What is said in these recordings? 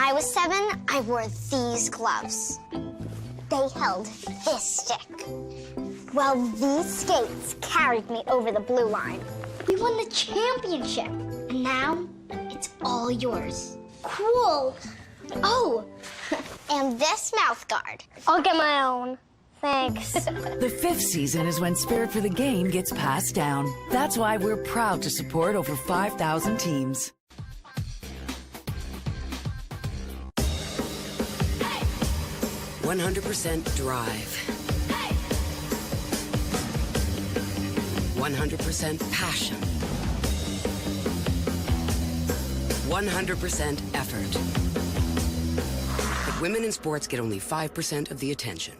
I was 7, I wore these gloves. They held this stick. Well, these skates carried me over the blue line. We won the championship, and now it's all yours. Cool. Oh, and this mouth guard. I'll get my own. Thanks. The 5th season is when spirit for the game gets passed down. That's why we're proud to support over 5,000 teams. Hey! 100% drive. Hey! 100% passion. 100% effort. But women in sports get only 5% of the attention.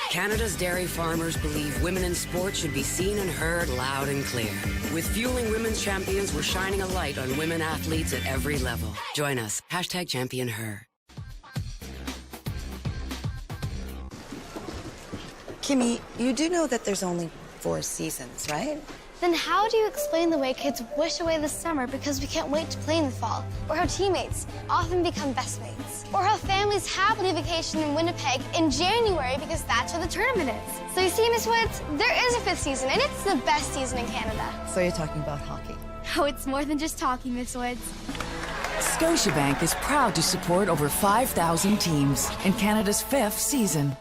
Canada's dairy farmers believe women in sports should be seen and heard loud and clear. With Fueling Women's Champions, we're shining a light on women athletes at every level. Join us. #ChampionHer. Kimmy, you do know that there's only 4 seasons, right? Then how do you explain the way kids wish away the summer because we can't wait to play in the fall? Or how teammates often become best mates? Or how families happily vacation in Winnipeg in January because that's where the tournament is? So you see, Miss Woods, there is a 5th season, and it's the best season in Canada. So you're talking about hockey? Oh, it's more than just talking, Miss Woods. Scotiabank is proud to support over 5,000 teams in Canada's 5th season.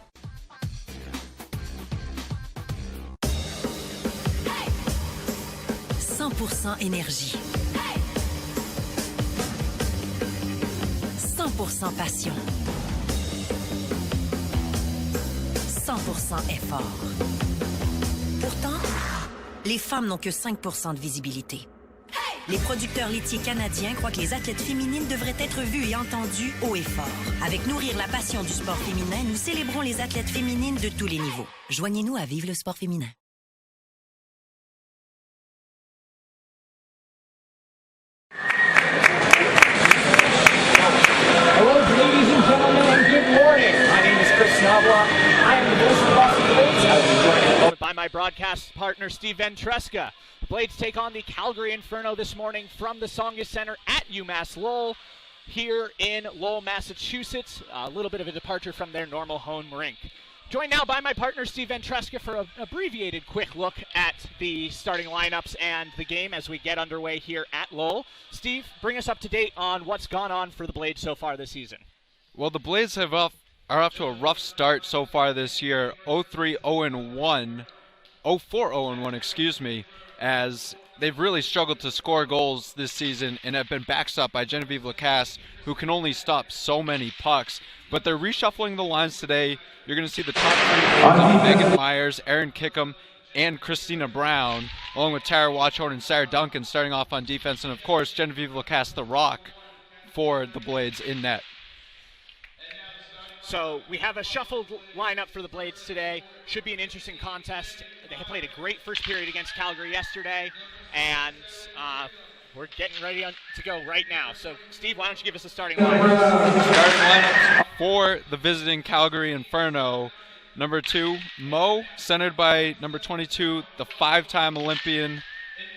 Énergie. 100% passion. 100% effort. Pourtant, les femmes n'ont que 5% de visibilité. Les producteurs laitiers canadiens croient que les athlètes féminines devraient être vues et entendues haut et fort. Avec Nourrir la passion du sport féminin, nous célébrons les athlètes féminines de tous les niveaux. Joignez-nous à Vive le sport féminin. I am the voice of the Boston Blades. I will be joined by my broadcast partner, Steve Ventresca. The Blades take on the Calgary Inferno this morning from the Tsongas Center at UMass Lowell here in Lowell, Massachusetts. A little bit of a departure from their normal home rink. Joined now by my partner, Steve Ventresca, for an abbreviated quick look at the starting lineups and the game as we get underway here at Lowell. Steve, bring us up to date on what's gone on for the Blades so far this season. Well, the Blades are off to a rough start so far this year. 0-3-0-1, 0-4-0-1, excuse me, as they've really struggled to score goals this season and have been backstopped by Genevieve Lacasse, who can only stop so many pucks. But they're reshuffling the lines today. You're going to see the top 3 of Megan Myers, Erin Kickham, and Christina Brown, along with Tara Watchhorn and Sarah Duncan starting off on defense, and of course Genevieve Lacasse, the Rock, for the Blades in net. So we have a shuffled lineup for the Blades today. Should be an interesting contest. They played a great first period against Calgary yesterday, and we're getting ready to go right now. So, Steve, why don't you give us a starting lineup? Starting lineup for the visiting Calgary Inferno. Number 2, Mo, centered by number 22, the 5-time Olympian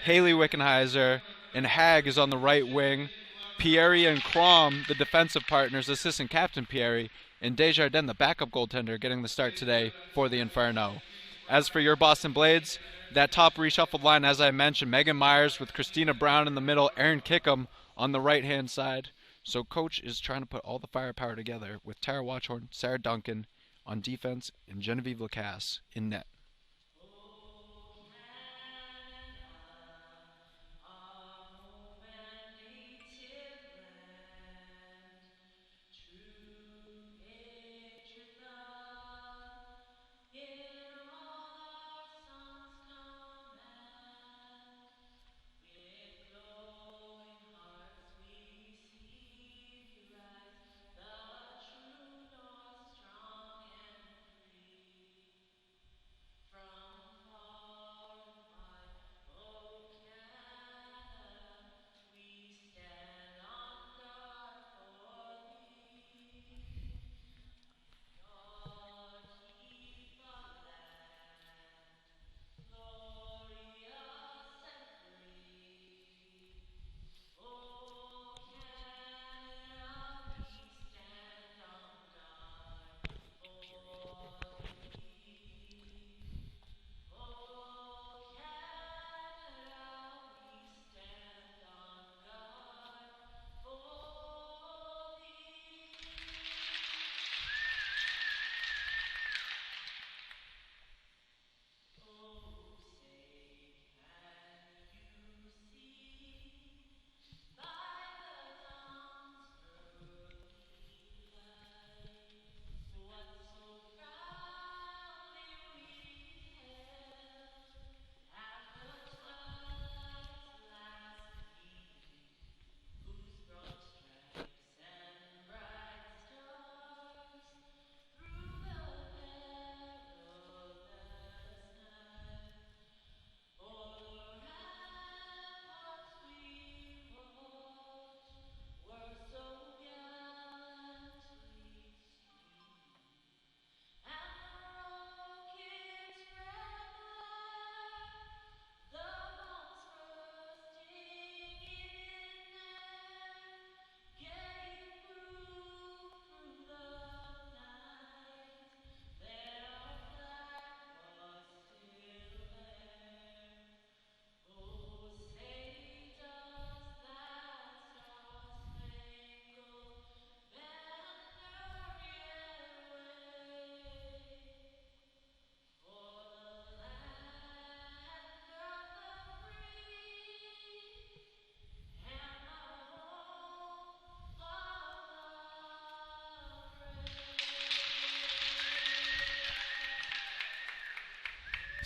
Haley Wickenheiser, and Hag is on the right wing. Pieri and Crom, the defensive partners, assistant captain Pieri, and Desjardins, the backup goaltender, getting the start today for the Inferno. As for your Boston Blades, that top reshuffled line, as I mentioned, Megan Myers with Christina Brown in the middle, Erin Kickham on the right-hand side. So Coach is trying to put all the firepower together with Tara Watchhorn, Sarah Duncan on defense, and Genevieve Lacasse in net.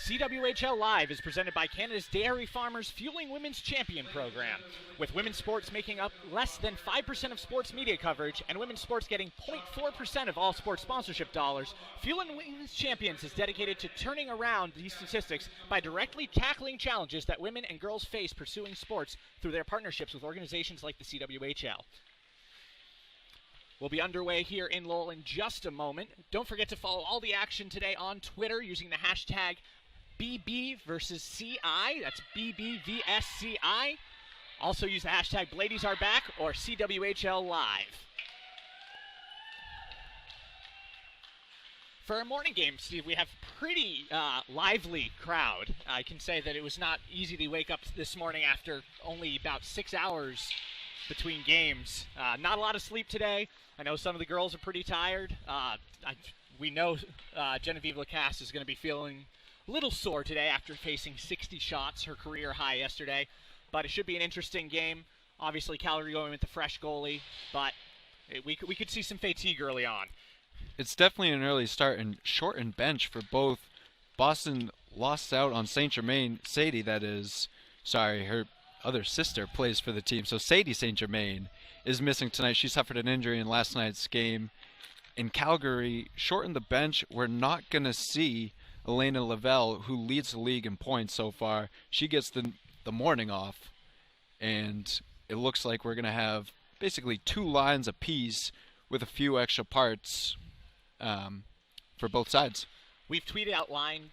CWHL Live is presented by Canada's Dairy Farmers Fueling Women's Champion Program. With women's sports making up less than 5% of sports media coverage and women's sports getting 0.4% of all sports sponsorship dollars, Fueling Women's Champions is dedicated to turning around these statistics by directly tackling challenges that women and girls face pursuing sports through their partnerships with organizations like the CWHL. We'll be underway here in Lowell in just a moment. Don't forget to follow all the action today on Twitter using the hashtag BB versus CI. That's BBVSCI. Also use the hashtag Bladies Are Back or CWHL Live. For our morning game, Steve, we have a pretty lively crowd. I can say that it was not easy to wake up this morning after only about 6 hours between games. Not a lot of sleep today. I know some of the girls are pretty tired. We know Genevieve Lacasse is going to be feeling a little sore today after facing 60 shots, her career high yesterday. But it should be an interesting game. Obviously, Calgary going with the fresh goalie, but we could see some fatigue early on. It's definitely an early start and shortened bench for both. Boston lost out on St. Germain. Sadie, that is, sorry, her other sister plays for the team. So Sadie St. Germain is missing tonight. She suffered an injury in last night's game. In Calgary, shortened the bench. We're not going to see Elena Lavelle, who leads the league in points so far. She gets the morning off, and it looks like we're going to have basically 2 lines apiece with a few extra parts for both sides. We've tweeted out line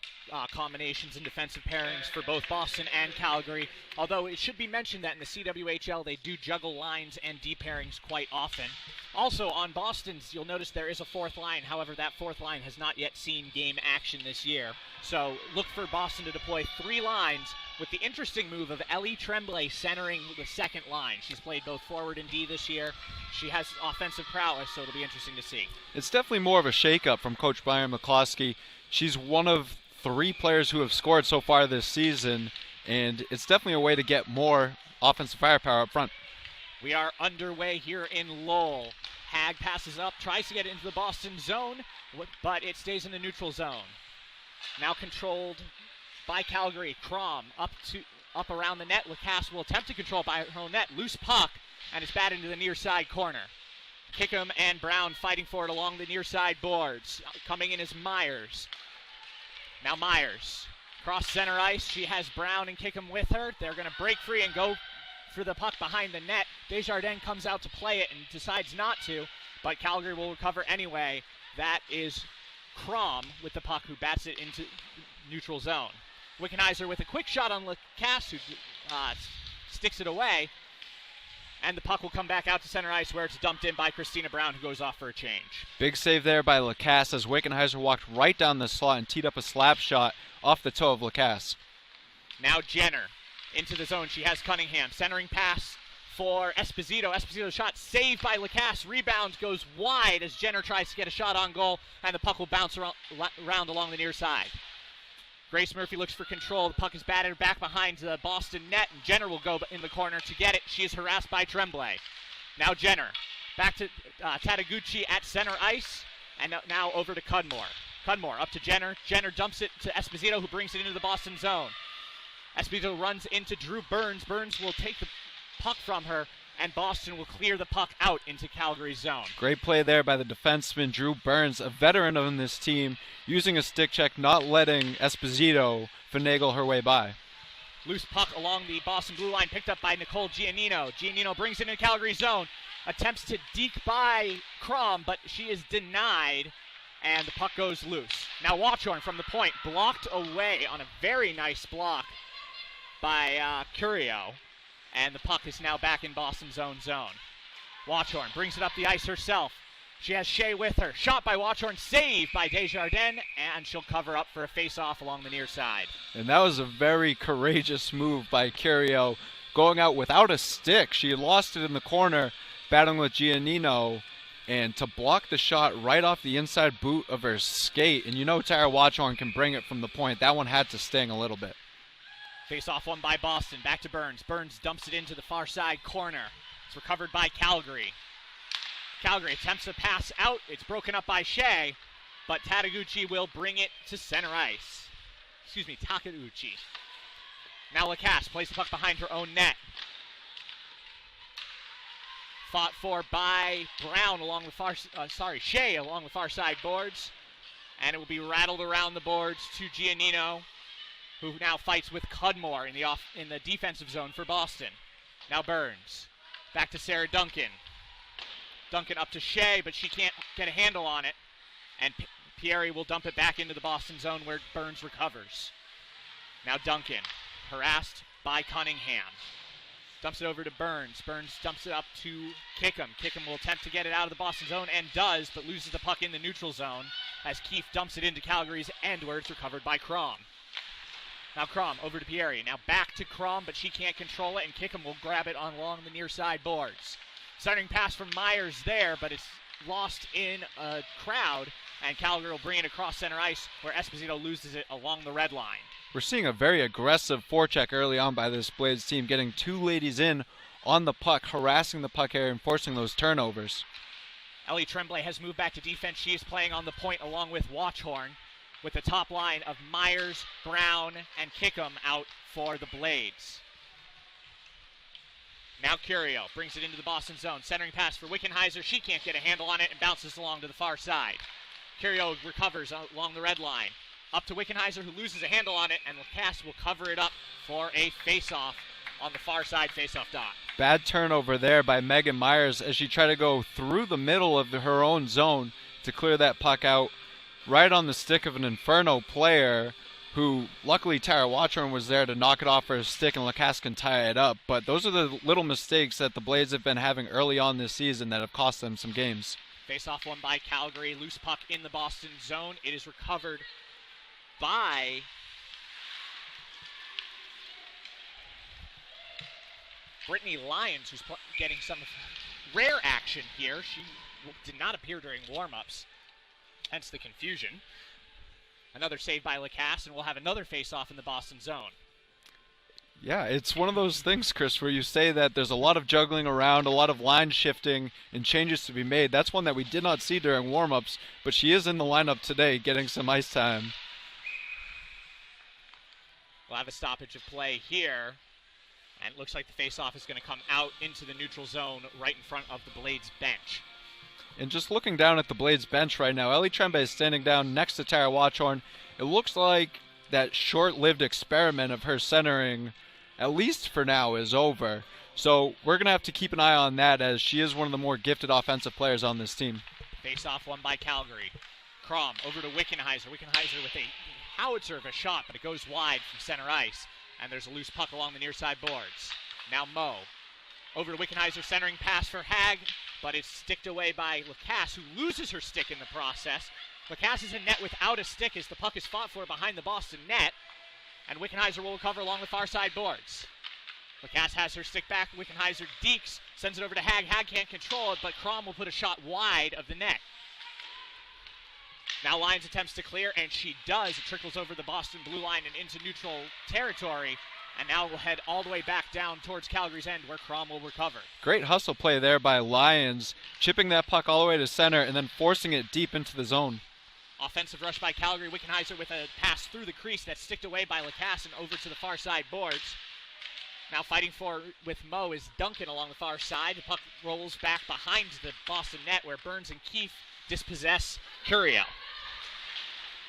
combinations and defensive pairings for both Boston and Calgary, although it should be mentioned that in the CWHL they do juggle lines and D pairings quite often. Also on Boston's, you'll notice there is a 4th line. However, that 4th line has not yet seen game action this year. So look for Boston to deploy 3 lines with the interesting move of Ellie Tremblay centering the 2nd line. She's played both forward and D this year. She has offensive prowess, so it'll be interesting to see. It's definitely more of a shakeup from Coach Byron McCloskey. She's one of 3 players who have scored so far this season, and it's definitely a way to get more offensive firepower up front. We are underway here in Lowell. Hag passes up, tries to get into the Boston zone, but it stays in the neutral zone. Now controlled by Calgary. Crom up around the net. Lacasse will attempt to control by her own net. Loose puck, and it's batted into the near side corner. Kickham and Brown fighting for it along the near side boards. Coming in is Myers. Now Myers, cross center ice. She has Brown and Kickham with her. They're going to break free and go for the puck behind the net. Desjardins comes out to play it and decides not to, but Calgary will recover anyway. That is Crom with the puck, who bats it into neutral zone. Wickenheiser with a quick shot on Lacasse, who sticks it away. And the puck will come back out to center ice, where it's dumped in by Christina Brown, who goes off for a change. Big save there by Lacasse as Wickenheiser walked right down the slot and teed up a slap shot off the toe of Lacasse. Now Jenner into the zone. She has Cunningham. Centering pass for Esposito. Esposito's shot saved by Lacasse. Rebound goes wide as Jenner tries to get a shot on goal, and the puck will bounce around along the near side. Grace Murphy looks for control. The puck is batted back behind the Boston net, and Jenner will go in the corner to get it. She is harassed by Tremblay. Now Jenner. Back to Tadeguchi at center ice, and now over to Cudmore. Cudmore up to Jenner. Jenner dumps it to Esposito, who brings it into the Boston zone. Esposito runs into Drew Burns. Burns will take the puck from her, and Boston will clear the puck out into Calgary's zone. Great play there by the defenseman Drew Burns, a veteran on this team, using a stick check, not letting Esposito finagle her way by. Loose puck along the Boston blue line, picked up by Nicole Giannino. Giannino brings it into Calgary's zone, attempts to deke by Crom, but she is denied, and the puck goes loose. Now Watchorn from the point, blocked away on a very nice block by Curio. And the puck is now back in Boston's own zone. Watchorn brings it up the ice herself. She has Shea with her. Shot by Watchorn, saved by Desjardins, and she'll cover up for a face-off along the near side. And that was a very courageous move by Curio, going out without a stick. She lost it in the corner, battling with Giannino, and to block the shot right off the inside boot of her skate. And you know Tara Watchorn can bring it from the point. That one had to sting a little bit. Face-off one by Boston. Back to Burns. Burns dumps it into the far side corner. It's recovered by Calgary. Calgary attempts to pass out. It's broken up by Shea, but Tadeguchi will bring it to center ice. Takeuchi. Now Lacasse plays the puck behind her own net. Fought for by Brown along the Shea along the far side boards. And it will be rattled around the boards to Giannino, who now fights with Cudmore in the defensive zone for Boston. Now Burns. Back to Sarah Duncan. Duncan up to Shea, but she can't get a handle on it. And Pieri will dump it back into the Boston zone where Burns recovers. Now Duncan, harassed by Cunningham. Dumps it over to Burns. Burns dumps it up to Kickham. Kickham will attempt to get it out of the Boston zone and does, but loses the puck in the neutral zone as Keefe dumps it into Calgary's end where it's recovered by Crom. Now Crom over to Pieri. Now back to Crom, but she can't control it, and Kickham will grab it along the near side boards. Centering pass from Myers there, but it's lost in a crowd, and Calgary will bring it across center ice where Esposito loses it along the red line. We're seeing a very aggressive forecheck early on by this Blades team, getting two ladies in on the puck, harassing the puck area and forcing those turnovers. Ellie Tremblay has moved back to defense. She is playing on the point along with Watchhorn, with the top line of Myers, Brown, and Kickham out for the Blades. Now Curio brings it into the Boston zone. Centering pass for Wickenheiser. She can't get a handle on it and bounces along to the far side. Curio recovers along the red line. Up to Wickenheiser, who loses a handle on it, and Lacasse will cover it up for a face-off on the far side face-off dot. Bad turnover there by Megan Myers as she tried to go through the middle of her own zone to clear that puck out right on the stick of an Inferno player who, luckily, Tara Watchorn was there to knock it off her stick and Lacasse can tie it up. But those are the little mistakes that the Blades have been having early on this season that have cost them some games. Face-off won by Calgary. Loose puck in the Boston zone. It is recovered by Brittany Lyons, who's getting some rare action here. She did not appear during warm-ups, hence the confusion. Another save by Lacasse, and we'll have another face-off in the Boston zone. Yeah, it's one of those things, Chris, where you say that there's a lot of juggling around, a lot of line shifting and changes to be made. That's one that we did not see during warm-ups, but she is in the lineup today getting some ice time. We'll have a stoppage of play here, and it looks like the face-off is going to come out into the neutral zone right in front of the Blades bench. And just looking down at the Blades bench right now, Ellie Tremblay is standing down next to Tara Watchorn. It looks like that short-lived experiment of her centering, at least for now, is over. So we're going to have to keep an eye on that as she is one of the more gifted offensive players on this team. Face-off won by Calgary. Crom over to Wickenheiser. Wickenheiser with a howitzer of a shot, but it goes wide from center ice. And there's a loose puck along the near side boards. Now Moe. Over to Wickenheiser, centering pass for Hag, but it's sticked away by Lacasse, who loses her stick in the process. Lacasse is in net without a stick as the puck is fought for behind the Boston net. And Wickenheiser will recover along the far side boards. Lacasse has her stick back. Wickenheiser dekes, sends it over to Hag. Hag can't control it, but Crom will put a shot wide of the net. Now Lyons attempts to clear, and she does. It trickles over the Boston blue line and into neutral territory. And now we'll head all the way back down towards Calgary's end where Crom will recover. Great hustle play there by Lyons, chipping that puck all the way to center and then forcing it deep into the zone. Offensive rush by Calgary. Wickenheiser with a pass through the crease that's sticked away by Lacasse and over to the far side boards. Now fighting for with Moe is Duncan along the far side. The puck rolls back behind the Boston net where Burns and Keefe dispossess Curio.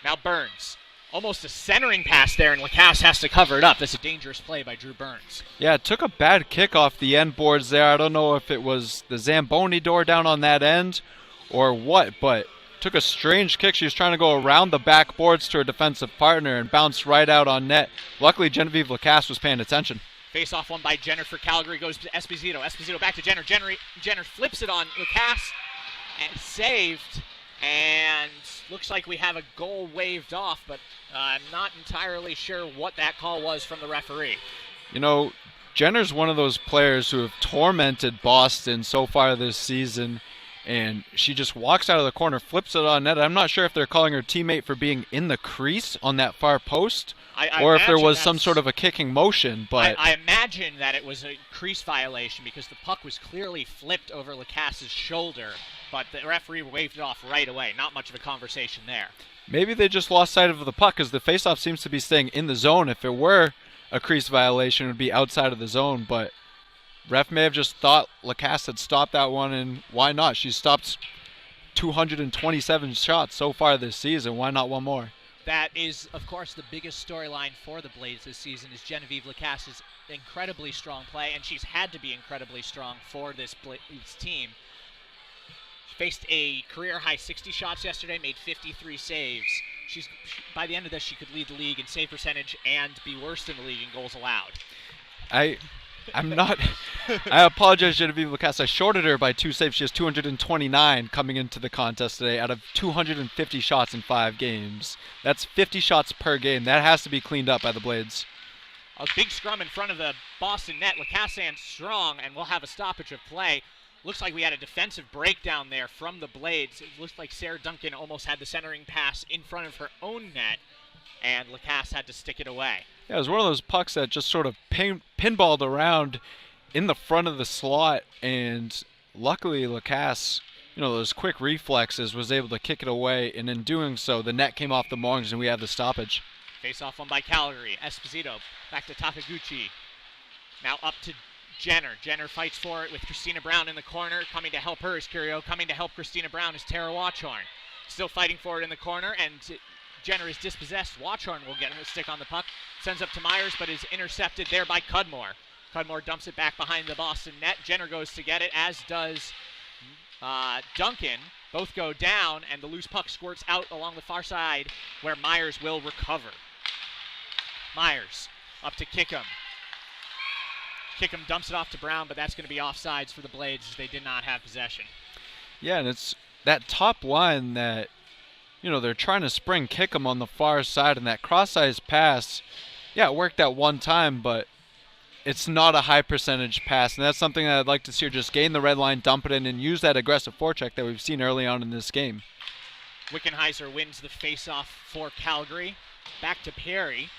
Now Burns. Almost a centering pass there, and Lacasse has to cover it up. That's a dangerous play by Drew Burns. Yeah, it took a bad kick off the end boards there. I don't know if it was the Zamboni door down on that end or what, but took a strange kick. She was trying to go around the backboards to her defensive partner and bounced right out on net. Luckily, Genevieve Lacasse was paying attention. Face-off won by Jenner for Calgary. Goes to Esposito. Esposito back to Jenner. Jenner flips it on Lacasse and saved. And looks like we have a goal waved off, but I'm not entirely sure what that call was from the referee. You know, Jenner's one of those players who have tormented Boston so far this season, and she just walks out of the corner, flips it on net. I'm not sure if they're calling her teammate for being in the crease on that far post, or if there was some sort of a kicking motion. But I imagine that it was a crease violation because the puck was clearly flipped over Lacasse's shoulder but the referee waved it off right away. Not much of a conversation there. Maybe they just lost sight of the puck because the faceoff seems to be staying in the zone. If it were a crease violation, it would be outside of the zone, but ref may have just thought Lacasse had stopped that one, and why not? She's stopped 227 shots so far this season. Why not one more? That is, of course, the biggest storyline for the Blades this season is Genevieve Lacasse's incredibly strong play, and she's had to be incredibly strong for this Blades team. She faced a career-high 60 shots yesterday, made 53 saves. By the end of this, she could lead the league in save percentage and be worse than the league in goals allowed. I'm not. I apologize, Genevieve Lacasse. I shorted her by 2 saves. She has 229 coming into the contest today out of 250 shots in 5 games. That's 50 shots per game. That has to be cleaned up by the Blades. A big scrum in front of the Boston net. Lacasse stands strong, and we'll have a stoppage of play. Looks like we had a defensive breakdown there from the Blades. It looks like Sarah Duncan almost had the centering pass in front of her own net, and Lacasse had to stick it away. Yeah, it was one of those pucks that just sort of pinballed around in the front of the slot, and luckily Lacasse, those quick reflexes, was able to kick it away, and in doing so, the net came off the margins and we have the stoppage. Face-off won by Calgary. Esposito back to Takaguchi. Now up to Jenner. Jenner fights for it with Christina Brown in the corner. Coming to help her is Curio. Coming to help Christina Brown is Tara Watchorn. Still fighting for it in the corner, and Jenner is dispossessed. Watchorn will get a stick on the puck. Sends up to Myers, but is intercepted there by Cudmore. Cudmore dumps it back behind the Boston net. Jenner goes to get it, as does Duncan. Both go down, and the loose puck squirts out along the far side, where Myers will recover. Myers up to Kickham. Kickham dumps it off to Brown, but that's going to be offsides for the Blades, as they did not have possession. Yeah, and it's that top line that they're trying to spring Kickham on the far side, and that cross-ice pass, yeah, it worked at one time, but it's not a high percentage pass, and that's something that I'd like to see her just gain the red line, dump it in, and use that aggressive forecheck that we've seen early on in this game. Wickenheiser wins the face-off for Calgary. Back to Perry.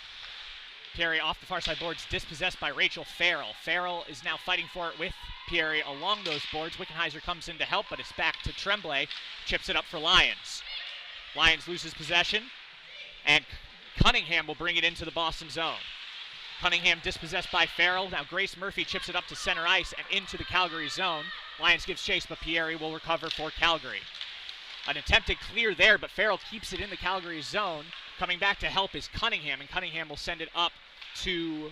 Perry off the far side boards, dispossessed by Rachel Farrell. Farrell is now fighting for it with Perry along those boards. Wickenheiser comes in to help, but it's back to Tremblay. Chips it up for Lyons. Lyons loses possession, and Cunningham will bring it into the Boston zone. Cunningham dispossessed by Farrell. Now Grace Murphy chips it up to center ice and into the Calgary zone. Lyons gives chase, but Pieri will recover for Calgary. An attempted clear there, but Farrell keeps it in the Calgary zone. Coming back to help is Cunningham, and Cunningham will send it up to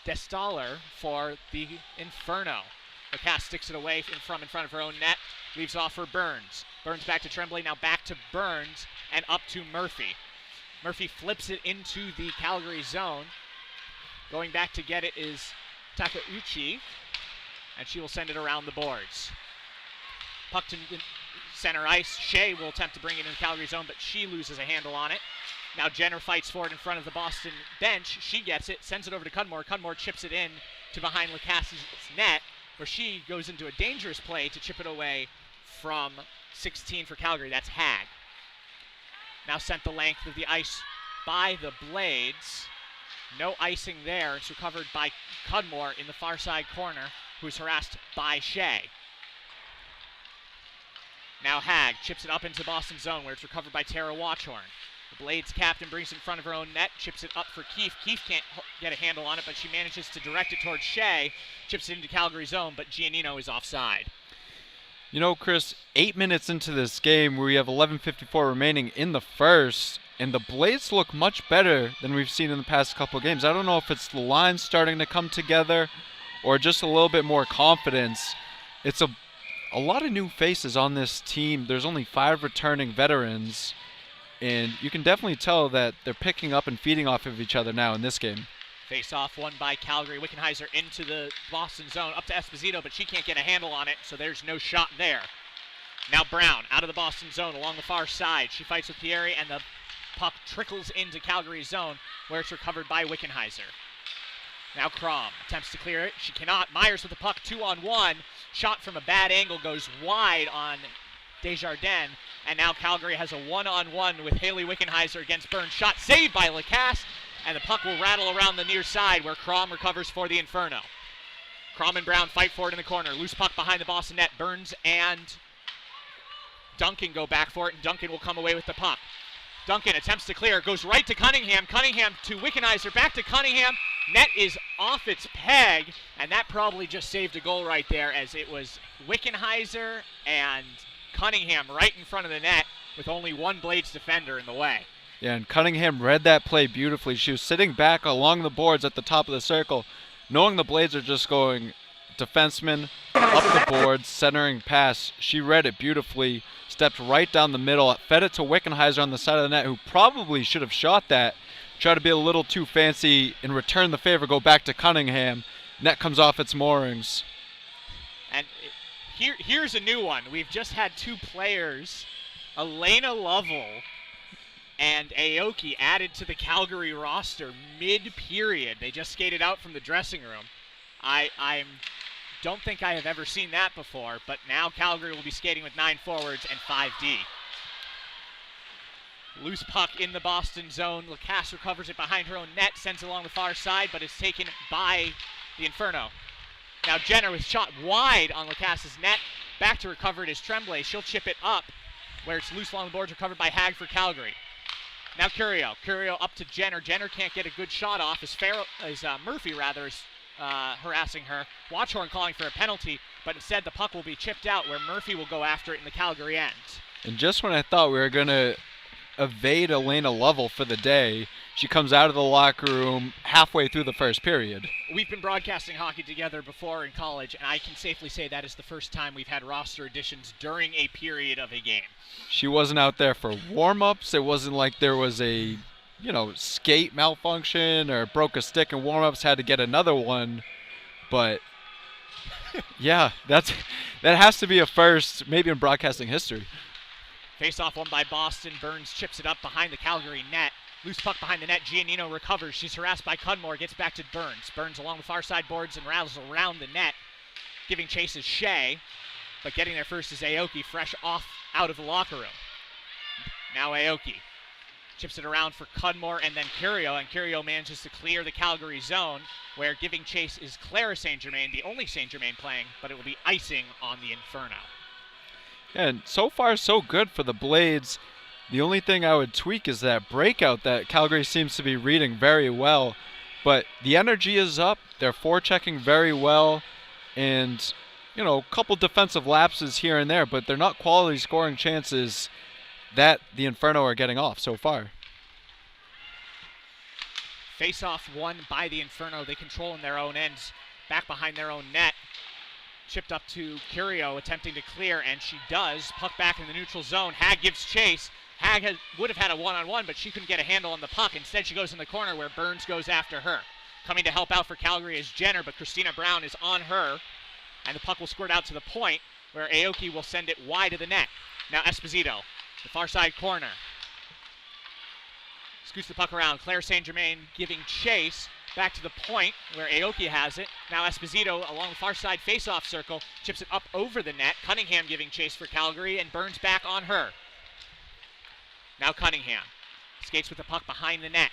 Destaller for the Inferno. Lacasse sticks it away in front of her own net. Leaves off for Burns. Burns back to Tremblay, now back to Burns, and up to Murphy. Murphy flips it into the Calgary zone. Going back to get it is Takauchi, and she will send it around the boards. Puck to center ice. Shea will attempt to bring it in the Calgary zone, but she loses a handle on it. Now Jenner fights for it in front of the Boston bench. She gets it, sends it over to Cudmore. Cudmore chips it in to behind Lacasse's net, where she goes into a dangerous play to chip it away from 16 for Calgary. That's Hag. Now sent the length of the ice by the Blades. No icing there. It's recovered by Cudmore in the far side corner, who's harassed by Shea. Now Hag chips it up into Boston zone, where it's recovered by Tara Watchorn. The Blades captain brings it in front of her own net, chips it up for Keefe. Keefe can't get a handle on it, but she manages to direct it towards Shea, chips it into Calgary zone, but Giannino is offside. Chris, 8 minutes into this game, we have 11:54 remaining in the first, and the Blades look much better than we've seen in the past couple games. I don't know if it's the lines starting to come together or just a little bit more confidence. It's a lot of new faces on this team. There's only 5 returning veterans, and you can definitely tell that they're picking up and feeding off of each other now in this game. Face-off won by Calgary. Wickenheiser into the Boston zone, up to Esposito, but she can't get a handle on it, so there's no shot there. Now Brown out of the Boston zone along the far side. She fights with Pieri, and the puck trickles into Calgary's zone, where it's recovered by Wickenheiser. Now Crom attempts to clear it. She cannot. Myers with the puck, 2-on-1. Shot from a bad angle goes wide on Desjardins, and now Calgary has a 1-on-1 with Haley Wickenheiser against Burns. Shot saved by Lacasse, and the puck will rattle around the near side, where Crom recovers for the Inferno. Crom and Brown fight for it in the corner. Loose puck behind the Boston net. Burns and Duncan go back for it, and Duncan will come away with the puck. Duncan attempts to clear, goes right to Cunningham. Cunningham to Wickenheiser, back to Cunningham. Net is off its peg, and that probably just saved a goal right there, as it was Wickenheiser and Cunningham right in front of the net with only one Blades defender in the way. Yeah, and Cunningham read that play beautifully. She was sitting back along the boards at the top of the circle, knowing the Blades are just going defenseman, up the boards, centering pass. She read it beautifully, stepped right down the middle, fed it to Wickenheiser on the side of the net, who probably should have shot that, tried to be a little too fancy and return the favor, go back to Cunningham. Net comes off its moorings. And here's a new one. We've just had two players, Elena Lovell and Aoki, added to the Calgary roster mid-period. They just skated out from the dressing room. I don't think I have ever seen that before, but now Calgary will be skating with 9 forwards and 5D. Loose puck in the Boston zone. Lacasse recovers it behind her own net, sends it along the far side, but it's taken by the Inferno. Now Jenner with shot wide on Lacasse's net. Back to recover it is Tremblay. She'll chip it up where it's loose along the boards, recovered by Hag for Calgary. Now Curio up to Jenner. Jenner can't get a good shot off as Murphy is harassing her. Watchhorn calling for a penalty, but instead the puck will be chipped out where Murphy will go after it in the Calgary end. And just when I thought we were going to evade Elena Lovell for the day, she comes out of the locker room halfway through the first period. We've been broadcasting hockey together before in college, and I can safely say that is the first time we've had roster additions during a period of a game. She wasn't out there for warm-ups. It wasn't like there was a, skate malfunction or broke a stick in warm-ups, had to get another one. But, yeah, that has to be a first, maybe in broadcasting history. Face-off won by Boston. Burns chips it up behind the Calgary net. Loose puck behind the net. Giannino recovers. She's harassed by Cudmore. Gets back to Burns. Burns along the far side boards and rattles around the net. Giving chase is Shea. But getting there first is Aoki, fresh out of the locker room. Now Aoki chips it around for Cudmore and then Curio. And Curio manages to clear the Calgary zone, where giving chase is Clara St. Germain, the only St. Germain playing, but it will be icing on the Inferno. And so far, so good for the Blades. The only thing I would tweak is that breakout that Calgary seems to be reading very well. But the energy is up. They're forechecking very well. And, a couple defensive lapses here and there, but they're not quality scoring chances that the Inferno are getting off so far. Face-off won by the Inferno. They control in their own ends, back behind their own net. Chipped up to Curio, attempting to clear, and she does. Puck back in the neutral zone. Hag gives chase. Hag would have had a one-on-one, but she couldn't get a handle on the puck. Instead, she goes in the corner where Burns goes after her. Coming to help out for Calgary is Jenner, but Christina Brown is on her, and the puck will squirt out to the point where Aoki will send it wide of the net. Now Esposito, the far side corner. Scoots the puck around. Claire St. Germain giving chase. Back to the point where Aoki has it. Now Esposito along the far side face-off circle. Chips it up over the net. Cunningham giving chase for Calgary, and Burns back on her. Now Cunningham skates with the puck behind the net.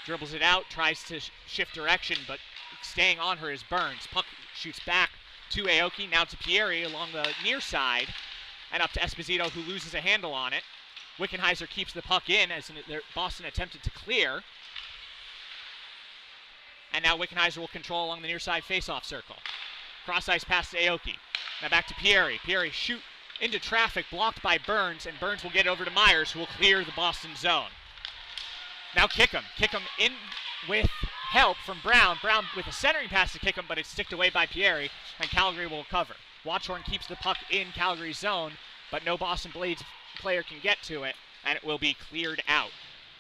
Dribbles it out, tries to shift direction, but staying on her is Burns. Puck shoots back to Aoki, now to Pieri along the near side, and up to Esposito, who loses a handle on it. Wickenheiser keeps the puck in as Boston attempted to clear. And now Wickenheiser will control along the near side face-off circle. Cross-ice pass to Aoki. Now back to Pieri. Pieri shoot into traffic, blocked by Burns, and Burns will get over to Myers, who will clear the Boston zone. Now Kickham. Kickham in with help from Brown. Brown with a centering pass to Kickham, but it's sticked away by Pieri, and Calgary will cover. Watchhorn keeps the puck in Calgary's zone, but no Boston Blades player can get to it, and it will be cleared out.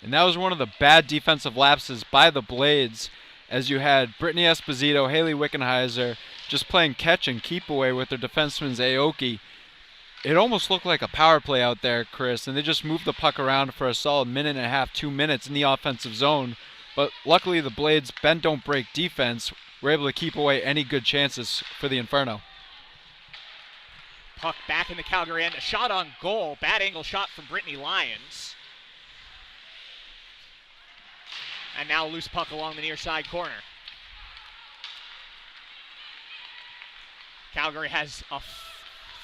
And that was one of the bad defensive lapses by the Blades, as you had Brittany Esposito, Haley Wickenheiser just playing catch and keep away with their defenseman's Aoki. It almost looked like a power play out there, Chris, and they just moved the puck around for a solid minute and a half, 2 minutes in the offensive zone. But luckily the Blades' bend don't break defense were able to keep away any good chances for the Inferno. Puck back in the Calgary end, a shot on goal, bad angle shot from Brittany Lyons. And now a loose puck along the near side corner. Calgary has a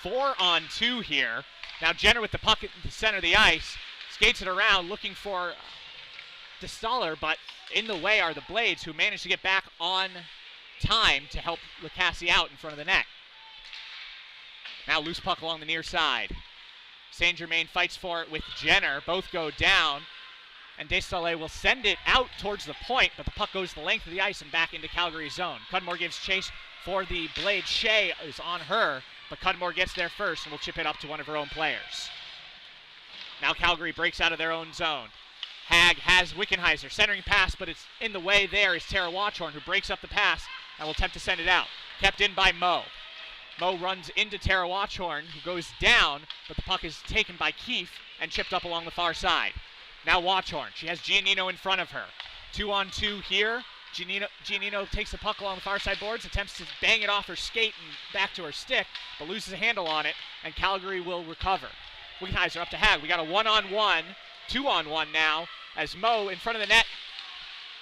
4-on-2 here. Now Jenner with the puck at the center of the ice, skates it around looking for DeStaller, but in the way are the Blades, who managed to get back on time to help Lecassi out in front of the net. Now loose puck along the near side. Saint Germain fights for it with Jenner. Both go down, and DeStaller will send it out towards the point, but the puck goes the length of the ice and back into Calgary's zone. Cudmore gives chase for the Blade. Shea is on her, but Cudmore gets there first and will chip it up to one of her own players. Now Calgary breaks out of their own zone. Hag has Wickenheiser, centering pass, but it's in the way there is Tara Watchorn, who breaks up the pass and will attempt to send it out. Kept in by Moe. Moe runs into Tara Watchorn, who goes down, but the puck is taken by Keefe and chipped up along the far side. Now Watchorn, she has Giannino in front of her. 2-on-2 here. Giannino takes the puck along the far side boards, attempts to bang it off her skate and back to her stick, but loses a handle on it, and Calgary will recover. Wickenheiser up to Hag. We got a 1-on-1, 2-on-1 now, as Moe in front of the net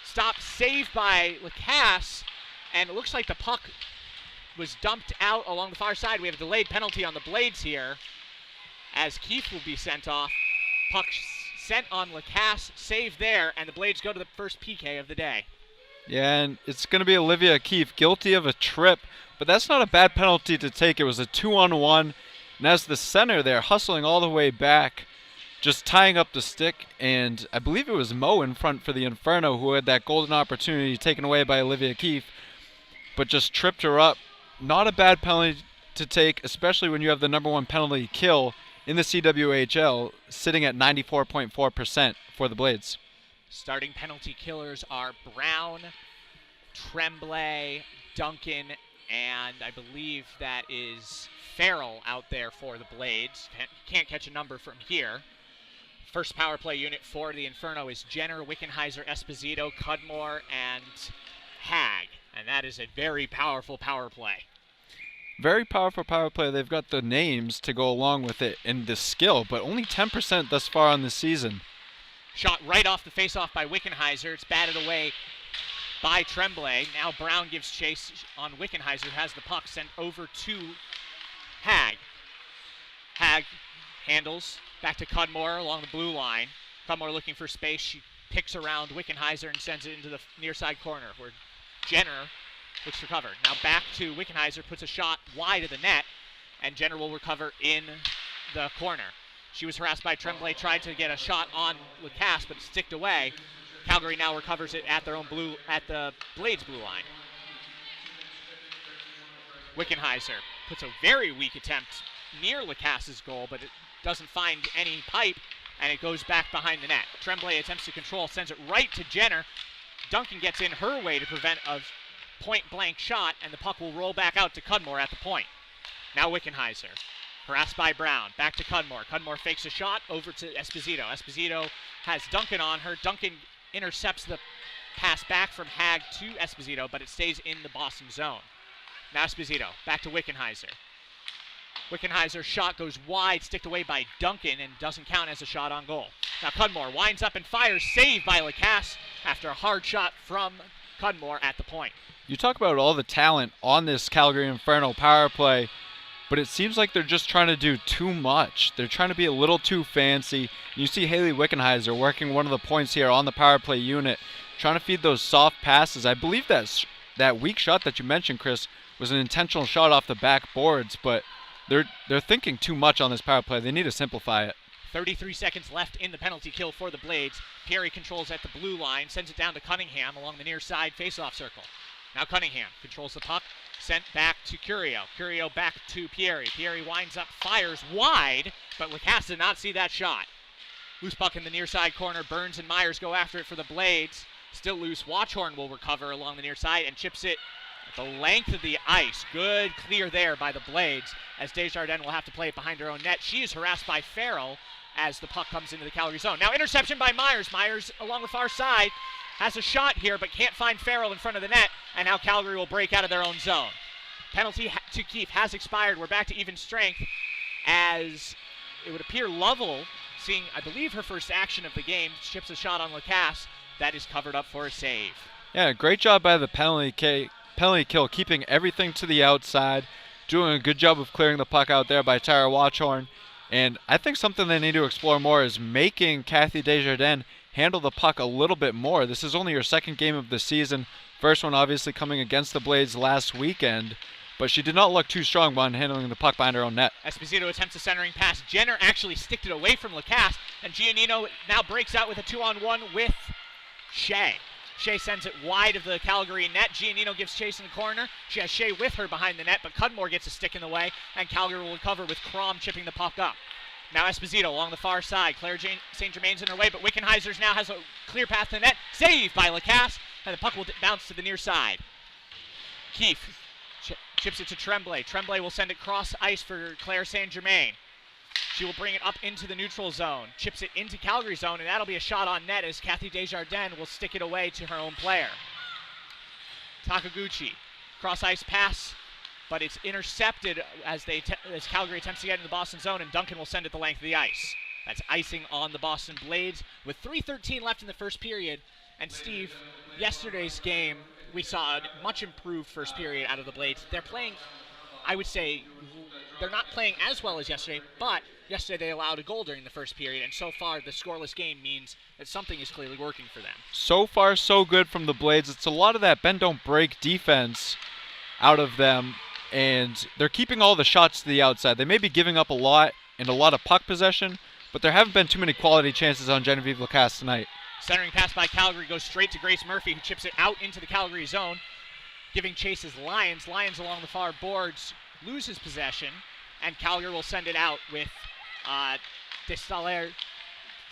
stopped, saved by Lacasse, and it looks like the puck was dumped out along the far side. We have a delayed penalty on the Blades here, as Keefe will be sent off. Puck sent on Lacasse, saved there, and the Blades go to the first PK of the day. Yeah, and it's going to be Olivia Keefe, guilty of a trip, but that's not a bad penalty to take. It was a 2-on-1, and as the center there, hustling all the way back, just tying up the stick, and I believe it was Moe in front for the Inferno who had that golden opportunity taken away by Olivia Keefe, but just tripped her up. Not a bad penalty to take, especially when you have the #1 penalty kill in the CWHL, sitting at 94.4% for the Blades. Starting penalty killers are Brown, Tremblay, Duncan, and I believe that is Farrell out there for the Blades. Can't catch a number from here. First power play unit for the Inferno is Jenner, Wickenheiser, Esposito, Cudmore, and Hag. And that is a very powerful power play. Very powerful power play. They've got the names to go along with it and the skill, but only 10% thus far on the season. Shot right off the face-off by Wickenheiser. It's batted away by Tremblay. Now Brown gives chase on Wickenheiser, who has the puck sent over to Hag. Hag handles back to Cudmore along the blue line. Cudmore looking for space. She picks around Wickenheiser and sends it into the near side corner where Jenner looks for cover. Now back to Wickenheiser, puts a shot wide of the net, and Jenner will recover in the corner. She was harassed by Tremblay, tried to get a shot on Lacasse, but it sticked away. Calgary now recovers it at their own at the Blades blue line. Wickenheiser puts a very weak attempt near Lacasse's goal, but it doesn't find any pipe, and it goes back behind the net. Tremblay attempts to control, sends it right to Jenner. Duncan gets in her way to prevent a point-blank shot, and the puck will roll back out to Cudmore at the point. Now Wickenheiser, harassed by Brown, back to Cudmore. Cudmore fakes a shot over to Esposito. Esposito has Duncan on her. Duncan intercepts the pass back from Hag to Esposito, but it stays in the Boston zone. Now Esposito, back to Wickenheiser. Wickenheiser's shot goes wide, sticked away by Duncan, and doesn't count as a shot on goal. Now Cudmore winds up and fires, saved by Lacasse after a hard shot from Cudmore at the point. You talk about all the talent on this Calgary Inferno power play, but it seems like they're just trying to do too much. They're trying to be a little too fancy. You see Haley Wickenheiser working one of the points here on the power play unit, trying to feed those soft passes. I believe that weak shot that you mentioned, Chris, was an intentional shot off the back boards, but they're thinking too much on this power play. They need to simplify it. 33 seconds left in the penalty kill for the Blades. Pieri controls at the blue line, sends it down to Cunningham along the near side face-off circle. Now Cunningham controls the puck, sent back to Curio. Curio back to Pieri. Pieri winds up, fires wide, but Lacasse did not see that shot. Loose puck in the near side corner. Burns and Myers go after it for the Blades. Still loose. Watchorn will recover along the near side and chips it at the length of the ice. Good clear there by the Blades, as Desjardins will have to play it behind her own net. She is harassed by Farrell as the puck comes into the Calgary zone. Now interception by Myers. Myers along the far side has a shot here, but can't find Farrell in front of the net, and now Calgary will break out of their own zone. Penalty to Keefe has expired. We're back to even strength, as it would appear Lovell, seeing, I believe, her first action of the game, chips a shot on Lacasse. That is covered up for a save. Yeah, great job by the penalty kill, keeping everything to the outside, doing a good job of clearing the puck out there by Tara Watchorn. And I think something they need to explore more is making Kathy Desjardins handle the puck a little bit more. This is only her second game of the season. First one obviously coming against the Blades last weekend, but she did not look too strong when handling the puck behind her own net. Esposito attempts a centering pass. Jenner actually sticked it away from Lacasse, and Giannino now breaks out with a 2-on-1 with Shea. Shea sends it wide of the Calgary net. Giannino gives chase in the corner. She has Shea with her behind the net, but Cudmore gets a stick in the way, and Calgary will recover with Crom chipping the puck up. Now Esposito along the far side. Claire St. Germain's in her way, but Wickenheiser's now has a clear path to the net. Saved by Lacasse, and the puck will bounce to the near side. Keefe chips it to Tremblay. Tremblay will send it cross ice for Claire St. Germain. She will bring it up into the neutral zone, chips it into Calgary zone, and that'll be a shot on net as Kathy Desjardins will stick it away to her own player. Takaguchi, cross ice pass, but it's intercepted as Calgary attempts to get into the Boston zone, and Duncan will send it the length of the ice. That's icing on the Boston Blades with 3:13 left in the first period. And Steve, yesterday's game, we saw a much improved first period out of the Blades. They're playing, I would say, they're not playing as well as yesterday, but yesterday they allowed a goal during the first period, and so far the scoreless game means that something is clearly working for them. So far, so good from the Blades. It's a lot of that bend don't break defense out of them, and they're keeping all the shots to the outside. They may be giving up a lot and a lot of puck possession, but there haven't been too many quality chances on Genevieve Lacasse tonight. Centering pass by Calgary goes straight to Grace Murphy, who chips it out into the Calgary zone, giving chase as Lions. Lions along the far boards loses possession, and Calgary will send it out with Destaler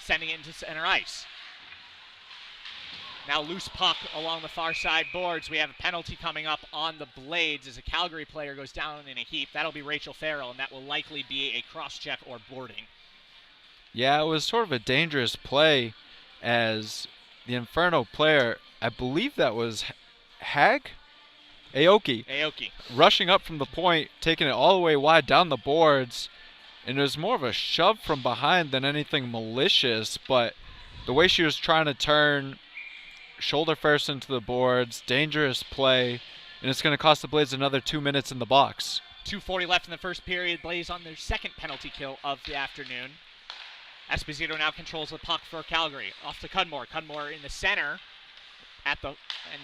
sending it into center ice. Now loose puck along the far side boards. We have a penalty coming up on the Blades as a Calgary player goes down in a heap. That'll be Rachel Farrell, and that will likely be a cross-check or boarding. Yeah, it was sort of a dangerous play as the Inferno player, I believe that was Aoki, rushing up from the point, taking it all the way wide down the boards, and it was more of a shove from behind than anything malicious, but the way she was trying to turn shoulder first into the boards, dangerous play, and it's going to cost the Blades another 2 minutes in the box. 2:40 left in the first period. Blades on their second penalty kill of the afternoon. Esposito now controls the puck for Calgary. Off to Cudmore. Cudmore in the center. And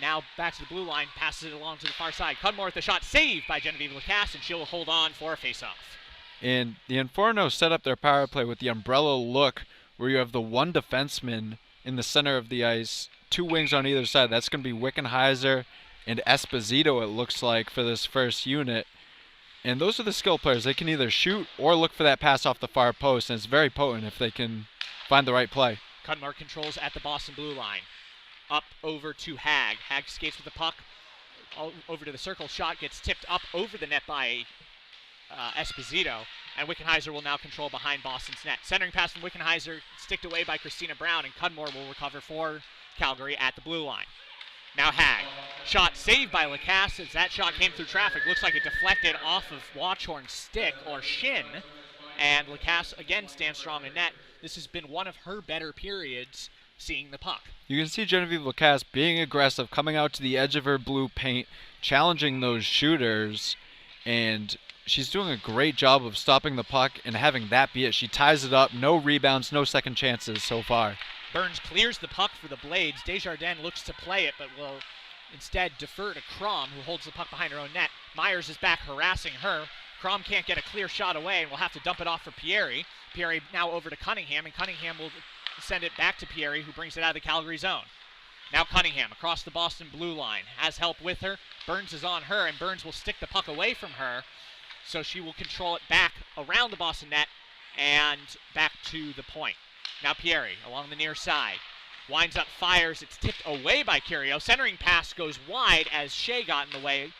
now back to the blue line. Passes it along to the far side. Cudmore with the shot saved by Genevieve Lacasse, and she'll hold on for a face-off. And the Inferno set up their power play with the umbrella look where you have the one defenseman in the center of the ice, two wings on either side. That's going to be Wickenheiser and Esposito, it looks like, for this first unit. And those are the skill players. They can either shoot or look for that pass off the far post, and it's very potent if they can find the right play. Cudmore controls at the Boston blue line. Up over to Hag. Hag skates with the puck over to the circle. Shot gets tipped up over the net by Esposito, and Wickenheiser will now control behind Boston's net. Centering pass from Wickenheiser, sticked away by Christina Brown, and Cudmore will recover for Calgary at the blue line. Now Hag. Shot saved by Lacasse as that shot came through traffic. Looks like it deflected off of Watchorn's stick or shin. And Lacasse again stands strong in net. This has been one of her better periods seeing the puck. You can see Genevieve Lacasse being aggressive, coming out to the edge of her blue paint, challenging those shooters, and she's doing a great job of stopping the puck and having that be it. She ties it up, no rebounds, no second chances so far. Burns clears the puck for the Blades. Desjardins looks to play it, but will instead defer to Crom, who holds the puck behind her own net. Myers is back harassing her. Crom can't get a clear shot away and will have to dump it off for Pieri. Pieri now over to Cunningham, and Cunningham will send it back to Pieri, who brings it out of the Calgary zone. Now Cunningham across the Boston blue line. Has help with her. Burns is on her, and Burns will stick the puck away from her, so she will control it back around the Boston net and back to the point. Now Pieri along the near side. Winds up, fires. It's tipped away by Curio. Centering pass goes wide as Shea got in the way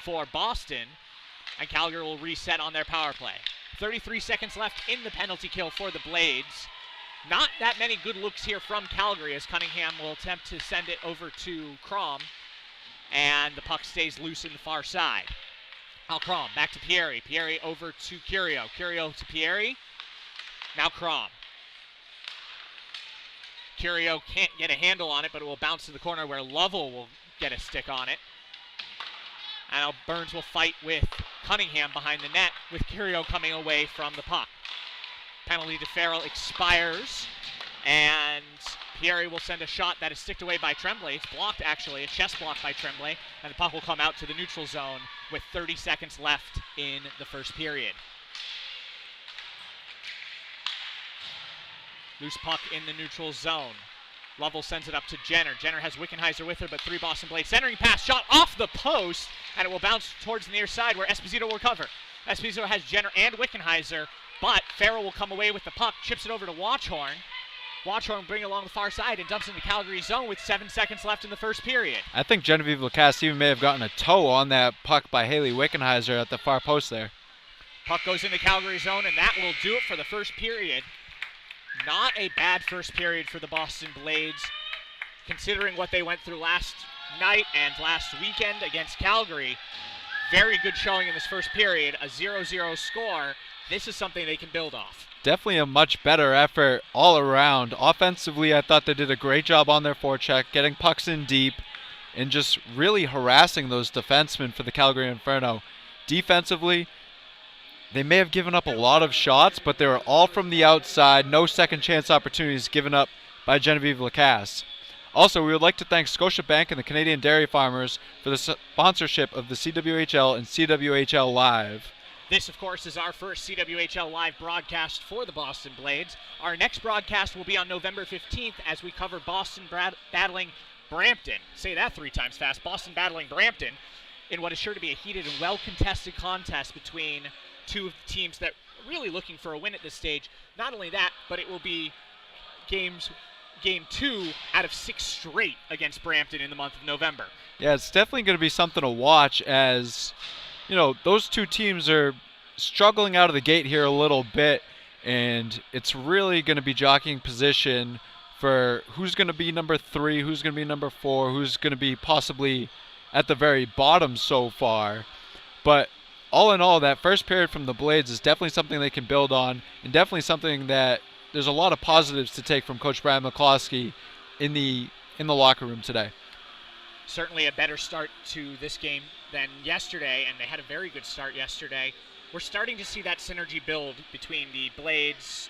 for Boston, and Calgary will reset on their power play. 33 seconds left in the penalty kill for the Blades. Not that many good looks here from Calgary as Cunningham will attempt to send it over to Crom, and the puck stays loose in the far side. Now Crom back to Pieri. Pieri over to Curio. Curio to Pieri. Now Crom. Curio can't get a handle on it, but it will bounce to the corner where Lovell will get a stick on it. And now Burns will fight with Cunningham behind the net, with Curio coming away from the puck. Penalty to Farrell expires, and Pieri will send a shot that is sticked away by Tremblay. It's blocked, actually, a chest block by Tremblay, and the puck will come out to the neutral zone with 30 seconds left in the first period. Loose puck in the neutral zone. Lovell sends it up to Jenner. Jenner has Wickenheiser with her, but 3 Boston Blades. Centering pass, shot off the post, and it will bounce towards the near side where Esposito will recover. Esposito has Jenner and Wickenheiser, but Farrell will come away with the puck, chips it over to Watchorn. Watchorn bring it along the far side and dumps into Calgary's zone with 7 seconds left in the first period. I think Genevieve Lacasse even may have gotten a toe on that puck by Haley Wickenheiser at the far post there. Puck goes into Calgary zone, and that will do it for the first period. Not a bad first period for the Boston Blades, considering what they went through last night and last weekend against Calgary. Very good showing in this first period, a 0-0 score. This is something they can build off. Definitely a much better effort all around. Offensively, I thought they did a great job on their forecheck, getting pucks in deep, and just really harassing those defensemen for the Calgary Inferno. Defensively, they may have given up a lot of shots, but they were all from the outside. No second chance opportunities given up by Genevieve Lacasse. Also, we would like to thank Scotiabank and the Canadian Dairy Farmers for the sponsorship of the CWHL and CWHL Live. This, of course, is our first CWHL Live broadcast for the Boston Blades. Our next broadcast will be on November 15th as we cover Boston battling Brampton. Say that 3 times fast. Boston battling Brampton in what is sure to be a heated and well-contested contest between two teams that are really looking for a win at this stage. Not only that, but it will be game 2 out of 6 straight against Brampton in the month of November. Yeah, it's definitely going to be something to watch as, you know, those two teams are struggling out of the gate here a little bit, and it's really going to be jockeying position for who's going to be number 3, who's going to be number 4, who's going to be possibly at the very bottom so far. But all in all, that first period from the Blades is definitely something they can build on, and definitely something that there's a lot of positives to take from Coach Brian McCloskey in the locker room today. Certainly a better start to this game than yesterday, and they had a very good start yesterday. We're starting to see that synergy build between the Blades'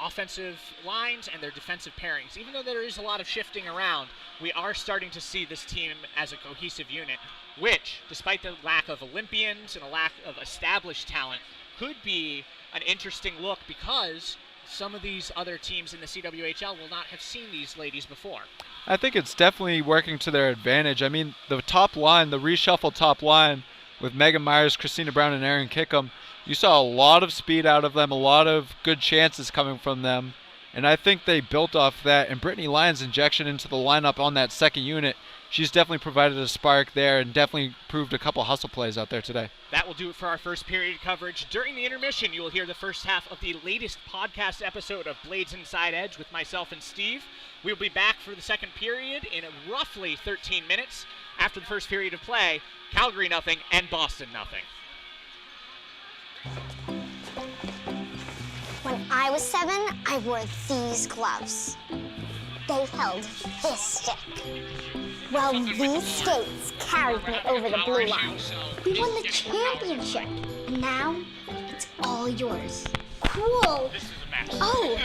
offensive lines and their defensive pairings. Even though there is a lot of shifting around, we are starting to see this team as a cohesive unit, which, despite the lack of Olympians and a lack of established talent, could be an interesting look because some of these other teams in the CWHL will not have seen these ladies before. I think it's definitely working to their advantage. I mean, the top line, the reshuffled top line with Megan Myers, Christina Brown, and Erin Kickham, you saw a lot of speed out of them, a lot of good chances coming from them, and I think they built off that. And Brittany Lyons' injection into the lineup on that second unit, she's definitely provided a spark there and definitely proved a couple hustle plays out there today. That will do it for our first period coverage. During the intermission, you will hear the first half of the latest podcast episode of Blades Inside Edge with myself and Steve. We'll be back for the second period in roughly 13 minutes. After the first period of play, Calgary nothing and Boston nothing. When I was 7, I wore these gloves. They held this stick. Well, these skates carried me over the blue line. We won the championship. And now, it's all yours. Cool. Oh,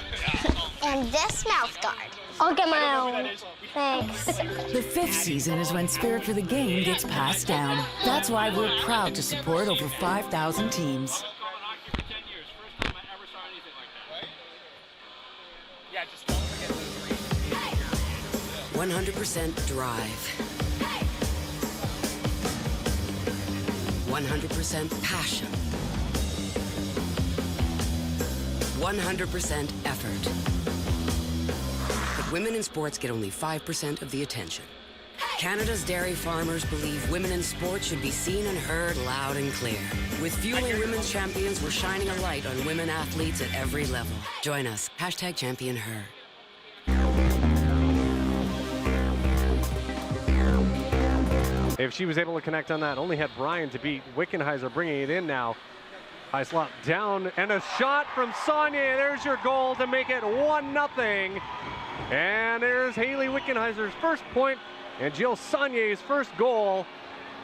and this mouth guard. I'll get my own. Thanks. The 5th season is when Spirit for the Game gets passed down. That's why we're proud to support over 5,000 teams. 100% drive. 100% passion. 100% effort. But women in sports get only 5% of the attention. Canada's dairy farmers believe women in sports should be seen and heard loud and clear. With Fueling Women's Champions, we're shining a light on women athletes at every level. Join us. #ChampionHer. If she was able to connect on that, only had Brian to beat. Wickenheiser bringing it in now. High slot down, and a shot from Saunier. There's your goal to make it 1-0. And there's Haley Wickenheiser's first point, and Jill Saunier's first goal.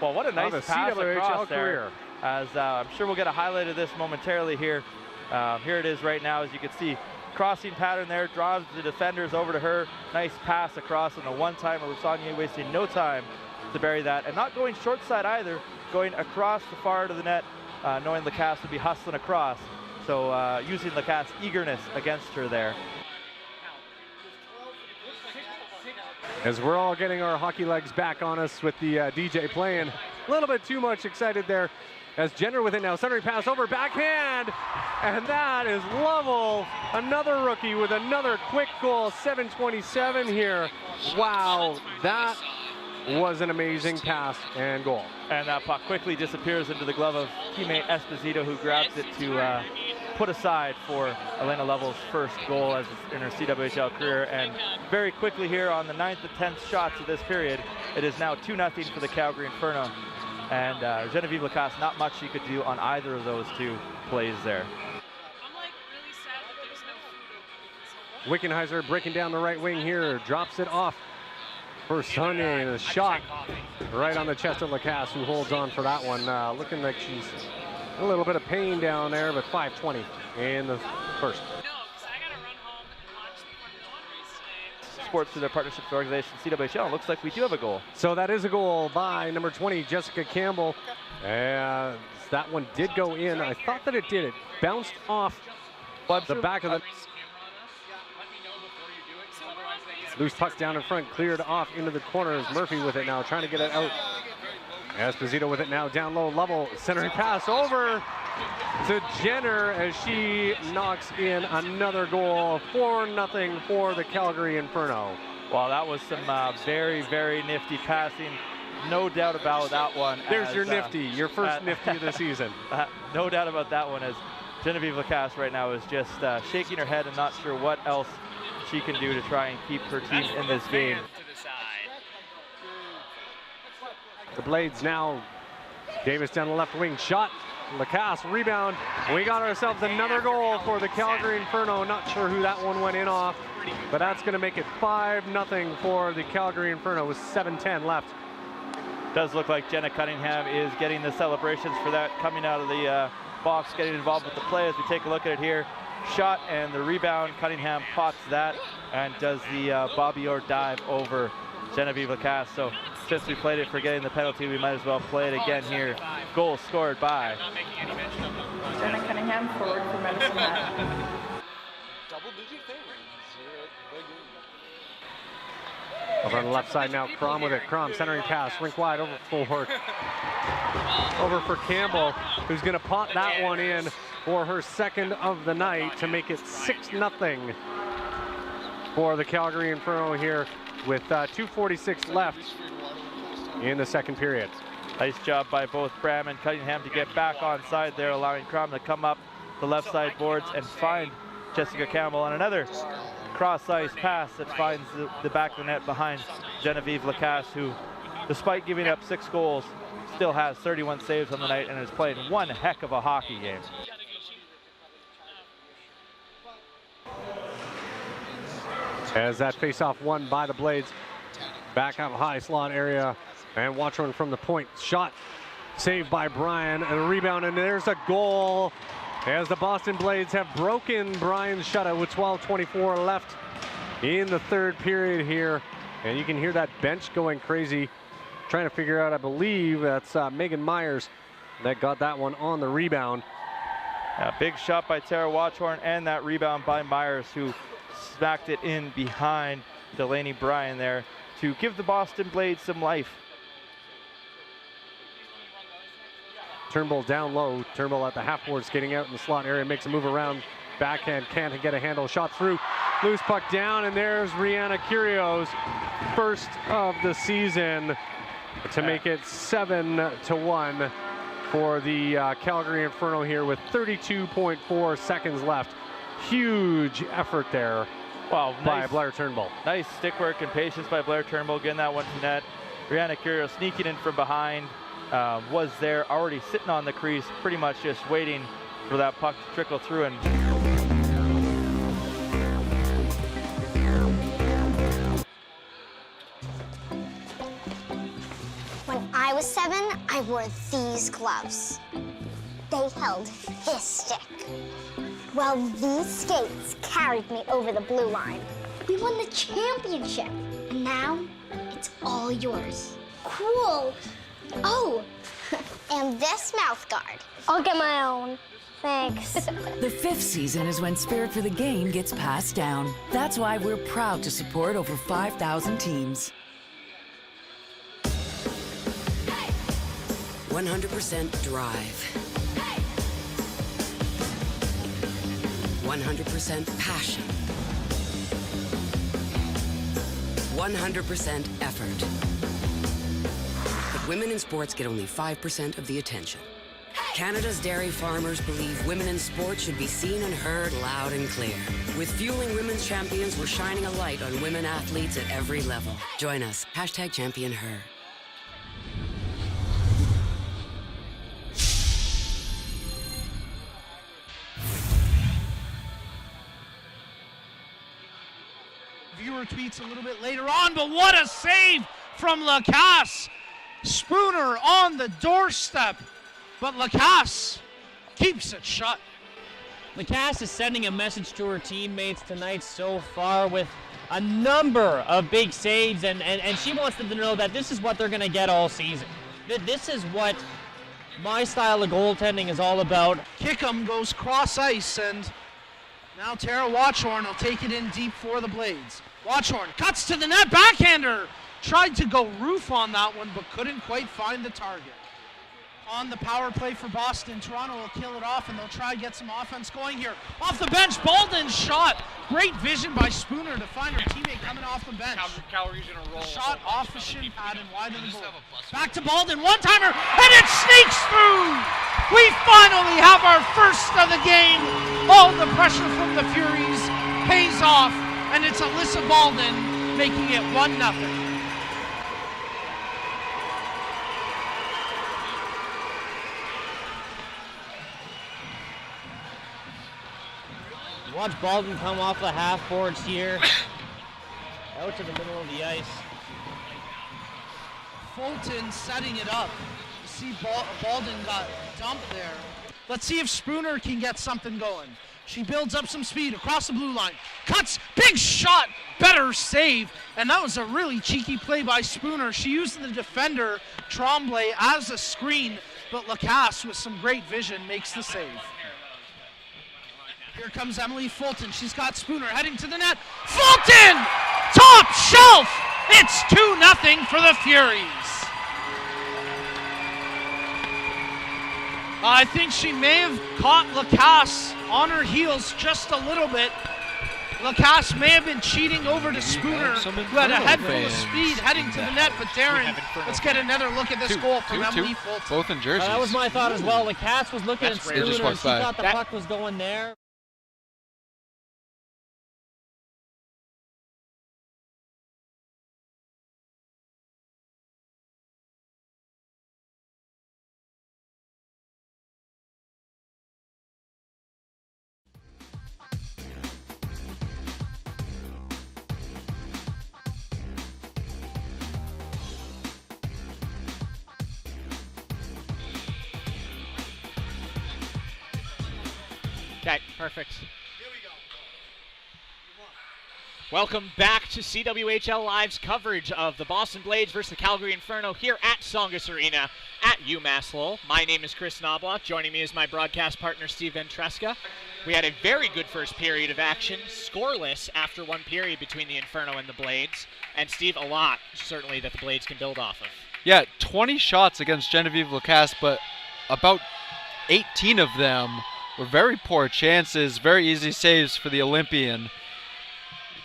Well, what a nice pass CWHL across career. There, as I'm sure we'll get a highlight of this momentarily here. Here it is right now, as you can see. Crossing pattern there, draws the defenders over to her. Nice pass across on the one-timer. Saunier wasting no time to bury that. And not going short side either, going across the far to the net, knowing Lacasse would be hustling across. So using Lacasse's eagerness against her there. As we're all getting our hockey legs back on us with the DJ playing a little bit too much excited there. As Jenner with it now, centering pass over, backhand, and that is Lovell. Another rookie with another quick goal, 7:27 here. Wow, that was an amazing pass and goal. And that puck quickly disappears into the glove of teammate Esposito, who grabs it to put aside for Elena Lovell's first goal in her CWHL career. And very quickly here on the 9th and 10th shots of this period, it is now 2-0 for the Calgary Inferno. And Genevieve Lacasse, not much she could do on either of those two plays there. Wickenheiser breaking down the right wing here, drops it off for Saunier, and a shot right on the chest of Lacasse, who holds on for that one. Looking like she's a little bit of pain down there, but 5:20 in the first. Sports through their partnership with the organization CWHL. Looks like we do have a goal. So that is a goal by number 20, Jessica Campbell. And that one did go in. I thought that it did. It bounced off the back of the... Loose puck down in front, cleared off into the corners. Murphy with it now, trying to get it out. Esposito with it now, down low, Lovell, centering pass over to Jenner as she knocks in another goal. 4-0 for the Calgary Inferno. Well, that was some very, very nifty passing. No doubt about that one. There's your nifty, your first nifty of the season. No doubt about that one, as Genevieve Lacasse right now is just shaking her head and not sure what else she can do to try and keep her team in this game. The Blades now, Davis down the left wing, shot, Lacasse, rebound. We got ourselves another goal for the Calgary Inferno. Not sure who that one went in off, but that's going to make it 5-0 for the Calgary Inferno with 7:10 left. Does look like Jenna Cunningham is getting the celebrations for that, coming out of the box, getting involved with the play. As we take a look at it here, shot and the rebound. Cunningham pots that and does the Bobby Orr dive over Genevieve Lacasse. So since we played it for getting the penalty, we might as well play it again here. Goal scored by Jenna Cunningham, forward for Medicine Hat. Over on the left side now, Crom with it. Crom centering pass, rink wide over for Campbell, who's going to pot that one in for her second of the night to make it 6-0 for the Calgary Inferno here with 2:46 left in the second period. Nice job by both Bram and Cunningham to get back on side there, allowing Crom to come up the left side boards and find Jessica Campbell on another cross-ice pass that finds the back of the net behind Genevieve Lacasse, who, despite giving up 6 goals, still has 31 saves on the night and is playing one heck of a hockey game. As that face-off won by the Blades, back up high slot area, and watch one from the point. Shot saved by Brian, and a rebound, and there's a goal as the Boston Blades have broken Brian's shutout with 12:24 left in the third period here. And you can hear that bench going crazy, trying to figure out, I believe that's Megan Myers that got that one on the rebound. A big shot by Tara Watchorn, and that rebound by Myers, who smacked it in behind Delaney Bryan there to give the Boston Blades some life. Turnbull down low. Turnbull at the half board, skating out in the slot area, makes a move around. Backhand, can't get a handle. Shot through. Loose puck down, and there's Rihanna Kyrgios, first of the season, to make it 7-1 for the Calgary Inferno here with 32.4 seconds left. Huge effort there by Blair Turnbull. Nice stick work and patience by Blair Turnbull, getting that one to net. Rihanna Kyrgios sneaking in from behind. Was there already sitting on the crease, pretty much just waiting for that puck to trickle through. And when I was 7, I wore these gloves. They held this stick. Well, these skates carried me over the blue line. We won the championship, and now it's all yours. Cool. Oh, and this mouth guard. I'll get my own. Thanks. The 5th season is when Spirit for the Game gets passed down. That's why we're proud to support over 5,000 teams. 100% drive. 100% passion. 100% effort. But women in sports get only 5% of the attention. Canada's dairy farmers believe women in sports should be seen and heard loud and clear. With Fueling Women's Champions, we're shining a light on women athletes at every level. Join us. #ChampionHer. Viewer tweets a little bit later on, but what a save from Lacasse. Spooner on the doorstep, but Lacasse keeps it shut. Lacasse is sending a message to her teammates tonight so far with a number of big saves, and she wants them to know that this is what they're going to get all season. This is what my style of goaltending is all about. Kickham goes cross ice, and now Tara Watchorn will take it in deep for the Blades. Watchorn cuts to the net, backhander. Tried to go roof on that one, but couldn't quite find the target. On the power play for Boston, Toronto will kill it off, and they'll try to get some offense going here. Off the bench, Bolden's shot. Great vision by Spooner to find her teammate coming off the bench. Calgary's gonna roll. Shot off the shin pad and wide of the goal. Back to Bolden, one-timer, and it sneaks through! We finally have our first of the game. All the pressure from the Furies pays off, and it's Alyssa Bolden making it 1-0. Watch Bolden come off the half boards here, out to the middle of the ice. Fulton setting it up. You see Bolden got dumped there. Let's see if Spooner can get something going. She builds up some speed across the blue line. Cuts, big shot, better save. And that was a really cheeky play by Spooner. She used the defender, Tremblay, as a screen, but Lacasse with some great vision makes the save. Here comes Emily Fulton. She's got Spooner heading to the net. Fulton! Top shelf! It's 2-0 for the Furies. I think she may have caught Lacasse on her heels just a little bit. Lacasse may have been cheating over to Spooner, who had a head full of speed heading to the net. But Darren, let's get another look at this goal from Emily Fulton. Both in jerseys. That was my thought as well. Lacasse was looking at Spooner, and she thought the puck was going there. Okay, perfect. Welcome back to CWHL Live's coverage of the Boston Blades versus the Calgary Inferno here at Tsongas Arena at UMass Lowell. My name is Chris Knobloch. Joining me is my broadcast partner, Steve Ventresca. We had a very good first period of action, scoreless after one period between the Inferno and the Blades. And Steve, a lot, certainly, that the Blades can build off of. Yeah, 20 shots against Genevieve Lacasse, but about 18 of them were very poor chances, very easy saves for the Olympian.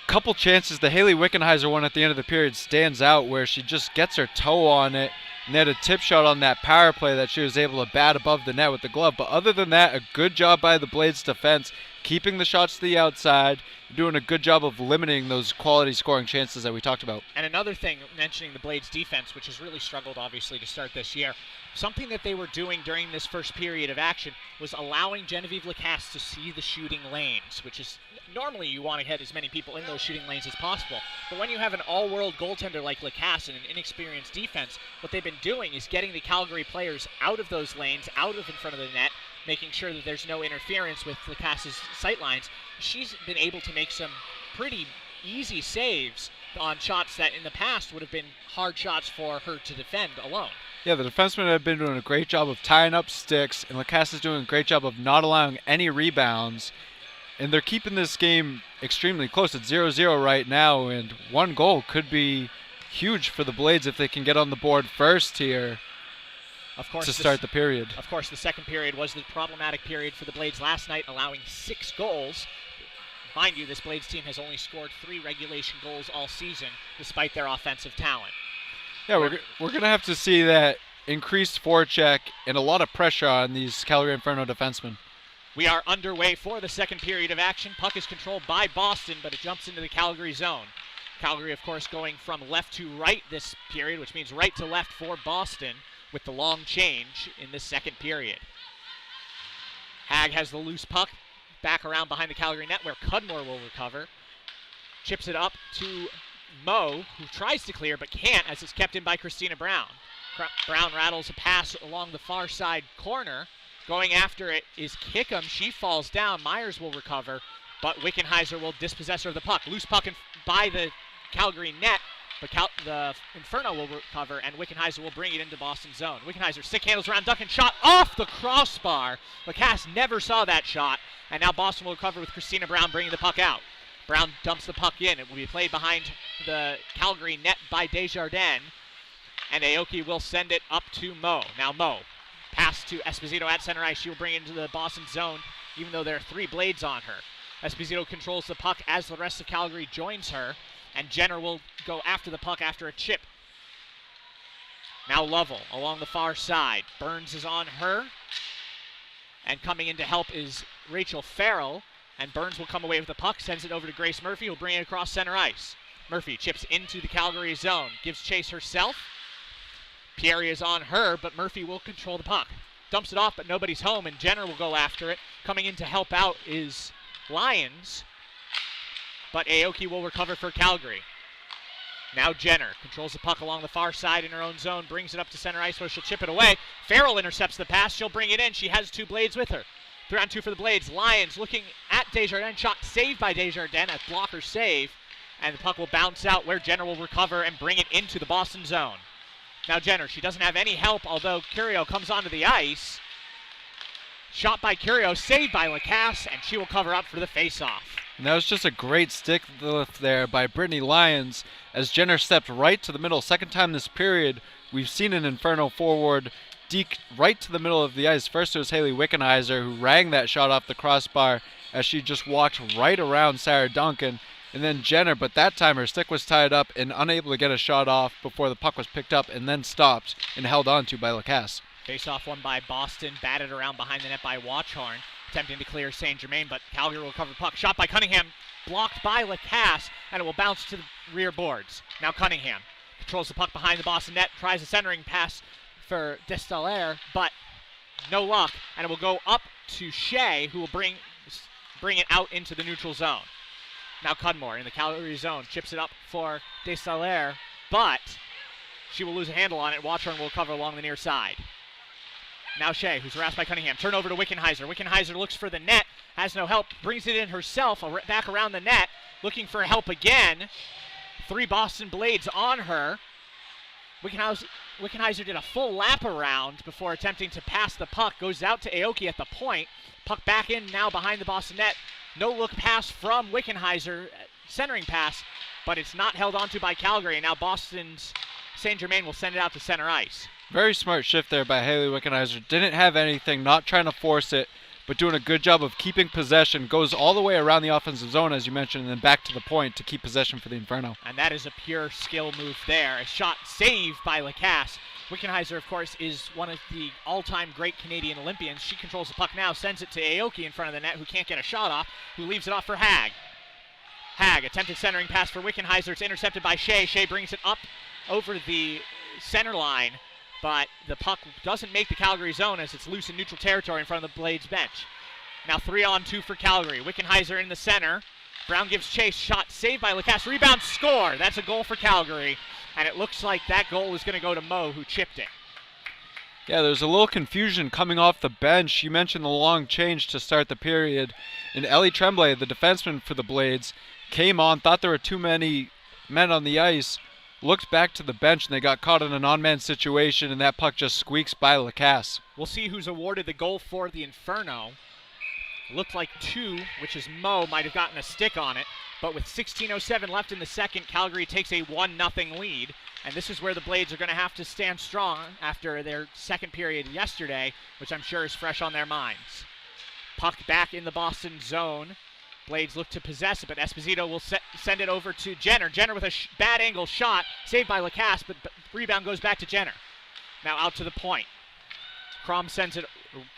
Couple chances, the Haley Wickenheiser one at the end of the period stands out where she just gets her toe on it, and they had a tip shot on that power play that she was able to bat above the net with the glove. But other than that, a good job by the Blades defense, keeping the shots to the outside, doing a good job of limiting those quality scoring chances that we talked about. And another thing, mentioning the Blades defense, which has really struggled obviously to start this year, something that they were doing during this first period of action was allowing Genevieve Lacasse to see the shooting lanes, which is normally you want to get as many people in those shooting lanes as possible. But when you have an all-world goaltender like Lacasse and an inexperienced defense, what they've been doing is getting the Calgary players out of those lanes, out of in front of the net, making sure that there's no interference with Lacasse' sight lines. She's been able to make some pretty easy saves on shots that in the past would have been hard shots for her to defend alone. Yeah, the defensemen have been doing a great job of tying up sticks, and Lacasse is doing a great job of not allowing any rebounds. And they're keeping this game extremely close. It's 0-0 right now, and one goal could be huge for the Blades if they can get on the board first here to start the period. Of course, the second period was the problematic period for the Blades last night, allowing 6 goals. Mind you, this Blades team has only scored 3 regulation goals all season, despite their offensive talent. Yeah, we're going to have to see that increased forecheck and a lot of pressure on these Calgary Inferno defensemen. We are underway for the second period of action. Puck is controlled by Boston, but it jumps into the Calgary zone. Calgary, of course, going from left to right this period, which means right to left for Boston with the long change in this second period. Hag has the loose puck back around behind the Calgary net where Cudmore will recover. Chips it up to Moe, who tries to clear but can't as it's kept in by Christina Brown. Brown rattles a pass along the far side corner. Going after it is Kickham. She falls down. Myers will recover, but Wickenheiser will dispossess her of the puck. Loose puck by the Calgary net, but the Inferno will recover, and Wickenheiser will bring it into Boston zone. Wickenheiser stick handles around Duncan, shot off the crossbar. Lacasse never saw that shot, and now Boston will recover with Christina Brown bringing the puck out. Brown dumps the puck in. It will be played behind the Calgary net by Desjardins, and Aoki will send it up to Moe. Now Moe. Pass to Esposito at center ice. She will bring it into the Boston zone, even though there are 3 Blades on her. Esposito controls the puck as the rest of Calgary joins her, and Jenner will go after the puck after a chip. Now Lovell along the far side. Burns is on her, and coming in to help is Rachel Farrell, and Burns will come away with the puck, sends it over to Grace Murphy, who'll bring it across center ice. Murphy chips into the Calgary zone, gives chase herself. Pieri is on her, but Murphy will control the puck. Dumps it off, but nobody's home, and Jenner will go after it. Coming in to help out is Lyons, but Aoki will recover for Calgary. Now Jenner controls the puck along the far side in her own zone, brings it up to center ice where she'll chip it away. Farrell intercepts the pass. She'll bring it in. She has 2 Blades with her. 3-on-2 for the Blades. Lyons looking at Desjardins. Shot saved by Desjardins. A blocker save, and the puck will bounce out where Jenner will recover and bring it into the Boston zone. Now Jenner, she doesn't have any help, although Curio comes onto the ice. Shot by Curio, saved by Lacasse, and she will cover up for the face-off. And that was just a great stick lift there by Brittany Lyons as Jenner stepped right to the middle. Second time this period, we've seen an Inferno forward deke right to the middle of the ice. First it was Haley Wickenheiser who rang that shot off the crossbar as she just walked right around Sarah Duncan. And then Jenner, but that time her stick was tied up and unable to get a shot off before the puck was picked up and then stopped and held on to by Lacasse. Face-off won by Boston, batted around behind the net by Watchhorn, attempting to clear St. Germain, but Calgary will cover the puck. Shot by Cunningham, blocked by Lacasse, and it will bounce to the rear boards. Now Cunningham controls the puck behind the Boston net, tries a centering pass for Destaler, but no luck, and it will go up to Shea, who will bring it out into the neutral zone. Now Cudmore in the Calgary zone, chips it up for Destaler, but she will lose a handle on it. Watchorn will cover along the near side. Now Shea, who's harassed by Cunningham. Turnover to Wickenheiser. Wickenheiser looks for the net, has no help, brings it in herself, back around the net, looking for help again. 3 Boston Blades on her. Wickenheiser did a full lap around before attempting to pass the puck. Goes out to Aoki at the point. Puck back in now behind the Boston net. No look pass from Wickenheiser, centering pass, but it's not held onto by Calgary. And now Boston's St. Germain will send it out to center ice. Very smart shift there by Haley Wickenheiser. Didn't have anything, not trying to force it, but doing a good job of keeping possession. Goes all the way around the offensive zone, as you mentioned, and then back to the point to keep possession for the Inferno. And that is a pure skill move there. A shot saved by Lacasse. Wickenheiser, of course, is one of the all-time great Canadian Olympians. She controls the puck now, sends it to Aoki in front of the net, who can't get a shot off, who leaves it off for Hag. Hag, attempted centering pass for Wickenheiser. It's intercepted by Shea. Shea brings it up over the center line, but the puck doesn't make the Calgary zone as it's loose in neutral territory in front of the Blades bench. Now 3-on-2 for Calgary. Wickenheiser in the center. Brown gives chase. Shot saved by Lacasse. Rebound, score. That's a goal for Calgary. And it looks like that goal is going to go to Moe, who chipped it. Yeah, there's a little confusion coming off the bench. You mentioned the long change to start the period. And Ellie Tremblay, the defenseman for the Blades, came on, thought there were too many men on the ice, looked back to the bench, and they got caught in an on-man situation, and that puck just squeaks by Lacasse. We'll see who's awarded the goal for the Inferno. Looked like 2, which is Mo, might have gotten a stick on it. But with 16:07 left in the second, Calgary takes a 1-0 lead. And this is where the Blades are going to have to stand strong after their second period yesterday, which I'm sure is fresh on their minds. Puck back in the Boston zone. Blades look to possess it, but Esposito will send it over to Jenner. Jenner with a bad angle shot, saved by Lacasse, but rebound goes back to Jenner. Now out to the point. Crom sends it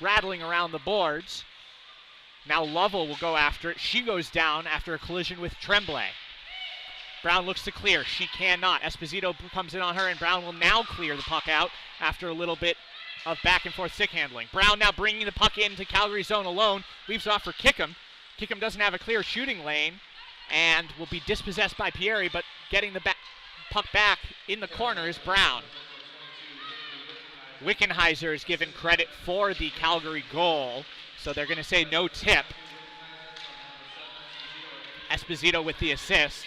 rattling around the boards. Now Lovell will go after it. She goes down after a collision with Tremblay. Brown looks to clear. She cannot. Esposito comes in on her, and Brown will now clear the puck out after a little bit of back and forth stick handling. Brown now bringing the puck into Calgary zone alone. Leaves it off for Kickham. Kickham doesn't have a clear shooting lane and will be dispossessed by Pieri, but getting the puck back in the corner is Brown. Wickenheiser is given credit for the Calgary goal, so they're going to say no tip. Esposito with the assist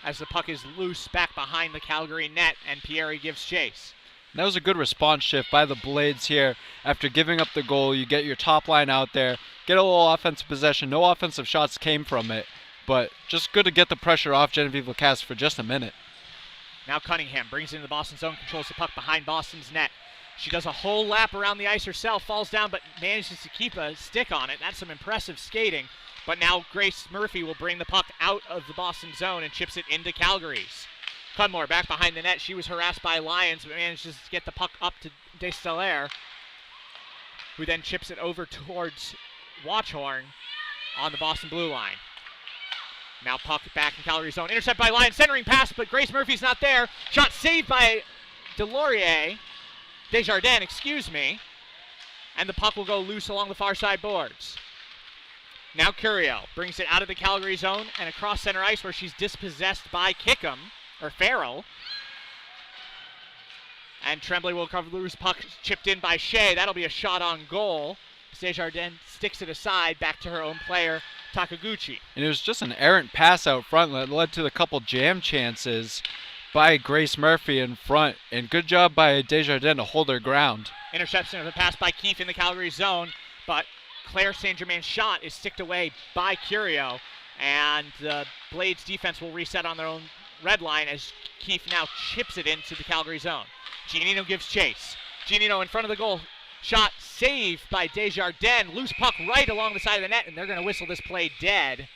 as the puck is loose back behind the Calgary net, and Pieri gives chase. That was a good response shift by the Blades here. After giving up the goal, you get your top line out there, get a little offensive possession. No offensive shots came from it, but just good to get the pressure off Genevieve Lacasse for just a minute. Now Cunningham brings it into the Boston zone, controls the puck behind Boston's net. She does a whole lap around the ice herself, falls down, but manages to keep a stick on it. That's some impressive skating. But now Grace Murphy will bring the puck out of the Boston zone and chips it into Calgary's. Cudmore back behind the net. She was harassed by Lyons, but manages to get the puck up to Destellaire, who then chips it over towards Watchhorn on the Boston blue line. Now puck back in Calgary's zone. Intercept by Lyons, centering pass, but Grace Murphy's not there. Shot saved by Desjardins, excuse me. And the puck will go loose along the far side boards. Now Curiel brings it out of the Calgary zone and across center ice where she's dispossessed by Farrell. And Tremblay will cover the loose puck, chipped in by Shea. That'll be a shot on goal. Desjardins sticks it aside back to her own player, Takaguchi. And it was just an errant pass out front that led to a couple jam chances by Grace Murphy in front. And good job by Desjardins to hold her ground. Interception of the pass by Keefe in the Calgary zone, but Claire St. Germain's shot is sticked away by Curio, and the Blades defense will reset on their own red line as Keefe now chips it into the Calgary zone. Giannino gives chase. Giannino in front of the goal. Shot saved by Desjardins. Loose puck right along the side of the net, and they're going to whistle this play dead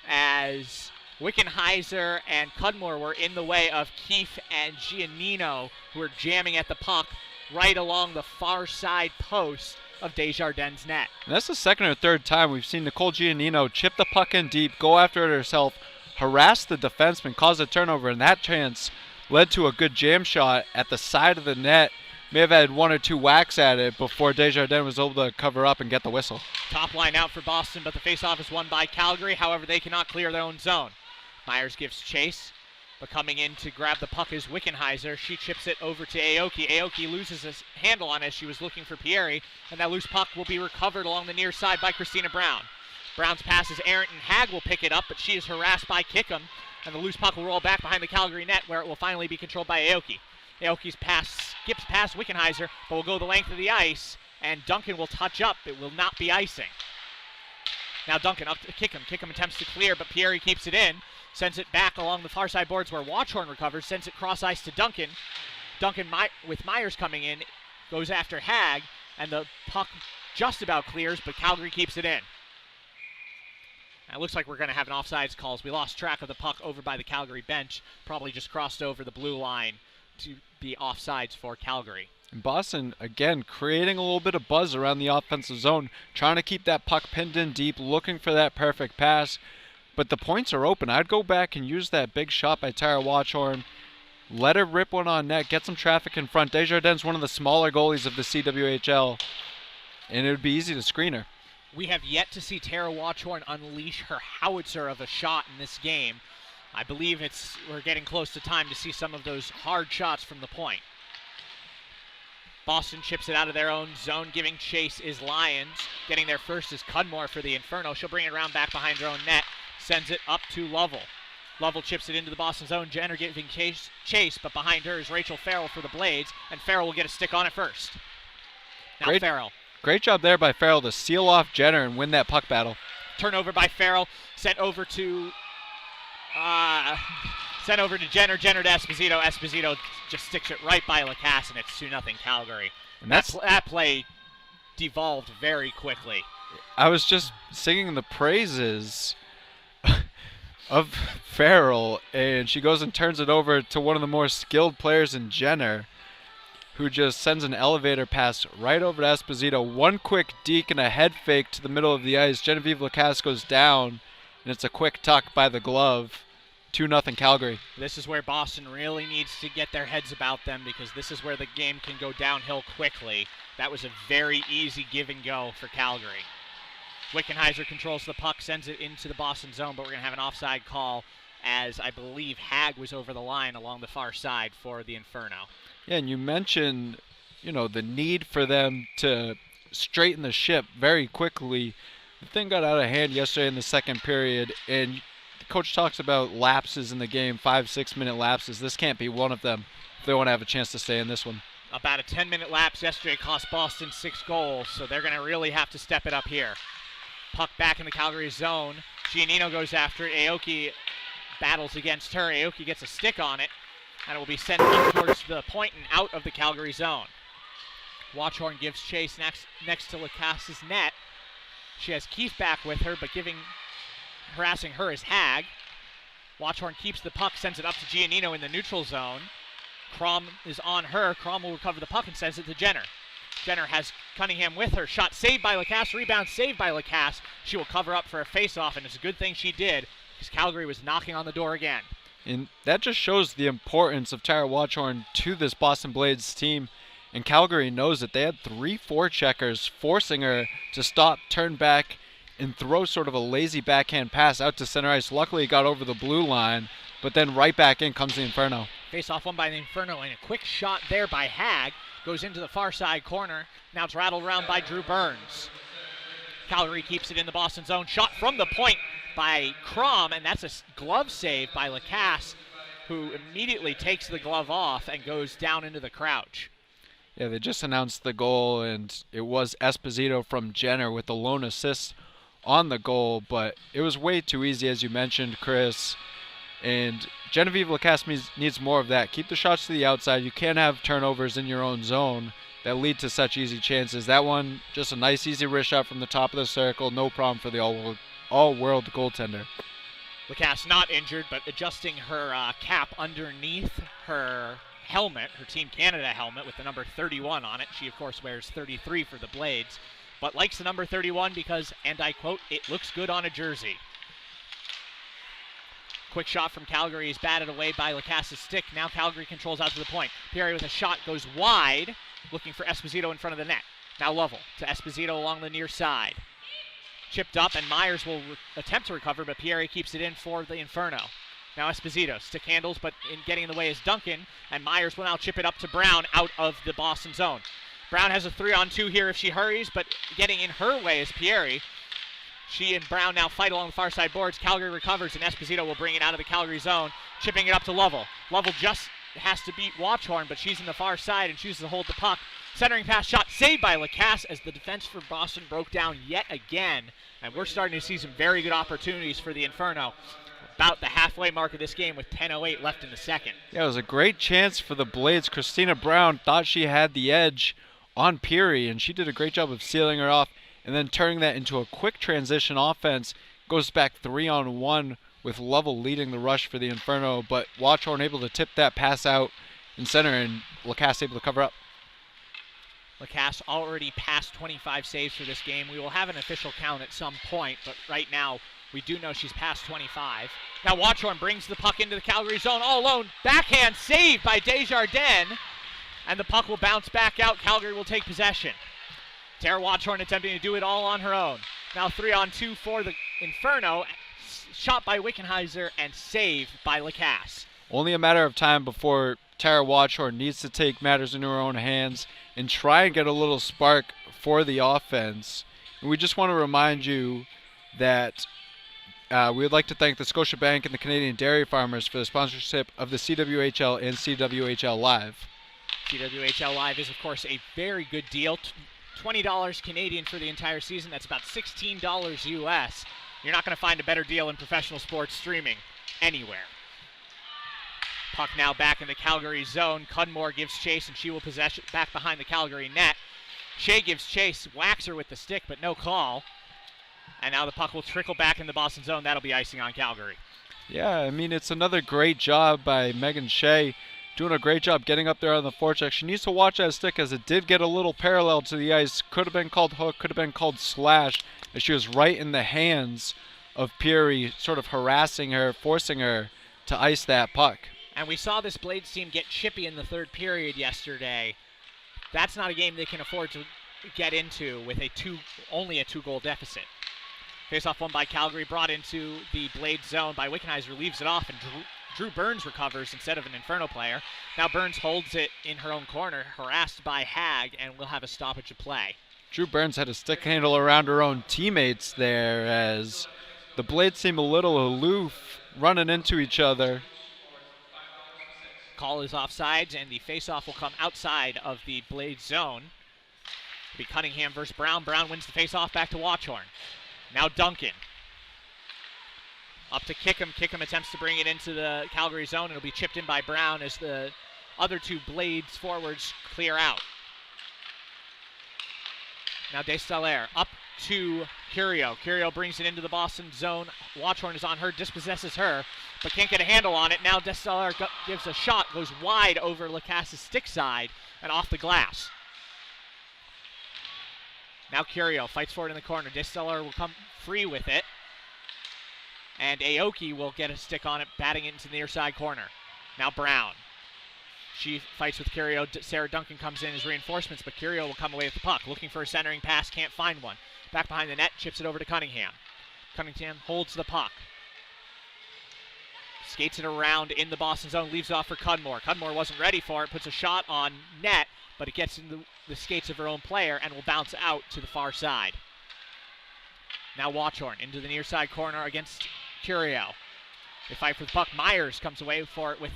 as Wickenheiser and Cudmore were in the way of Keefe and Giannino, who are jamming at the puck right along the far side post of Desjardins' net. And that's the second or third time we've seen Nicole Giannino chip the puck in deep, go after it herself, harass the defenseman, cause a turnover, and that chance led to a good jam shot at the side of the net. May have had one or two whacks at it before Desjardins was able to cover up and get the whistle. Top line out for Boston, but the faceoff is won by Calgary. However, they cannot clear their own zone. Myers gives chase, but coming in to grab the puck is Wickenheiser. She chips it over to Aoki. Aoki loses his handle on it as she was looking for Pieri, and that loose puck will be recovered along the near side by Christina Brown. Brown's pass is errant, and Hag will pick it up, but she is harassed by Kickham, and the loose puck will roll back behind the Calgary net where it will finally be controlled by Aoki. Aoki's pass skips past Wickenheiser, but will go the length of the ice, and Duncan will touch up. It will not be icing. Now Duncan up to Kickham. Kickham attempts to clear, but Pieri keeps it in. Sends it back along the far side boards where Watchhorn recovers. Sends it cross ice to Duncan. Duncan, with Myers coming in, goes after Hag, and the puck just about clears, but Calgary keeps it in. Now it looks like we're going to have an offsides call as we lost track of the puck over by the Calgary bench. Probably just crossed over the blue line to be offsides for Calgary. And Boston, again, creating a little bit of buzz around the offensive zone, trying to keep that puck pinned in deep, looking for that perfect pass. But the points are open. I'd go back and use that big shot by Tara Watchhorn. Let her rip one on net, get some traffic in front. Desjardins, one of the smaller goalies of the CWHL, and it would be easy to screen her. We have yet to see Tara Watchhorn unleash her howitzer of a shot in this game. I believe we're getting close to time to see some of those hard shots from the point. Boston chips it out of their own zone. Giving chase is Lions. Getting there first is Cudmore for the Inferno. She'll bring it around back behind her own net. Sends it up to Lovell. Lovell chips it into the Boston zone. Jenner giving chase, but behind her is Rachel Farrell for the Blades, and Farrell will get a stick on it first. Now Farrell. Great job there by Farrell to seal off Jenner and win that puck battle. Turnover by Farrell. Sent over to Jenner. Jenner to Esposito. Esposito just sticks it right by Lacasse, and it's 2-0 Calgary. And that play devolved very quickly. I was just singing the praises of Farrell, and she goes and turns it over to one of the more skilled players in Jenner, who just sends an elevator pass right over to Esposito. One quick deke and a head fake to the middle of the ice. Genevieve Lacasse goes down, and it's a quick tuck by the glove. 2-0 Calgary. This is where Boston really needs to get their heads about them, because this is where the game can go downhill quickly. That was a very easy give and go for Calgary. Wickenheiser controls the puck, sends it into the Boston zone, but we're going to have an offside call, as I believe Hag was over the line along the far side for the Inferno. Yeah, and you mentioned, the need for them to straighten the ship very quickly. The thing got out of hand yesterday in the second period, and the coach talks about lapses in the game, 5-6 minute lapses. This can't be one of them if they want to have a chance to stay in this one. About a 10-minute lapse yesterday cost Boston 6 goals, so they're going to really have to step it up here. Puck back in the Calgary zone. Giannino goes after it. Aoki battles against her. Aoki gets a stick on it, and it will be sent up towards the point and out of the Calgary zone. Watchhorn gives chase next to Lacasse's net. She has Keefe back with her, but harassing her is Hag. Watchhorn keeps the puck, sends it up to Giannino in the neutral zone. Crom is on her. Crom will recover the puck and sends it to Jenner. Jenner has Cunningham with her. Shot saved by Lacasse. Rebound saved by Lacasse. She will cover up for a face-off, and it's a good thing she did, because Calgary was knocking on the door again. And that just shows the importance of Tara Watchhorn to this Boston Blades team. And Calgary knows that they had 3 forecheckers forcing her to stop, turn back, and throw sort of a lazy backhand pass out to center ice. Luckily, it got over the blue line, but then right back in comes the Inferno. Face-off won by the Inferno, and a quick shot there by Hag. Goes into the far side corner. Now it's rattled around by Drew Burns. Calgary keeps it in the Boston zone. Shot from the point by Crom, and that's a glove save by Lacasse, who immediately takes the glove off and goes down into the crouch. Yeah, they just announced the goal, and it was Esposito from Jenner with the lone assist on the goal, but it was way too easy, as you mentioned, Chris. And Genevieve Lacasse needs more of that. Keep the shots to the outside. You can't have turnovers in your own zone that lead to such easy chances. That one, just a nice, easy wrist shot from the top of the circle. No problem for the all-world goaltender. Lacasse not injured, but adjusting her cap underneath her helmet, her Team Canada helmet with the number 31 on it. She, of course, wears 33 for the Blades, but likes the number 31 because, and I quote, "it looks good on a jersey." Quick shot from Calgary is batted away by Lacasse's stick. Now Calgary controls out to the point. Pierre with a shot goes wide, looking for Esposito in front of the net. Now Lovell to Esposito along the near side. Chipped up, and Myers will attempt to recover, but Pierre keeps it in for the Inferno. Now Esposito, stick handles, but in getting in the way is Duncan, and Myers will now chip it up to Brown out of the Boston zone. Brown has a 3-on-2 here if she hurries, but getting in her way is Pierre. She and Brown now fight along the far side boards. Calgary recovers, and Esposito will bring it out of the Calgary zone, chipping it up to Lovell. Lovell just has to beat Watchhorn, but she's in the far side and chooses to hold the puck. Centering pass shot saved by Lacasse as the defense for Boston broke down yet again. And we're starting to see some very good opportunities for the Inferno. About the halfway mark of this game with 10:08 left in the second. Yeah, it was a great chance for the Blades. Christina Brown thought she had the edge on Peary, and she did a great job of sealing her off and then turning that into a quick transition offense. Goes back 3-on-1 with Lovell leading the rush for the Inferno, but Watchhorn able to tip that pass out in center, and Lacasse able to cover up. Lacasse already passed 25 saves for this game. We will have an official count at some point, but right now we do know she's past 25. Now Watchhorn brings the puck into the Calgary zone all alone. Backhand save by Desjardins, and the puck will bounce back out. Calgary will take possession. Tara Watchhorn attempting to do it all on her own. Now 3-on-2 for the Inferno. Shot by Wickenheiser and saved by Lacasse. Only a matter of time before Tara Watchhorn needs to take matters into her own hands and try and get a little spark for the offense. And we just want to remind you that we would like to thank the Scotiabank and the Canadian Dairy Farmers for the sponsorship of the CWHL and CWHL Live. CWHL Live is, of course, a very good deal. $20 Canadian for the entire season. That's about $16 US. You're not going to find a better deal in professional sports streaming anywhere. Puck now back in the Calgary zone. Cudmore gives chase, and she will possess it back behind the Calgary net. Shea gives chase, whacks her with the stick, but no call. And now the puck will trickle back in the Boston zone. That'll be icing on Calgary. Yeah, I mean, it's another great job by Megan Shea, doing a great job getting up there on the forecheck. She needs to watch that stick, as it did get a little parallel to the ice. Could have been called hook, could have been called slash, as she was right in the hands of Peary, sort of harassing her, forcing her to ice that puck. And we saw this Blades team get chippy in the third period yesterday. That's not a game they can afford to get into with only a two-goal deficit. Face-off won by Calgary, brought into the Blades zone by Wickenheiser, leaves it off, and Drew Burns recovers instead of an Inferno player. Now Burns holds it in her own corner, harassed by Hag, and will have a stoppage of play. Drew Burns had a stick handle around her own teammates there, as the Blades seem a little aloof, running into each other. Call is offsides, and the face-off will come outside of the Blades zone. It'll be Cunningham versus Brown. Brown wins the face-off, back to Watchhorn. Now Duncan. Up to Kickham. Kickham attempts to bring it into the Calgary zone. It'll be chipped in by Brown as the other two Blades forwards clear out. Now Destellaire up to Curio. Curio brings it into the Boston zone. Watchhorn is on her, dispossesses her, but can't get a handle on it. Now Destellaire gives a shot, goes wide over Lacasse' stick side and off the glass. Now Curio fights for it in the corner. Destellaire will come free with it, and Aoki will get a stick on it, batting it into the near side corner. Now Brown. She fights with Curio. Sarah Duncan comes in as reinforcements, but Curio will come away with the puck. Looking for a centering pass, can't find one. Back behind the net, chips it over to Cunningham. Cunningham holds the puck. Skates it around in the Boston zone, leaves it off for Cudmore. Cudmore wasn't ready for it, puts a shot on net, but it gets in the skates of her own player and will bounce out to the far side. Now Watchhorn into the near side corner against Curio. They fight for the puck. Myers comes away for it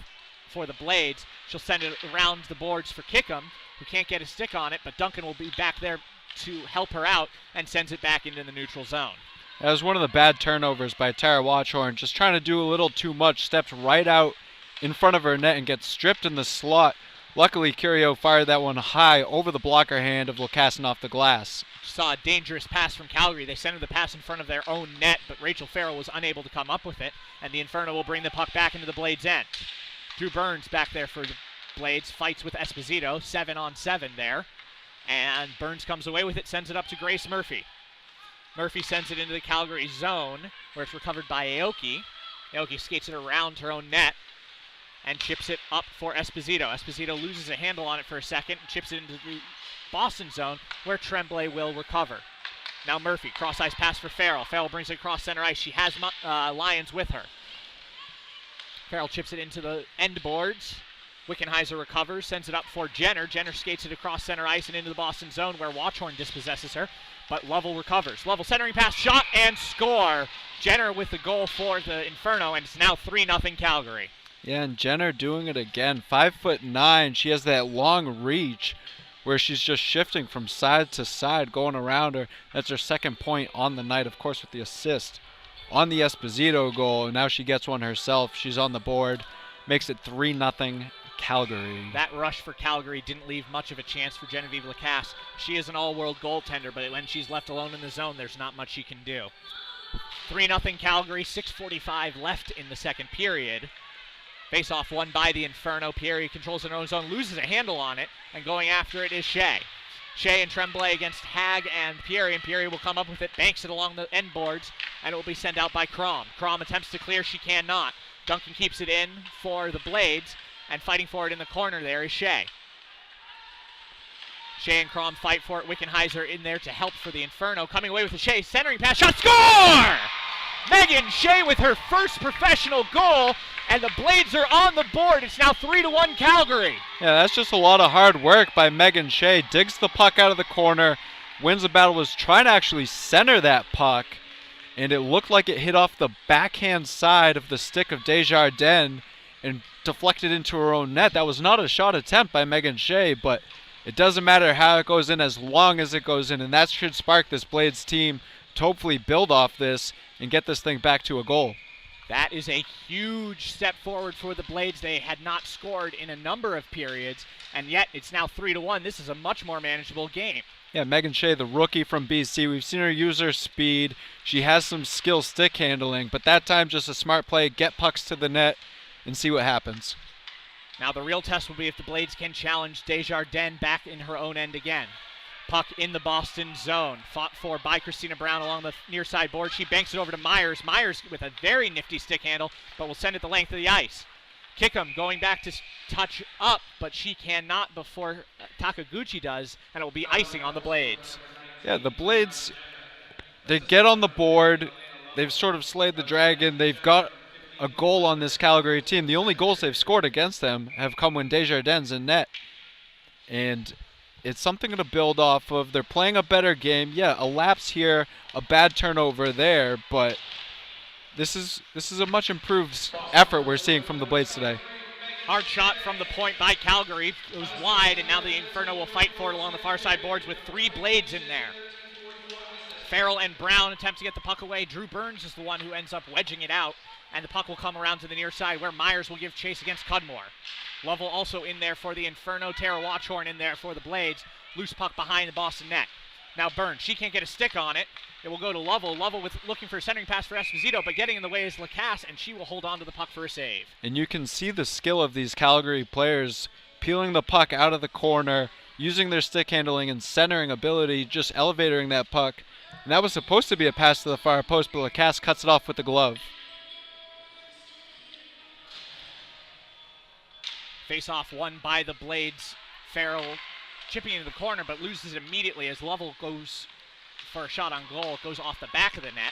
for the Blades. She'll send it around the boards for Kickham, who can't get a stick on it, but Duncan will be back there to help her out and sends it back into the neutral zone. That was one of the bad turnovers by Tara Watchhorn, just trying to do a little too much, steps right out in front of her net and gets stripped in the slot. Luckily, Curio fired that one high over the blocker hand of Lacasse and off the glass. Saw a dangerous pass from Calgary. They centered the pass in front of their own net, but Rachel Farrell was unable to come up with it, and the Inferno will bring the puck back into the Blades' end. Drew Burns back there for the Blades, fights with Esposito, 7-on-7 there, and Burns comes away with it, sends it up to Grace Murphy. Murphy sends it into the Calgary zone, where it's recovered by Aoki. Aoki skates it around her own net and chips it up for Esposito. Esposito loses a handle on it for a second and chips it into the Boston zone, where Tremblay will recover. Now Murphy, cross-ice pass for Farrell. Farrell brings it across center ice. She has Lyons with her. Farrell chips it into the end boards. Wickenheiser recovers, sends it up for Jenner. Jenner skates it across center ice and into the Boston zone, where Watchhorn dispossesses her, but Lovell recovers. Lovell centering pass, shot, and score. Jenner with the goal for the Inferno, and it's now 3-0 Calgary. Yeah, and Jenner doing it again. 5'9". She has that long reach where she's just shifting from side to side, going around her. That's her second point on the night, of course, with the assist on the Esposito goal. And now she gets one herself. She's on the board. Makes it 3-0 Calgary. That rush for Calgary didn't leave much of a chance for Genevieve Lacasse. She is an all-world goaltender, but when she's left alone in the zone, there's not much she can do. 3-0 Calgary, 6:45 left in the second period. Face-off won by the Inferno. Pieri controls in her own zone, loses a handle on it, and going after it is Shea. Shea and Tremblay against Hag and Pieri will come up with it, banks it along the end boards, and it will be sent out by Crom. Crom attempts to clear, she cannot. Duncan keeps it in for the Blades, and fighting for it in the corner there is Shea. Shea and Crom fight for it. Wickenheiser in there to help for the Inferno. Coming away with the Shea, centering pass, shot, score! Megan Shea with her first professional goal, and the Blades are on the board. It's now 3-1 Calgary. Yeah, that's just a lot of hard work by Megan Shea. Digs the puck out of the corner, wins the battle, was trying to actually center that puck, and it looked like it hit off the backhand side of the stick of Desjardins and deflected into her own net. That was not a shot attempt by Megan Shea, but it doesn't matter how it goes in as long as it goes in, and that should spark this Blades team to hopefully build off this and get this thing back to a goal. That is a huge step forward for the Blades. They had not scored in a number of periods, and yet it's now 3-1. This is a much more manageable game. Yeah, Megan Shea, the rookie from BC, we've seen her use her speed. She has some skill stick handling, but that time just a smart play, get pucks to the net and see what happens. Now the real test will be if the Blades can challenge Desjardins back in her own end again. Puck in the Boston zone, fought for by Christina Brown along the near side board. She banks it over to Myers. Myers with a very nifty stick handle, but will send it the length of the ice. Kickham going back to touch up, but she cannot before Takaguchi does, and it will be icing on the Blades. Yeah, the Blades, they get on the board. They've sort of slayed the dragon. They've got a goal on this Calgary team. The only goals they've scored against them have come when Desjardins in net. And it's something to build off of. They're playing a better game. Yeah, a lapse here, a bad turnover there, but this is a much improved effort we're seeing from the Blades today. Hard shot from the point by Calgary. It was wide, and now the Inferno will fight for it along the far side boards with 3 Blades in there. Farrell and Brown attempt to get the puck away. Drew Burns is the one who ends up wedging it out, and the puck will come around to the near side where Myers will give chase against Cudmore. Lovell also in there for the Inferno. Tara Watchhorn in there for the Blades. Loose puck behind the Boston net. Now Burns, she can't get a stick on it. It will go to Lovell. Lovell looking for a centering pass for Esposito, but getting in the way is Lacasse, and she will hold on to the puck for a save. And you can see the skill of these Calgary players peeling the puck out of the corner, using their stick handling and centering ability, just elevating that puck. And that was supposed to be a pass to the far post, but Lacasse cuts it off with the glove. Face-off won by the Blades. Farrell chipping into the corner, but loses it immediately as Lovell goes for a shot on goal. It goes off the back of the net.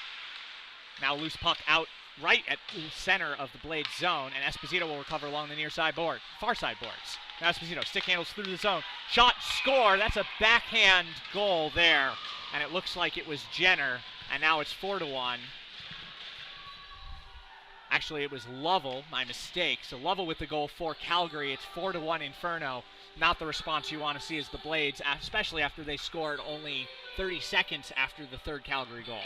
Now loose puck out right at the center of the Blades zone, and Esposito will recover along the near side board, far side boards. Now Esposito stick handles through the zone. Shot, score. That's a backhand goal there, and it looks like it was Jenner, and now it's 4-1. Actually, it was Lovell, my mistake. So Lovell with the goal for Calgary. It's 4-1 Inferno. Not the response you want to see as the Blades, especially after they scored only 30 seconds after the third Calgary goal.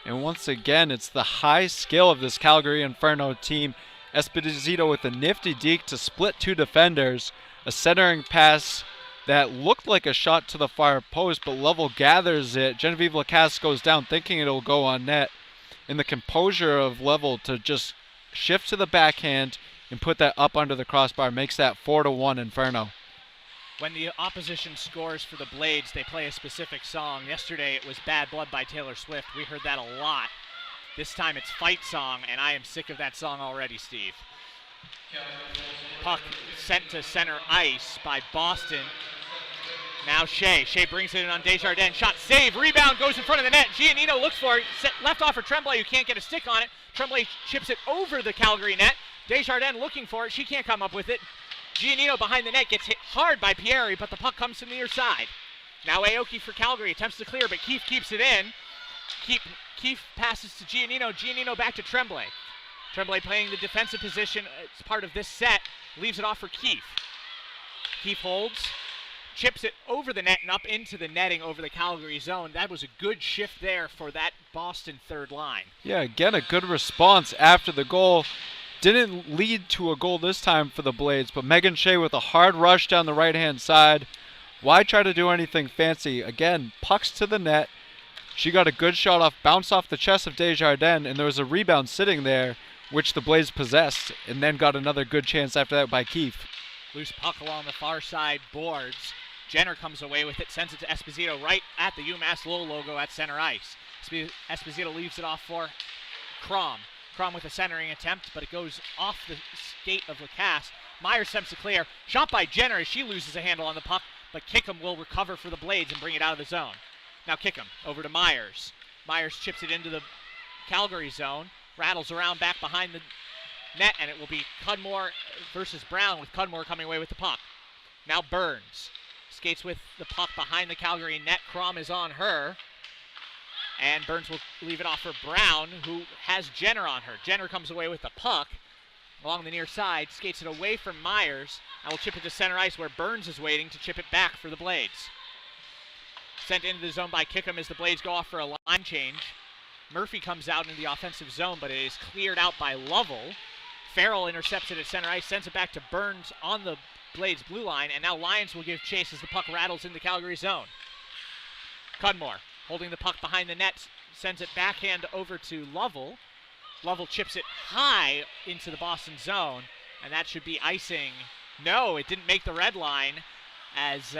And once again, it's the high skill of this Calgary Inferno team. Esposito with a nifty deke to split 2 defenders. A centering pass that looked like a shot to the far post, but Lovell gathers it. Genevieve Lacasse goes down thinking it'll go on net. And the composure of Lovell to just shift to the backhand and put that up under the crossbar makes that 4-1 Inferno. When the opposition scores for the Blades, they play a specific song. Yesterday it was Bad Blood by Taylor Swift. We heard that a lot. This time it's Fight Song, and I am sick of that song already, Steve. Puck sent to center ice by Boston. Now Shea. Shea brings it in on Desjardins. Shot, save, rebound, goes in front of the net. Giannino looks for it. Left off for Tremblay, who can't get a stick on it. Tremblay chips it over the Calgary net. Desjardins looking for it. She can't come up with it. Giannino behind the net gets hit hard by Pieri, but the puck comes from the near side. Now Aoki for Calgary attempts to clear, but Keefe keeps it in. Keefe passes to Giannino. Giannino back to Tremblay. Tremblay playing the defensive position as part of this set. Leaves it off for Keefe. Keefe holds. Chips it over the net and up into the netting over the Calgary zone. That was a good shift there for that Boston third line. Yeah, again, a good response after the goal. Didn't lead to a goal this time for the Blades, but Megan Shea with a hard rush down the right-hand side. Why try to do anything fancy? Again, pucks to the net. She got a good shot off, bounced off the chest of Desjardins, and there was a rebound sitting there, which the Blades possessed, and then got another good chance after that by Keefe. Loose puck along the far side boards. Jenner comes away with it, sends it to Esposito right at the UMass Lowell logo at center ice. Esposito leaves it off for Crom. Crom with a centering attempt, but it goes off the skate of Lacasse. Myers attempts to clear. Shot by Jenner as she loses a handle on the puck, but Kickham will recover for the Blades and bring it out of the zone. Now Kickham over to Myers. Myers chips it into the Calgary zone, rattles around back behind the net, and it will be Cudmore versus Brown, with Cudmore coming away with the puck. Now Burns skates with the puck behind the Calgary net. Crom is on her, and Burns will leave it off for Brown, who has Jenner on her. Jenner comes away with the puck along the near side, skates it away from Myers, and will chip it to center ice where Burns is waiting to chip it back for the Blades. Sent into the zone by Kickham as the Blades go off for a line change. Murphy comes out into the offensive zone, but it is cleared out by Lovell. Farrell intercepts it at center ice, sends it back to Burns on the Blades blue line, and now Lions will give chase as the puck rattles into Calgary zone. Cudmore holding the puck behind the net, sends it backhand over to Lovell. Lovell chips it high into the Boston zone, and that should be icing. No, it didn't make the red line as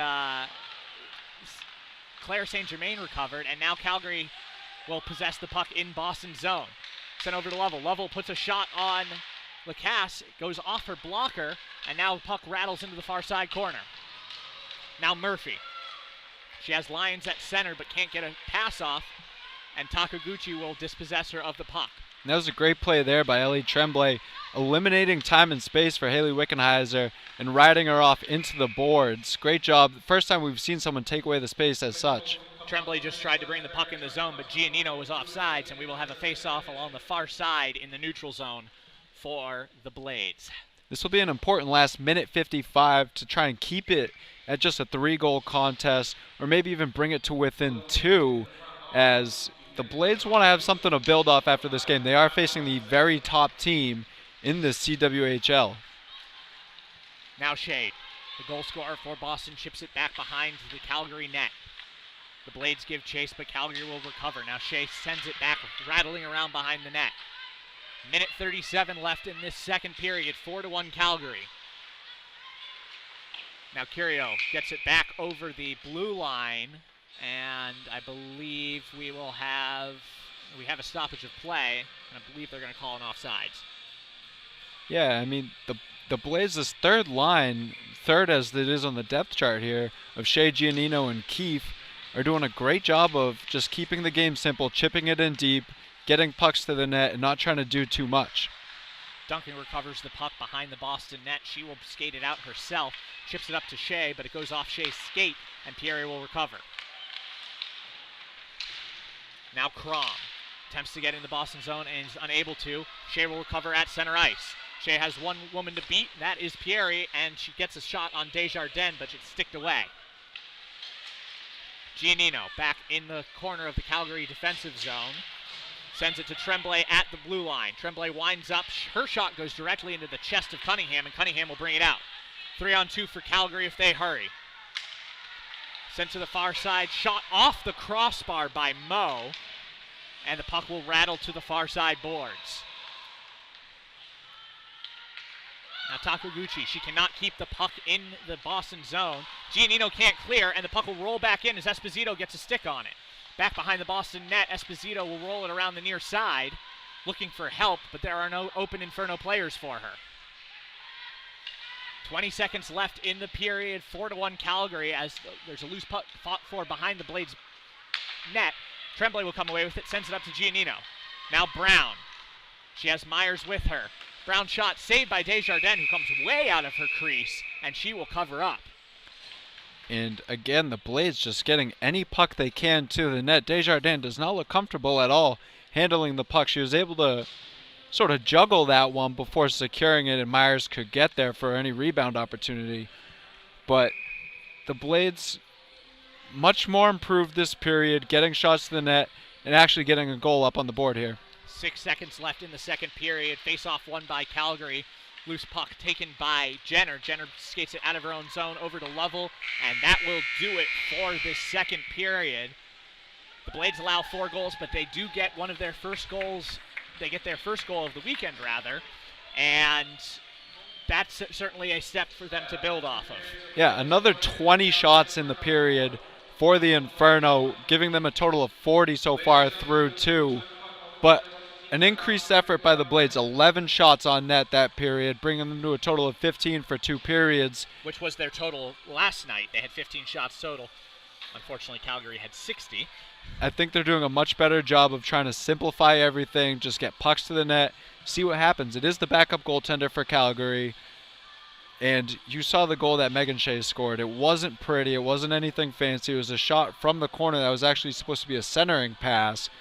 Claire St. Germain recovered, and now Calgary will possess the puck in Boston zone. Sent over to Lovell. Lovell puts a shot on Lacasse, goes off her blocker, and now the puck rattles into the far side corner. Now Murphy. She has Lyons at center but can't get a pass off, and Takaguchi will dispossess her of the puck. And that was a great play there by Ellie Tremblay, eliminating time and space for Haley Wickenheiser and riding her off into the boards. Great job. First time we've seen someone take away the space as such. Tremblay just tried to bring the puck in the zone, but Giannino was offsides, and we will have a face-off along the far side in the neutral zone for the Blades. This will be an important last minute 55 to try and keep it at just a 3-goal contest, or maybe even bring it to within 2, as the Blades want to have something to build off after this game. They are facing the very top team in the CWHL. Now Shade, the goal scorer for Boston, chips it back behind the Calgary net. The Blades give chase, but Calgary will recover. Now Shea sends it back, rattling around behind the net. Minute 37 left in this second period, 4-1 Calgary. Now Curio gets it back over the blue line, and I believe we have a stoppage of play, and I believe they're going to call an offsides. Yeah, I mean, the Blades' third line, third as it is on the depth chart here, of Shea, Giannino, and Keefe, are doing a great job of just keeping the game simple, chipping it in deep, getting pucks to the net, and not trying to do too much. Duncan recovers the puck behind the Boston net. She will skate it out herself, chips it up to Shea, but it goes off Shea's skate, and Pierre will recover. Now Crom attempts to get in the Boston zone and is unable to. Shea will recover at center ice. Shea has one woman to beat, and that is Pierre, and she gets a shot on Desjardins, but it's sticked away. Giannino back in the corner of the Calgary defensive zone. Sends it to Tremblay at the blue line. Tremblay winds up. Her shot goes directly into the chest of Cunningham, and Cunningham will bring it out. 3-on-2 for Calgary if they hurry. Sent to the far side. Shot off the crossbar by Moe, and the puck will rattle to the far side boards. Now Takaguchi, she cannot keep the puck in the Boston zone. Giannino can't clear, and the puck will roll back in as Esposito gets a stick on it. Back behind the Boston net, Esposito will roll it around the near side, looking for help, but there are no open Inferno players for her. 20 seconds left in the period, 4-1 Calgary, as there's a loose puck fought for behind the Blades net. Tremblay will come away with it, sends it up to Giannino. Now Brown. She has Myers with her. Brown shot saved by Desjardins, who comes way out of her crease, and she will cover up. And again, the Blades just getting any puck they can to the net. Desjardins does not look comfortable at all handling the puck. She was able to sort of juggle that one before securing it, and Myers could get there for any rebound opportunity. But the Blades much more improved this period, getting shots to the net and actually getting a goal up on the board here. 6 seconds left in the second period. Face-off won by Calgary. Loose puck taken by Jenner. Jenner skates it out of her own zone over to Lovell, and that will do it for this second period. The Blades allow 4 goals, but they do get one of their first goals. They get their first goal of the weekend, rather, and that's certainly a step for them to build off of. Yeah, another 20 shots in the period for the Inferno, giving them a total of 40 so far through 2. But an increased effort by the Blades, 11 shots on net that period, bringing them to a total of 15 for 2 periods. Which was their total last night. They had 15 shots total. Unfortunately, Calgary had 60. I think they're doing a much better job of trying to simplify everything, just get pucks to the net, see what happens. It is the backup goaltender for Calgary. And you saw the goal that Megan Shea scored. It wasn't pretty. It wasn't anything fancy. It was a shot from the corner that was actually supposed to be a centering pass.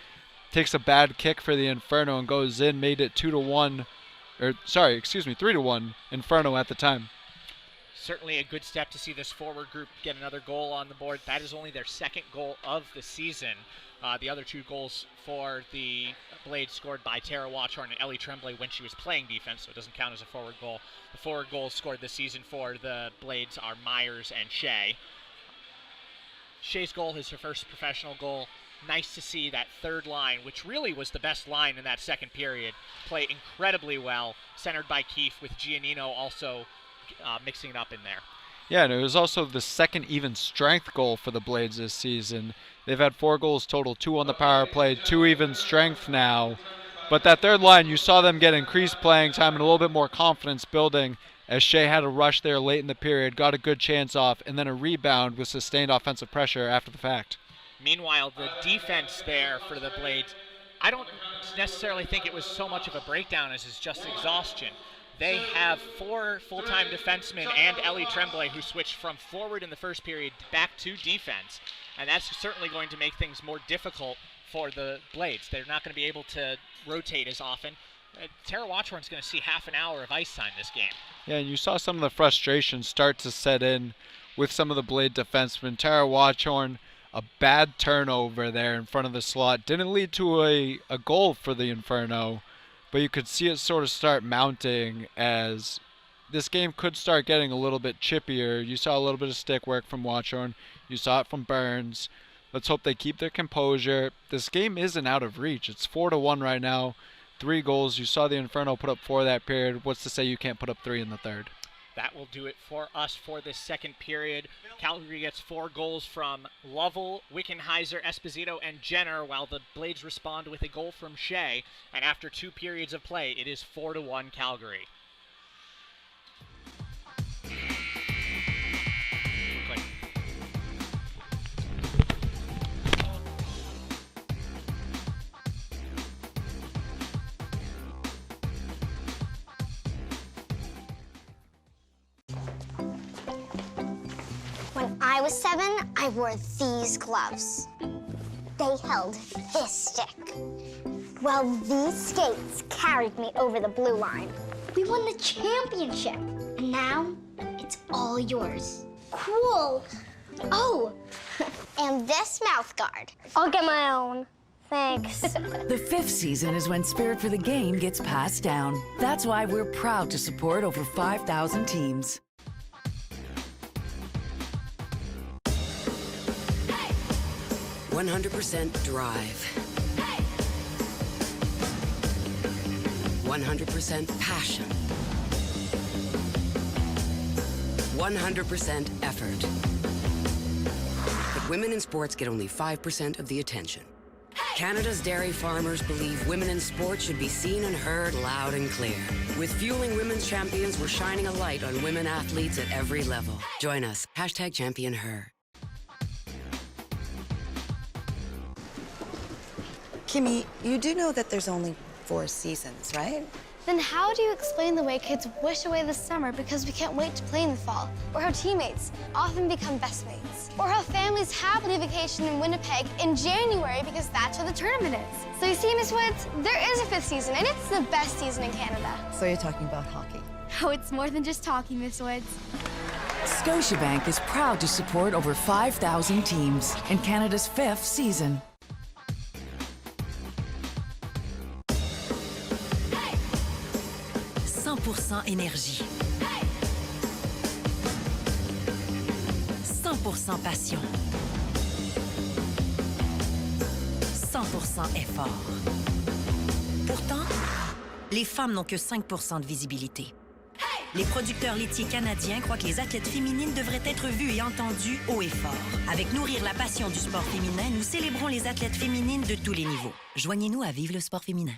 Takes a bad kick for the Inferno and goes in, made it 2-1. Or, sorry, excuse me, 3-1 Inferno at the time. Certainly a good step to see this forward group get another goal on the board. That is only their second goal of the season. The other two goals for the Blades scored by Tara Watchorn and Ellie Tremblay when she was playing defense, so it doesn't count as a forward goal. The forward goals scored this season for the Blades are Myers and Shea. Shea's goal is her first professional goal. Nice to see that third line, which really was the best line in that second period, play incredibly well, centered by Keefe with Giannino also mixing it up in there. Yeah, and it was also the second even strength goal for the Blades this season. They've had 4 goals total, 2 on the power play, 2 even strength now. But that third line, you saw them get increased playing time and a little bit more confidence building as Shea had a rush there late in the period, got a good chance off, and then a rebound with sustained offensive pressure after the fact. Meanwhile, the defense there for the Blades, I don't necessarily think it was so much of a breakdown as it's just exhaustion. They have 4 full-time defensemen and Ellie Tremblay who switched from forward in the first period back to defense. And that's certainly going to make things more difficult for the Blades. They're not going to be able to rotate as often. Tara Watchorn's going to see half an hour of ice time this game. Yeah, and you saw some of the frustration start to set in with some of the Blade defensemen. Tara Watchorn, a bad turnover there in front of the slot. Didn't lead to a goal for the Inferno, but you could see it sort of start mounting as this game could start getting a little bit chippier. You saw a little bit of stick work from Watchorn. You saw it from Burns. Let's hope they keep their composure. This game isn't out of reach. It's 4-1 right now. 3 goals. You saw the Inferno put up 4 that period. What's to say you can't put up 3 in the third? That will do it for us for this second period. Calgary gets 4 goals from Lovell, Wickenheiser, Esposito, and Jenner, while the Blades respond with a goal from Shea. And after 2 periods of play, it is 4-1 Calgary. When I was 7, I wore these gloves. They held this stick. Well, these skates carried me over the blue line. We won the championship, and now it's all yours. Cool. Oh, and this mouth guard. I'll get my own. Thanks. The 5th season is when spirit for the game gets passed down. That's why we're proud to support over 5,000 teams. Hey! 100% drive. Hey! 100% passion. 100% effort. But women in sports get only 5% of the attention. Canada's dairy farmers believe women in sports should be seen and heard loud and clear. With Fueling Women's Champions, we're shining a light on women athletes at every level. Join us. #ChampionHer. Kimmy, you do know that there's only 4 seasons, right? Then how do you explain the way kids wish away the summer because we can't wait to play in the fall? Or how teammates often become best mates? Or how families happily vacation in Winnipeg in January because that's where the tournament is? So you see, Miss Woods, there is a 5th season, and it's the best season in Canada. So you're talking about hockey? Oh, it's more than just talking, Miss Woods. Scotiabank is proud to support over 5,000 teams in Canada's 5th season. Énergie. 100% passion. 100% effort. Pourtant, les femmes n'ont que 5% de visibilité. Les producteurs laitiers canadiens croient que les athlètes féminines devraient être vues et entendues haut et fort. Avec Nourrir la passion du sport féminin, nous célébrons les athlètes féminines de tous les niveaux. Joignez-nous à Vive le sport féminin.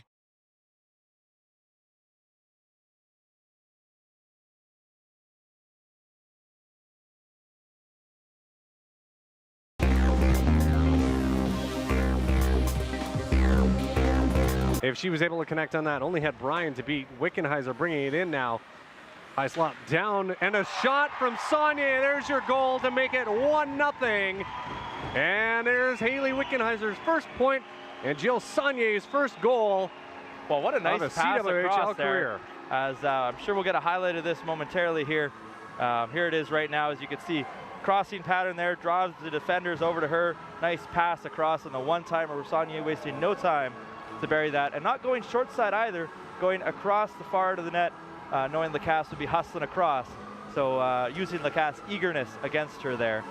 if she was able to connect on that. Only had Brian to beat. Wickenheiser bringing it in now. High slot down and a shot from Saunier. There's your goal to make it 1-0. And there's Haley Wickenheiser's first point and Jill Saunier's first goal. Well, what a nice pass across career. There. As I'm sure we'll get a highlight of this momentarily here. Here it is right now, as you can see. Crossing pattern there, draws the defenders over to her. Nice pass across on the one-timer. Saunier wasting no time to bury that. And not going short side either, going across the far end of the net, knowing Lacasse would be hustling across. So using Lacasse's eagerness against her there.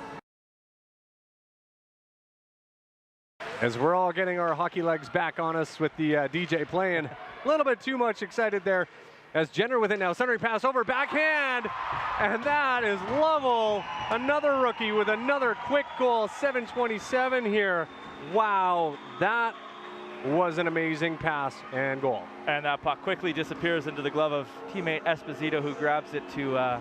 As we're all getting our hockey legs back on us with the DJ playing a little bit too much excited there. As Jenner with it now, centering pass over, backhand, and that is Lovell. Another rookie with another quick goal, 7:27 here. Wow, that was an amazing pass and goal. And that puck quickly disappears into the glove of teammate Esposito, who grabs it to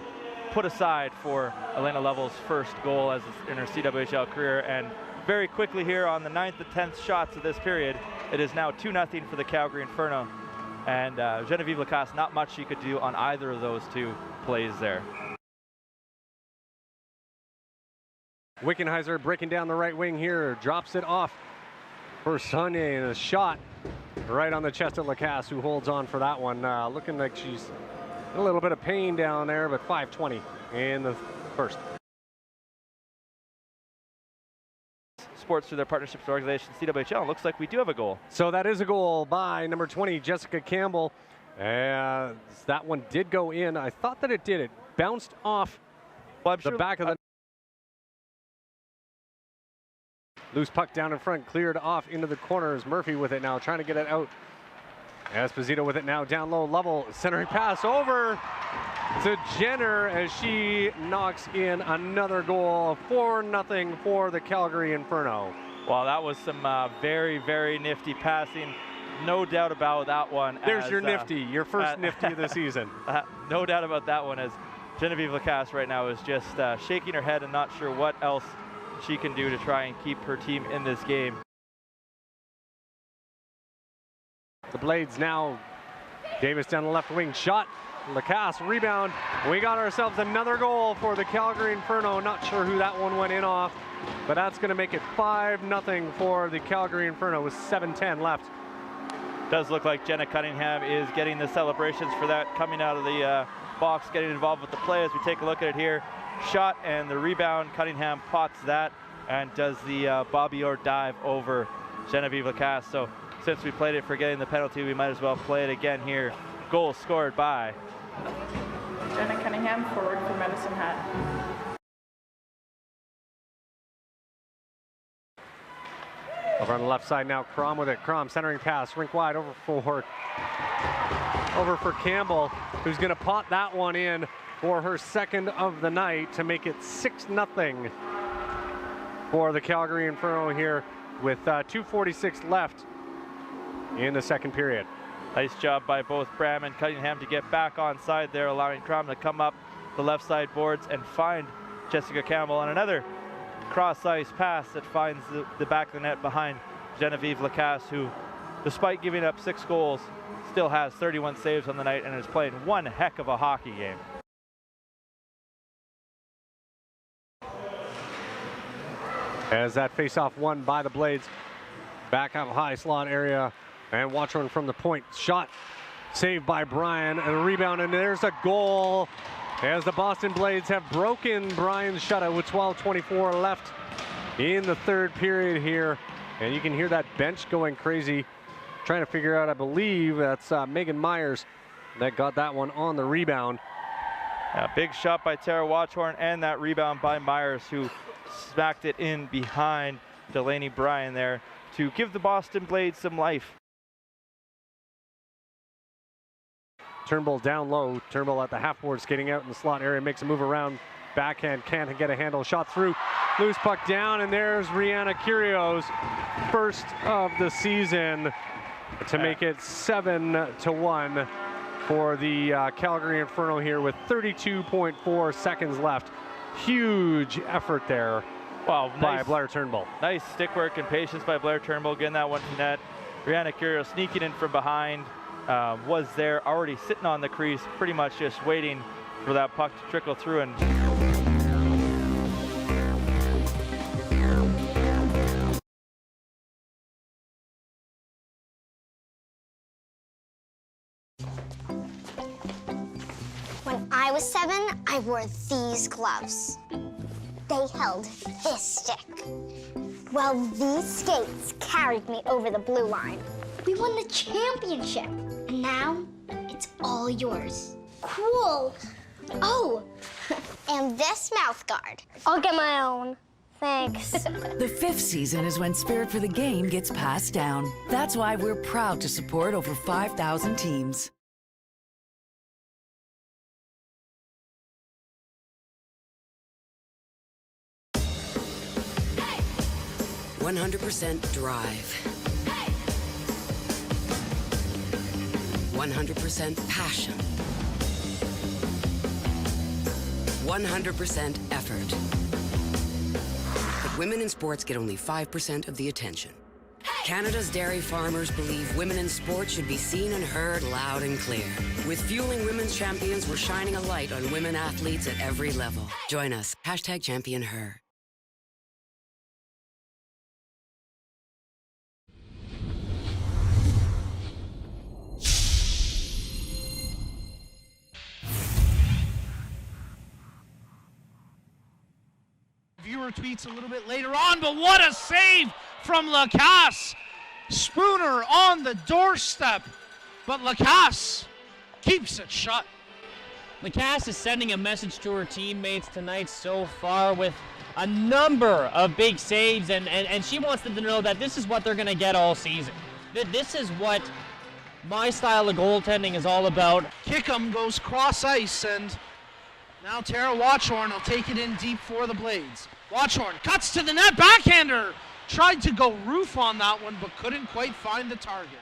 put aside for Elena Lovell's first goal in her CWHL career. And very quickly here on the 9th and 10th shots of this period, it is now 2-0 for the Calgary Inferno. And Genevieve Lacasse, not much she could do on either of those two plays there. Wickenheiser breaking down the right wing here, drops it off for Saunier, and a shot right on the chest of Lacasse, who holds on for that one. Looking like she's in a little bit of pain down there, but 5:20 in the first. Sports through their partnerships with organization CWHL. Looks like we do have a goal. So that is a goal by number 20, Jessica Campbell. That one did go in. I thought that it did. It bounced off the back of the loose puck down in front, cleared off into the corners. Murphy with it now, trying to get it out. Esposito with it now, down low, Lovell, centering pass over to Jenner as she knocks in another goal. 4-0 for the Calgary Inferno. Well, that was some very, very nifty passing. No doubt about that one. There's your nifty, your first nifty of the season. No doubt about that one, as Genevieve Lacasse right now is just shaking her head and not sure what else she can do to try and keep her team in this game. The Blades now, Davis down the left wing, shot, Lacasse, rebound. We got ourselves another goal for the Calgary Inferno. Not sure who that one went in off, but that's going to make it 5-0 for the Calgary Inferno with 7:10 left. Does look like Jenna Cunningham is getting the celebrations for that, coming out of the box, getting involved with the play. As we take a look at it here, shot and the rebound, Cunningham pots that and does the Bobby Orr dive over Genevieve Lacasse. So since we played it for getting the penalty, we might as well play it again here. Goal scored by Jenna Cunningham, forward for Medicine Hat. Over on the left side now, Crom with it. Crom centering pass, rink wide over for Campbell, who's going to pot that one in for her second of the night to make it 6-0 for the Calgary Inferno here with 2:46 left in the second period. Nice job by both Bram and Cunningham to get back on side there, allowing Crom to come up the left side boards and find Jessica Campbell on another cross-ice pass that finds the back of the net behind Genevieve Lacasse, who, despite giving up 6 goals, still has 31 saves on the night and is playing one heck of a hockey game. As that face-off won by the Blades, back up high slot area, and Watchorn from the point, shot saved by Brian, and a rebound, and there's a goal as the Boston Blades have broken Brian's shutout with 12:24 left in the third period here. And you can hear that bench going crazy, trying to figure out, I believe that's Megan Myers that got that one on the rebound. Yeah, big shot by Tara Watchorn and that rebound by Myers, who smacked it in behind Delaney Bryan there to give the Boston Blades some life. Turnbull down low. Turnbull at the half board, skating out in the slot area, makes a move around. Backhand, can't get a handle. Shot through. Loose puck down, and there's Rihanna Kyrgios, first of the season, to make it 7-1 for the Calgary Inferno here with 32.4 seconds left. Huge effort there by Blair Turnbull. Nice stick work and patience by Blair Turnbull, getting that one to net. Rihanna Curio sneaking in from behind, was there already sitting on the crease, pretty much just waiting for that puck to trickle through. And When I was 7, I wore these gloves. They held this stick. Well, these skates carried me over the blue line. We won the championship, and now it's all yours. Cool. Oh, and this mouth guard. I'll get my own. Thanks. The 5th season is when spirit for the game gets passed down. That's why we're proud to support over 5,000 teams. Hey! 100% drive. Hey! 100% passion. 100% effort. But women in sports get only 5% of the attention. Canada's dairy farmers believe women in sports should be seen and heard loud and clear. With Fueling Women's Champions, we're shining a light on women athletes at every level. Join us. #ChampionHer. Viewer tweets a little bit later on, but what a save from Lacasse. Spooner on the doorstep, but Lacasse keeps it shut. Lacasse is sending a message to her teammates tonight so far with a number of big saves, and she wants them to know that this is what they're going to get all season. This is what my style of goaltending is all about. Kickham goes cross ice, and now Tara Watchorn will take it in deep for the Blades. Watchorn cuts to the net, backhander. Tried to go roof on that one, but couldn't quite find the target.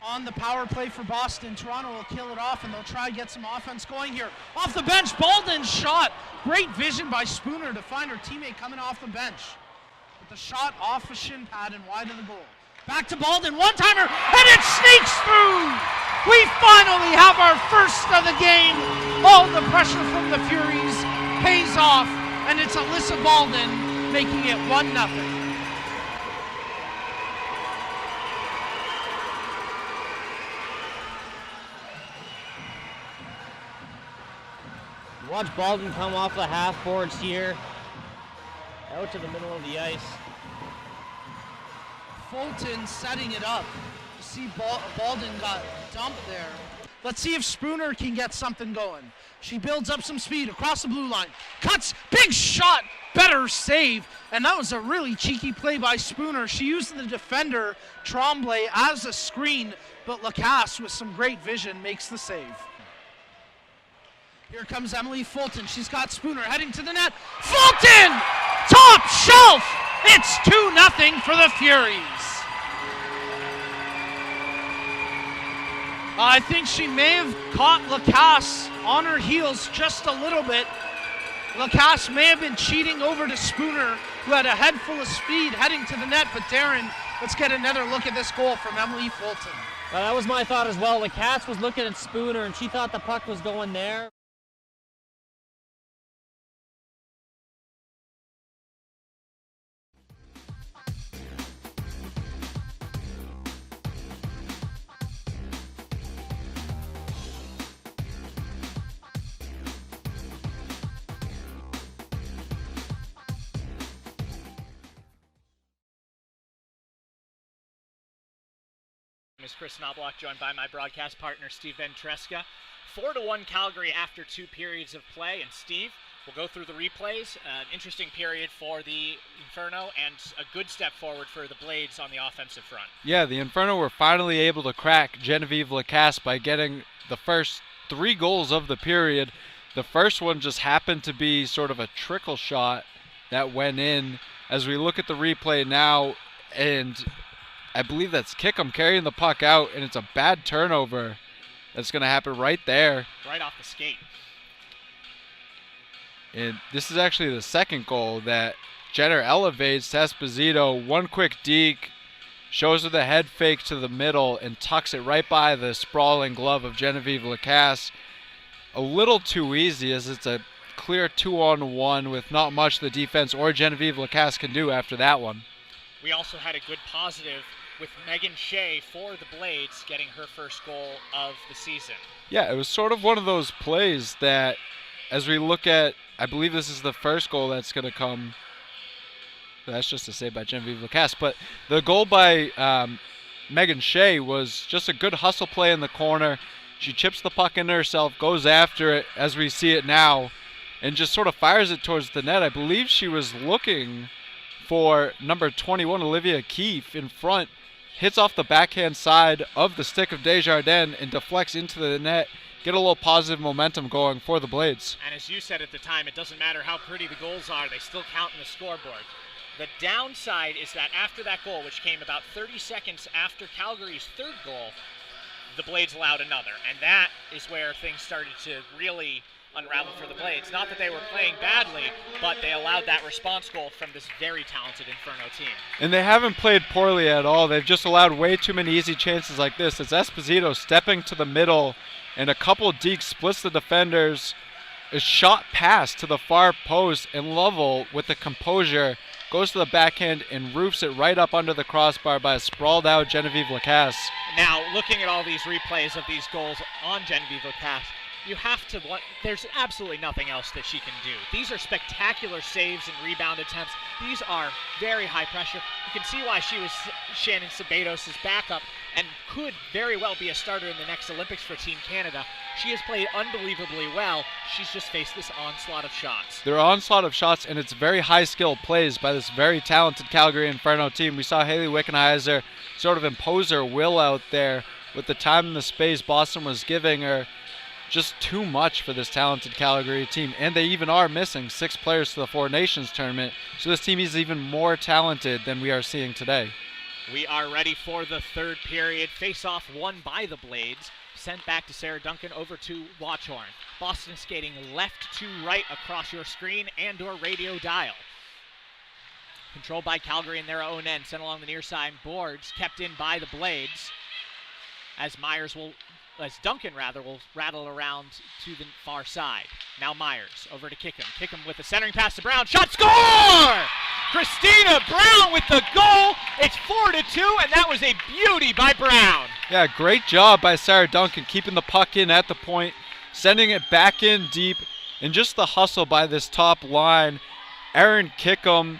On the power play for Boston, Toronto will kill it off, and they'll try to get some offense going here. Off the bench, Bolden's shot. Great vision by Spooner to find her teammate coming off the bench. But the shot off a shin pad and wide of the goal. Back to Bolden, one-timer, and it sneaks through! We finally have our first of the game. All the pressure from the Furies pays off, and it's Alyssa Bolden making it 1-0. Watch Bolden come off the half boards here, out to the middle of the ice. Fulton setting it up. You see Bolden got dumped there. Let's see if Spooner can get something going. She builds up some speed across the blue line. Cuts, big shot, better save. And that was a really cheeky play by Spooner. She used the defender, Tremblay, as a screen, but Lacasse with some great vision makes the save. Here comes Emily Fulton. She's got Spooner heading to the net. Fulton! Top shelf! It's 2-0 for the Furies. I think she may have caught Lacasse on her heels just a little bit. Lacasse may have been cheating over to Spooner, who had a head full of speed heading to the net. But Darren, let's get another look at this goal from Emily Fulton. That was my thought as well. Lacasse was looking at Spooner, and she thought the puck was going there. Is Chris Knobloch, joined by my broadcast partner Steve Ventresca. 4-1 Calgary after 2 periods of play, and Steve, we'll go through the replays. An interesting period for the Inferno and a good step forward for the Blades on the offensive front. Yeah, the Inferno were finally able to crack Genevieve Lacasse by getting the first 3 goals of the period. The first one just happened to be sort of a trickle shot that went in. As we look at the replay now, and I believe that's Kickham carrying the puck out, and it's a bad turnover that's going to happen right there. Right off the skate. And this is actually the second goal that Jenner elevates to Esposito. One quick deke. shows her the head fake to the middle and tucks it right by the sprawling glove of Genevieve Lacasse. A little too easy, as it's a clear 2-on-1 with not much the defense or Genevieve Lacasse can do after that one. We also had a good positive with Megan Shea for the Blades getting her first goal of the season. Yeah, it was sort of one of those plays that, as we look at, I believe this is the first goal that's going to come. That's just a save by Genevieve Lacasse. But the goal by Megan Shea was just a good hustle play in the corner. She chips the puck into herself, goes after it as we see it now, and just sort of fires it towards the net. I believe she was looking for number 21, Olivia Keefe, in front. Hits off the backhand side of the stick of Desjardins and deflects into the net. Get a little positive momentum going for the Blades. And as you said at the time, it doesn't matter how pretty the goals are, they still count in the scoreboard. The downside is that after that goal, which came about 30 seconds after Calgary's third goal, the Blades allowed another. And that is where things started to really unravel for the Blades. Not that they were playing badly, but they allowed that response goal from this very talented Inferno team. And they haven't played poorly at all. They've just allowed way too many easy chances like this. It's Esposito stepping to the middle, and a couple of dekes splits the defenders. A shot pass to the far post, and Lovell, with the composure, goes to the backhand and roofs it right up under the crossbar by a sprawled out Genevieve Lacasse. Now, looking at all these replays of these goals on Genevieve Lacasse, you have to, there's absolutely nothing else that she can do. These are spectacular saves and rebound attempts. These are very high pressure. You can see why she was Shannon Sabatos' backup and could very well be a starter in the next Olympics for Team Canada. She has played unbelievably well. She's just faced this onslaught of shots. There are onslaught of shots, and it's very high-skilled plays by this very talented Calgary Inferno team. We saw Haley Wickenheiser sort of impose her will out there with the time and the space Boston was giving her. Just too much for this talented Calgary team. And they even are missing 6 players to the Four Nations tournament. So this team is even more talented than we are seeing today. We are ready for the third period. Face-off won by the Blades. Sent back to Sarah Duncan over to Watchorn. Boston skating left to right across your screen and or radio dial. Controlled by Calgary in their own end. Sent along the near side boards. Kept in by the Blades. As Duncan will rattle around to the far side. Now Myers over to Kickham. Kickham with the centering pass to Brown. Shot, score! Christina Brown with the goal. It's 4-2, and that was a beauty by Brown. Yeah, great job by Sarah Duncan keeping the puck in at the point, sending it back in deep, and just the hustle by this top line. Erin Kickham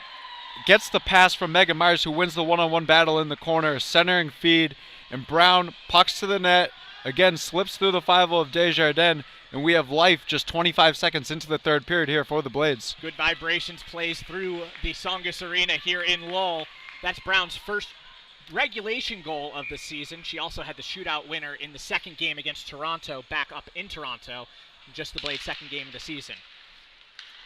gets the pass from Megan Myers, who wins the one-on-one battle in the corner, centering feed, and Brown pucks to the net. Again, slips through the 5-0 of Desjardins, and we have life just 25 seconds into the third period here for the Blades. Good vibrations plays through the Songus Arena here in Lowell. That's Brown's first regulation goal of the season. She also had the shootout winner in the second game against Toronto, back up in Toronto, just the Blades' second game of the season.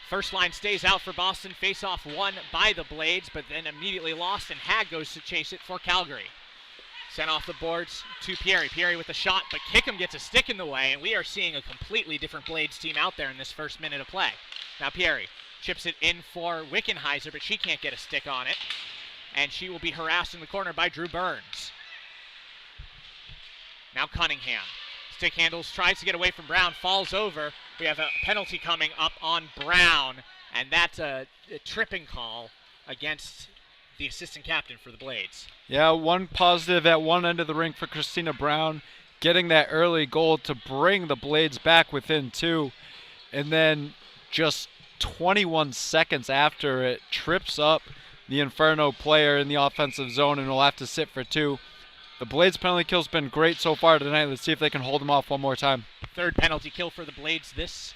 First line stays out for Boston. Face-off won by the Blades, but then immediately lost, and Hag goes to chase it for Calgary. Sent off the boards to Pieri. Pieri with a shot, but Kickham gets a stick in the way, and we are seeing a completely different Blades team out there in this first minute of play. Now Pieri chips it in for Wickenheiser, but she can't get a stick on it, and she will be harassed in the corner by Drew Burns. Now Cunningham. Stick handles, tries to get away from Brown, falls over. We have a penalty coming up on Brown, and that's a tripping call against the assistant captain for the Blades. Yeah, one positive at one end of the rink for Christina Brown, getting that early goal to bring the Blades back within 2. And then just 21 seconds after it, trips up the Inferno player in the offensive zone and will have to sit for 2. The Blades penalty kill's been great so far tonight. Let's see if they can hold them off one more time. Third penalty kill for the Blades this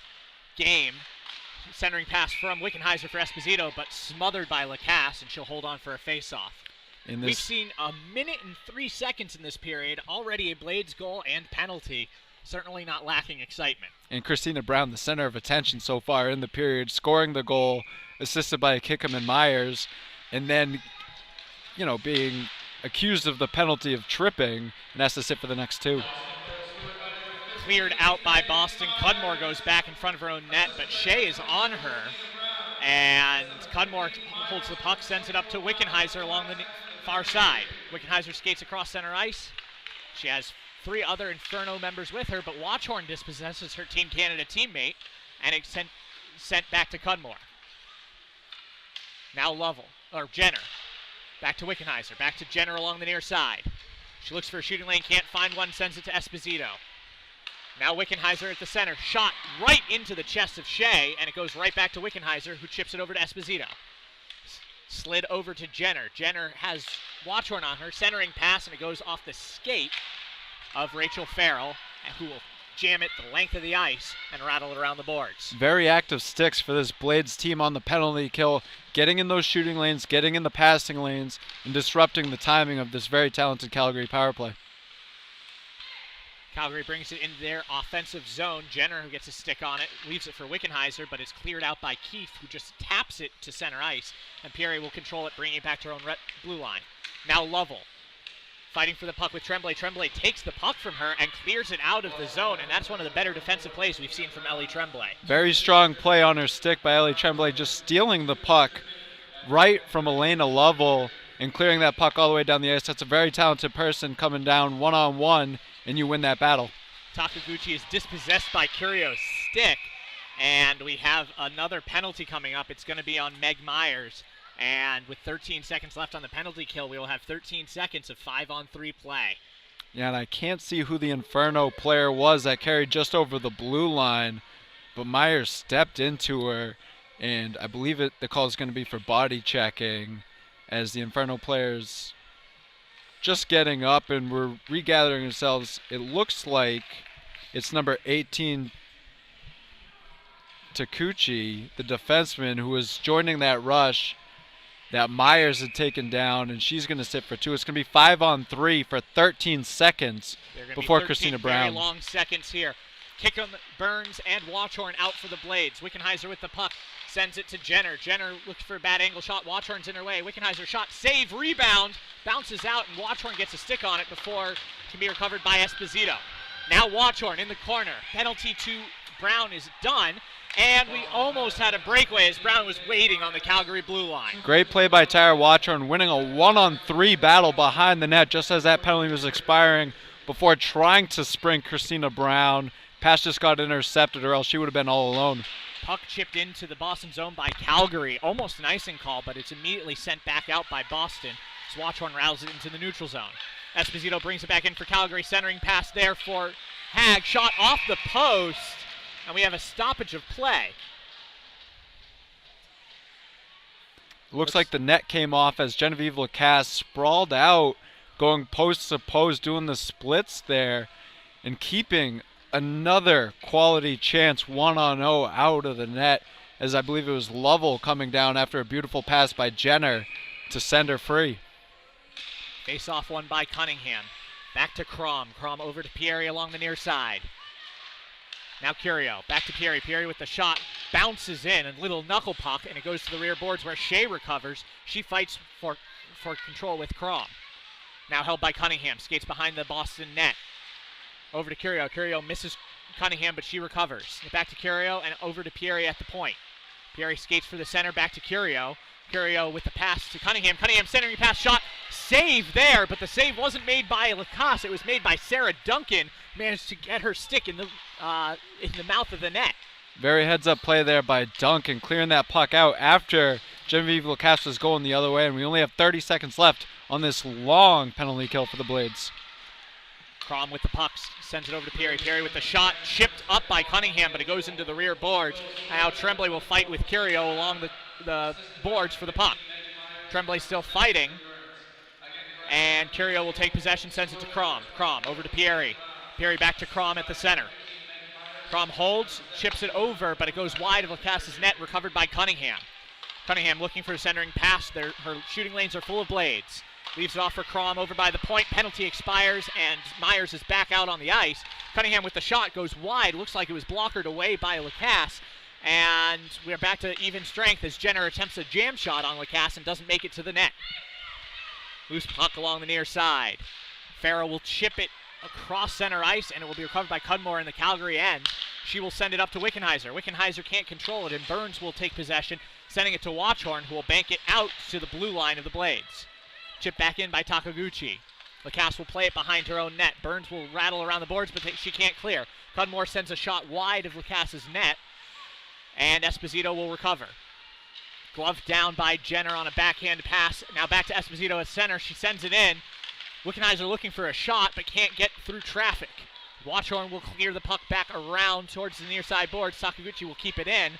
game. Centering pass from Wickenheiser for Esposito, but smothered by Lacasse, and she'll hold on for a face-off. We've seen 1 minute and 3 seconds in this period, already a Blades goal and penalty, certainly not lacking excitement. And Christina Brown, the center of attention so far in the period, scoring the goal, assisted by Kickham and Myers, and then, being accused of the penalty of tripping, and has to sit for the next 2. Cleared out by Boston. Cudmore goes back in front of her own net, but Shea is on her. And Cudmore holds the puck, sends it up to Wickenheiser along the far side. Wickenheiser skates across center ice. She has 3 other Inferno members with her, but Watchorn dispossesses her Team Canada teammate, and it's sent back to Cudmore. Now Jenner. Back to Wickenheiser. Back to Jenner along the near side. She looks for a shooting lane, can't find one, sends it to Esposito. Now Wickenheiser at the center. Shot right into the chest of Shea, and it goes right back to Wickenheiser, who chips it over to Esposito. Slid over to Jenner. Jenner has Watchorn on her. Centering pass, and it goes off the skate of Rachel Farrell, who will jam it the length of the ice and rattle it around the boards. Very active sticks for this Blades team on the penalty kill, getting in those shooting lanes, getting in the passing lanes, and disrupting the timing of this very talented Calgary power play. Calgary brings it into their offensive zone. Jenner, who gets a stick on it, leaves it for Wickenheiser, but it's cleared out by Keith, who just taps it to center ice, and Pierre will control it, bringing it back to her own blue line. Now Lovell, fighting for the puck with Tremblay. Tremblay takes the puck from her and clears it out of the zone, and that's one of the better defensive plays we've seen from Ellie Tremblay. Very strong play on her stick by Ellie Tremblay, just stealing the puck right from Elena Lovell and clearing that puck all the way down the ice. That's a very talented person coming down one-on-one, and you win that battle. Takaguchi is dispossessed by Curio's stick, and we have another penalty coming up. It's going to be on Meg Myers. And with 13 seconds left on the penalty kill, we will have 13 seconds of 5-on-3 play. Yeah, and I can't see who the Inferno player was that carried just over the blue line, but Myers stepped into her, and I believe the call is going to be for body checking, as the Inferno players just getting up and we're regathering ourselves. It looks like it's number 18, Takuchi, the defenseman, who was joining that rush that Myers had taken down, and she's going to sit for 2. It's going to be 5-on-3 for 13 seconds before Christina Brown. Very long seconds here. Kickham, Burns, and Watchorn out for the Blades. Wickenheiser with the puck, sends it to Jenner. Jenner looks for a bad angle shot. Watchorn's in her way. Wickenheiser shot, save, rebound, bounces out, and Watchorn gets a stick on it before it can be recovered by Esposito. Now Watchorn in the corner. Penalty to Brown is done. And we almost had a breakaway as Brown was waiting on the Calgary blue line. Great play by Tyra Watchorn, winning a 1-on-3 battle behind the net just as that penalty was expiring before trying to sprint Christina Brown. Pass just got intercepted, or else she would have been all alone. Puck chipped into the Boston zone by Calgary. Almost an icing call, but it's immediately sent back out by Boston as Watchorn rattles it into the neutral zone. Esposito brings it back in for Calgary. Centering pass there for Hag. Shot off the post. And we have a stoppage of play. Looks like the net came off as Genevieve Lacasse sprawled out, going post to post, doing the splits there, and keeping another quality chance 1-on-0 out of the net, as I believe it was Lovell coming down after a beautiful pass by Jenner to send her free. Face-off won by Cunningham. Back to Crom. Crom over to Pieri along the near side. Now Curio, back to Pieri. Pieri with the shot, bounces in, and little knuckle puck, and it goes to the rear boards where Shea recovers. She fights for control with Crom. Now held by Cunningham, skates behind the Boston net. Over to Curio. Curio misses Cunningham, but she recovers. Back to Curio and over to Pieri at the point. Pieri skates for the center, back to Curio. Curio with the pass to Cunningham. Cunningham centering pass, shot, save there, but the save wasn't made by Lacasse. It was made by Sarah Duncan. Managed to get her stick in the mouth of the net. Very heads-up play there by Duncan, clearing that puck out after Genevieve Lacasse was going the other way, and we only have 30 seconds left on this long penalty kill for the Blades. Crom with the puck, sends it over to Pieri. Pieri with the shot, chipped up by Cunningham, but it goes into the rear boards. Now Tremblay will fight with Curio along the boards for the puck. Tremblay still fighting, and Curio will take possession, sends it to Crom. Crom over to Pieri. Pieri back to Crom at the center. Crom holds, chips it over, but it goes wide of Lacasse's net, recovered by Cunningham. Cunningham looking for a centering pass. Her shooting lanes are full of Blades. Leaves it off for Crom over by the point. Penalty expires, and Myers is back out on the ice. Cunningham with the shot goes wide. Looks like it was blockered away by Lacasse. And we're back to even strength as Jenner attempts a jam shot on Lacasse and doesn't make it to the net. Loose puck along the near side. Farrell will chip it across center ice, and it will be recovered by Cudmore in the Calgary end. She will send it up to Wickenheiser. Wickenheiser can't control it, and Burns will take possession, sending it to Watchorn, who will bank it out to the blue line of the Blades. Chip back in by Takaguchi. Lacasse will play it behind her own net. Burns will rattle around the boards, but she can't clear. Cudmore sends a shot wide of Lacasse's net, and Esposito will recover. Gloved down by Jenner on a backhand pass. Now back to Esposito at center. She sends it in. Wickenheiser looking for a shot, but can't get through traffic. Watchorn will clear the puck back around towards the near side boards. Takaguchi will keep it in.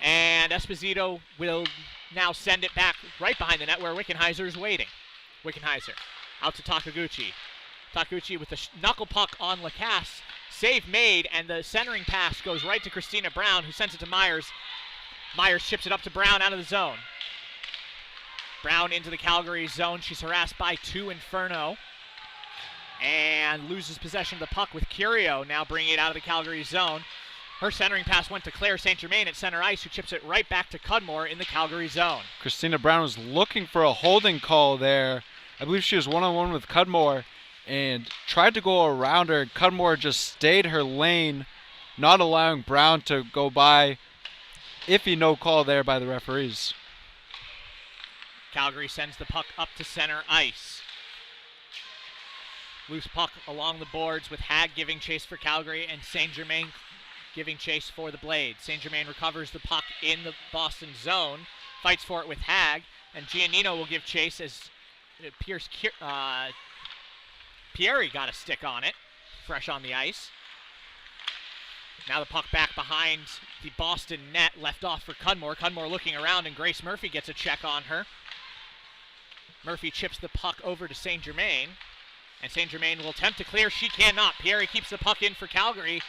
And Esposito will now send it back right behind the net where Wickenheiser is waiting. Wickenheiser out to Takaguchi. Takaguchi with the knuckle puck on Lacasse. Save made, and the centering pass goes right to Christina Brown, who sends it to Myers. Myers chips it up to Brown out of the zone. Brown into the Calgary zone. She's harassed by 2 Inferno. And loses possession of the puck with Curio now bringing it out of the Calgary zone. Her centering pass went to Claire St. Germain at center ice, who chips it right back to Cudmore in the Calgary zone. Christina Brown was looking for a holding call there. I believe she was one-on-one with Cudmore and tried to go around her. Cudmore just stayed her lane, not allowing Brown to go by. Iffy no call there by the referees. Calgary sends the puck up to center ice. Loose puck along the boards with Hag giving chase for Calgary and St. Germain giving chase for the Blades. St. Germain recovers the puck in the Boston zone, fights for it with Hag, and Giannino will give chase as it appears Pieri got a stick on it, fresh on the ice. Now the puck back behind the Boston net, left off for Cudmore. Cudmore looking around, and Grace Murphy gets a check on her. Murphy chips the puck over to St. Germain, and St. Germain will attempt to clear. She cannot. Pieri keeps the puck in for Calgary.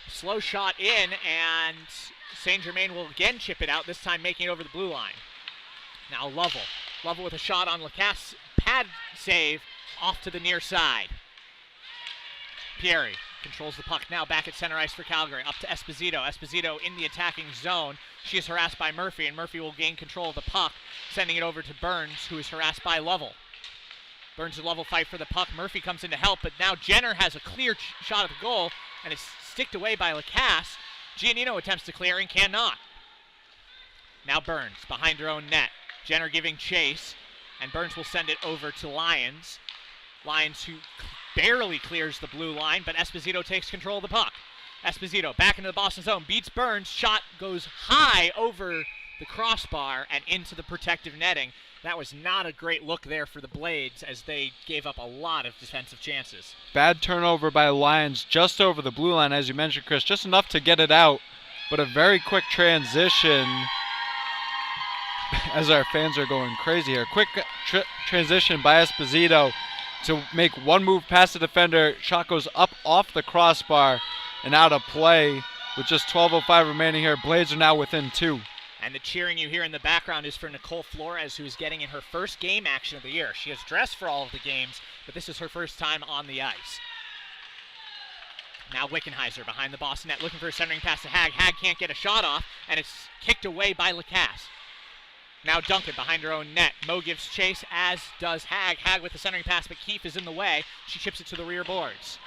Slow shot in, and St. Germain will again chip it out, this time making it over the blue line. Now Lovell. Lovell with a shot on Lacasse. Pad save off to the near side. Pieri controls the puck now back at center ice for Calgary. Up to Esposito. Esposito in the attacking zone. She is harassed by Murphy, and Murphy will gain control of the puck, sending it over to Burns, who is harassed by Lovell. Burns and Lovell fight for the puck. Murphy comes in to help, but now Jenner has a clear shot at the goal, and it's sticked away by Lacasse. Giannino attempts to clear and cannot. Now Burns behind her own net. Jenner giving chase, and Burns will send it over to Lyons. Lyons, who barely clears the blue line, but Esposito takes control of the puck. Esposito back into the Boston zone, beats Burns. Shot goes high over the crossbar and into the protective netting. That was not a great look there for the Blades, as they gave up a lot of defensive chances. Bad turnover by Lions just over the blue line, as you mentioned, Chris. Just enough to get it out, but a very quick transition as our fans are going crazy here. Quick transition by Esposito to make one move past the defender. Shot goes up off the crossbar and out of play with just 12:05 remaining here. Blades are now within 2. And the cheering you hear in the background is for Nicole Flores, who's getting in her first game action of the year. She has dressed for all of the games, but this is her first time on the ice. Now Wickenheiser behind the Boston net, looking for a centering pass to Hag. Hag can't get a shot off, and it's kicked away by Lacasse. Now Duncan behind her own net. Mo gives chase, as does Hag. Hag with the centering pass, but Keefe is in the way. She chips it to the rear boards.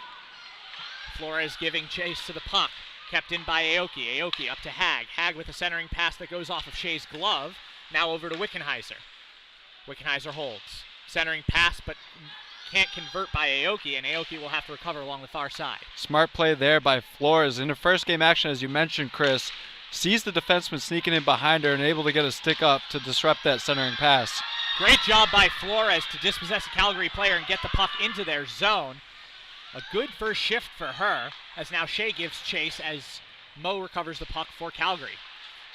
Flores giving chase to the puck. Kept in by Aoki. Aoki up to Hag. Hag with a centering pass that goes off of Shea's glove. Now over to Wickenheiser. Wickenheiser holds. Centering pass, but can't convert by Aoki, and Aoki will have to recover along the far side. Smart play there by Flores. In her first game action, as you mentioned, Chris, sees the defenseman sneaking in behind her and able to get a stick up to disrupt that centering pass. Great job by Flores to dispossess a Calgary player and get the puck into their zone. A good first shift for her, as now Shea gives chase as Mo recovers the puck for Calgary.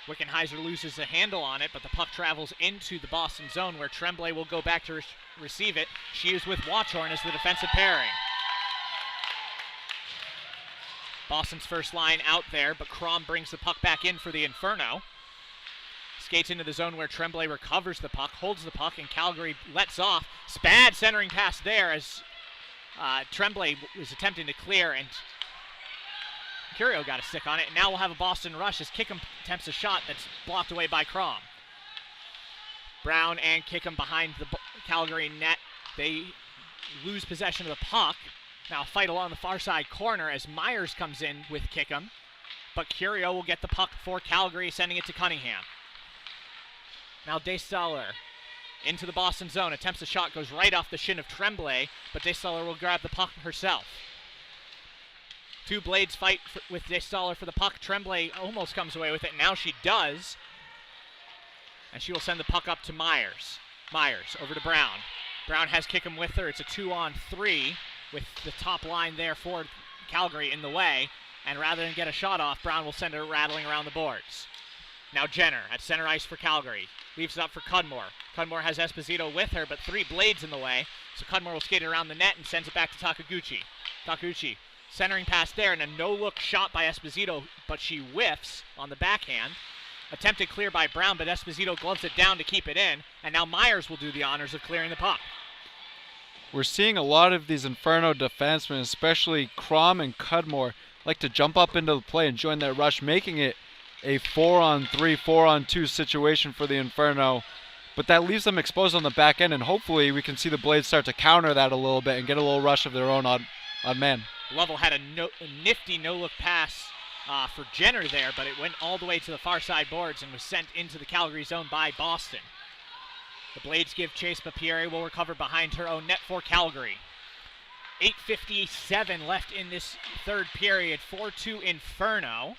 Wickenheiser loses a handle on it, but the puck travels into the Boston zone, where Tremblay will go back to receive it. She is with Watchorn as the defensive pairing. Boston's first line out there, but Crom brings the puck back in for the Inferno. Skates into the zone where Tremblay recovers the puck, holds the puck, and Calgary lets off. Bad centering pass there as Tremblay was attempting to clear, and Curio got a stick on it. And now we'll have a Boston rush as Kickham attempts a shot that's blocked away by Crom. Brown and Kickham behind the Calgary net. They lose possession of the puck. Now a fight along the far side corner as Myers comes in with Kickham. But Curio will get the puck for Calgary, sending it to Cunningham. Now DeSteller Into the Boston zone. Attempts a shot. Goes right off the shin of Tremblay. But Destaller will grab the puck herself. Two Blades fight with Destaller for the puck. Tremblay almost comes away with it. Now she does. And she will send the puck up to Myers. Myers over to Brown. Brown has Kickham with her. It's a 2-on-3 with the top line there for Calgary in the way. And rather than get a shot off, Brown will send her rattling around the boards. Now Jenner at center ice for Calgary. Leaves it up for Cudmore. Cudmore has Esposito with her, but three Blades in the way. So Cudmore will skate it around the net and sends it back to Takaguchi. Takaguchi centering pass there, and a no-look shot by Esposito, but she whiffs on the backhand. Attempted clear by Brown, but Esposito gloves it down to keep it in, and now Myers will do the honors of clearing the puck. We're seeing a lot of these Inferno defensemen, especially Crom and Cudmore, like to jump up into the play and join that rush, making it a 4-on-3, 4-on-2 situation for the Inferno. But that leaves them exposed on the back end, and hopefully we can see the Blades start to counter that a little bit and get a little rush of their own on man. Lovell had a nifty no-look pass for Jenner there, but it went all the way to the far side boards and was sent into the Calgary zone by Boston. The Blades give chase, but Pierre will recover behind her own net for Calgary. 8:57 left in this third period. 4-2 Inferno.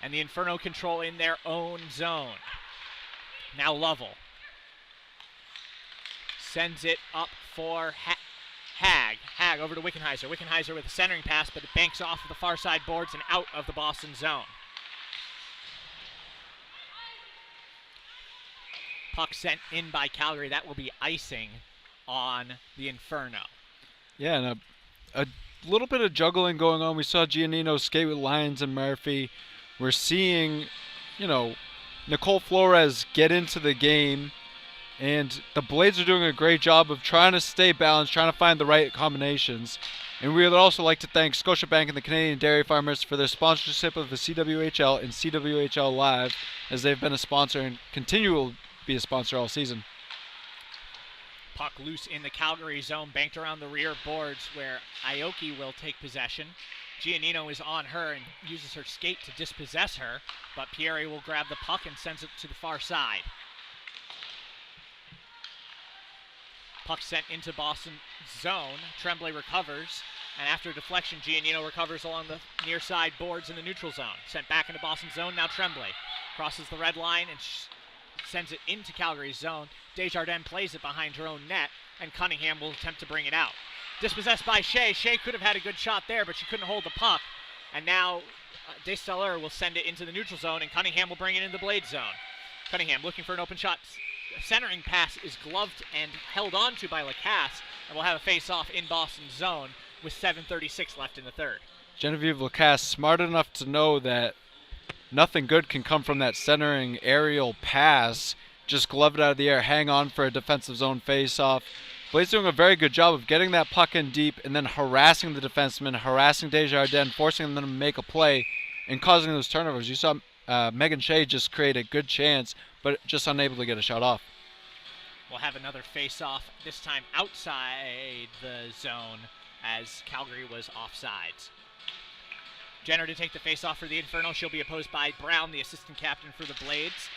And the Inferno control in their own zone. Now Lovell sends it up for Hag. Hag over to Wickenheiser. Wickenheiser with a centering pass, but it banks off of the far side boards and out of the Boston zone. Puck sent in by Calgary. That will be icing on the Inferno. Yeah, and a little bit of juggling going on. We saw Giannino skate with Lyons and Murphy. We're seeing, Nicole Flores get into the game, and the Blades are doing a great job of trying to stay balanced, trying to find the right combinations. And we would also like to thank Scotiabank and the Canadian Dairy Farmers for their sponsorship of the CWHL and CWHL Live, as they've been a sponsor and continue to be a sponsor all season. Puck loose in the Calgary zone, banked around the rear boards where Aoki will take possession. Giannino is on her and uses her skate to dispossess her, but Pierre will grab the puck and sends it to the far side. Puck sent into Boston zone. Tremblay recovers, and after a deflection, Giannino recovers along the near side boards in the neutral zone. Sent back into Boston zone, now Tremblay crosses the red line and sends it into Calgary's zone. Desjardins plays it behind her own net, and Cunningham will attempt to bring it out. Dispossessed by Shea. Shea could have had a good shot there, but she couldn't hold the puck. And now Destaller will send it into the neutral zone, and Cunningham will bring it into the Blade zone. Cunningham looking for an open shot. Centering pass is gloved and held onto by Lacasse, and we'll have a face-off in Boston's zone with 7:36 left in the third. Genevieve Lacasse smart enough to know that nothing good can come from that centering aerial pass. Just glove it out of the air, hang on for a defensive zone face-off. Blades doing a very good job of getting that puck in deep and then harassing the defenseman, harassing Desjardins, forcing them to make a play and causing those turnovers. You saw Megan Shea just create a good chance, but just unable to get a shot off. We'll have another face-off, this time outside the zone as Calgary was offsides. Jenner to take the face-off for the Inferno. She'll be opposed by Brown, the assistant captain for the Blades.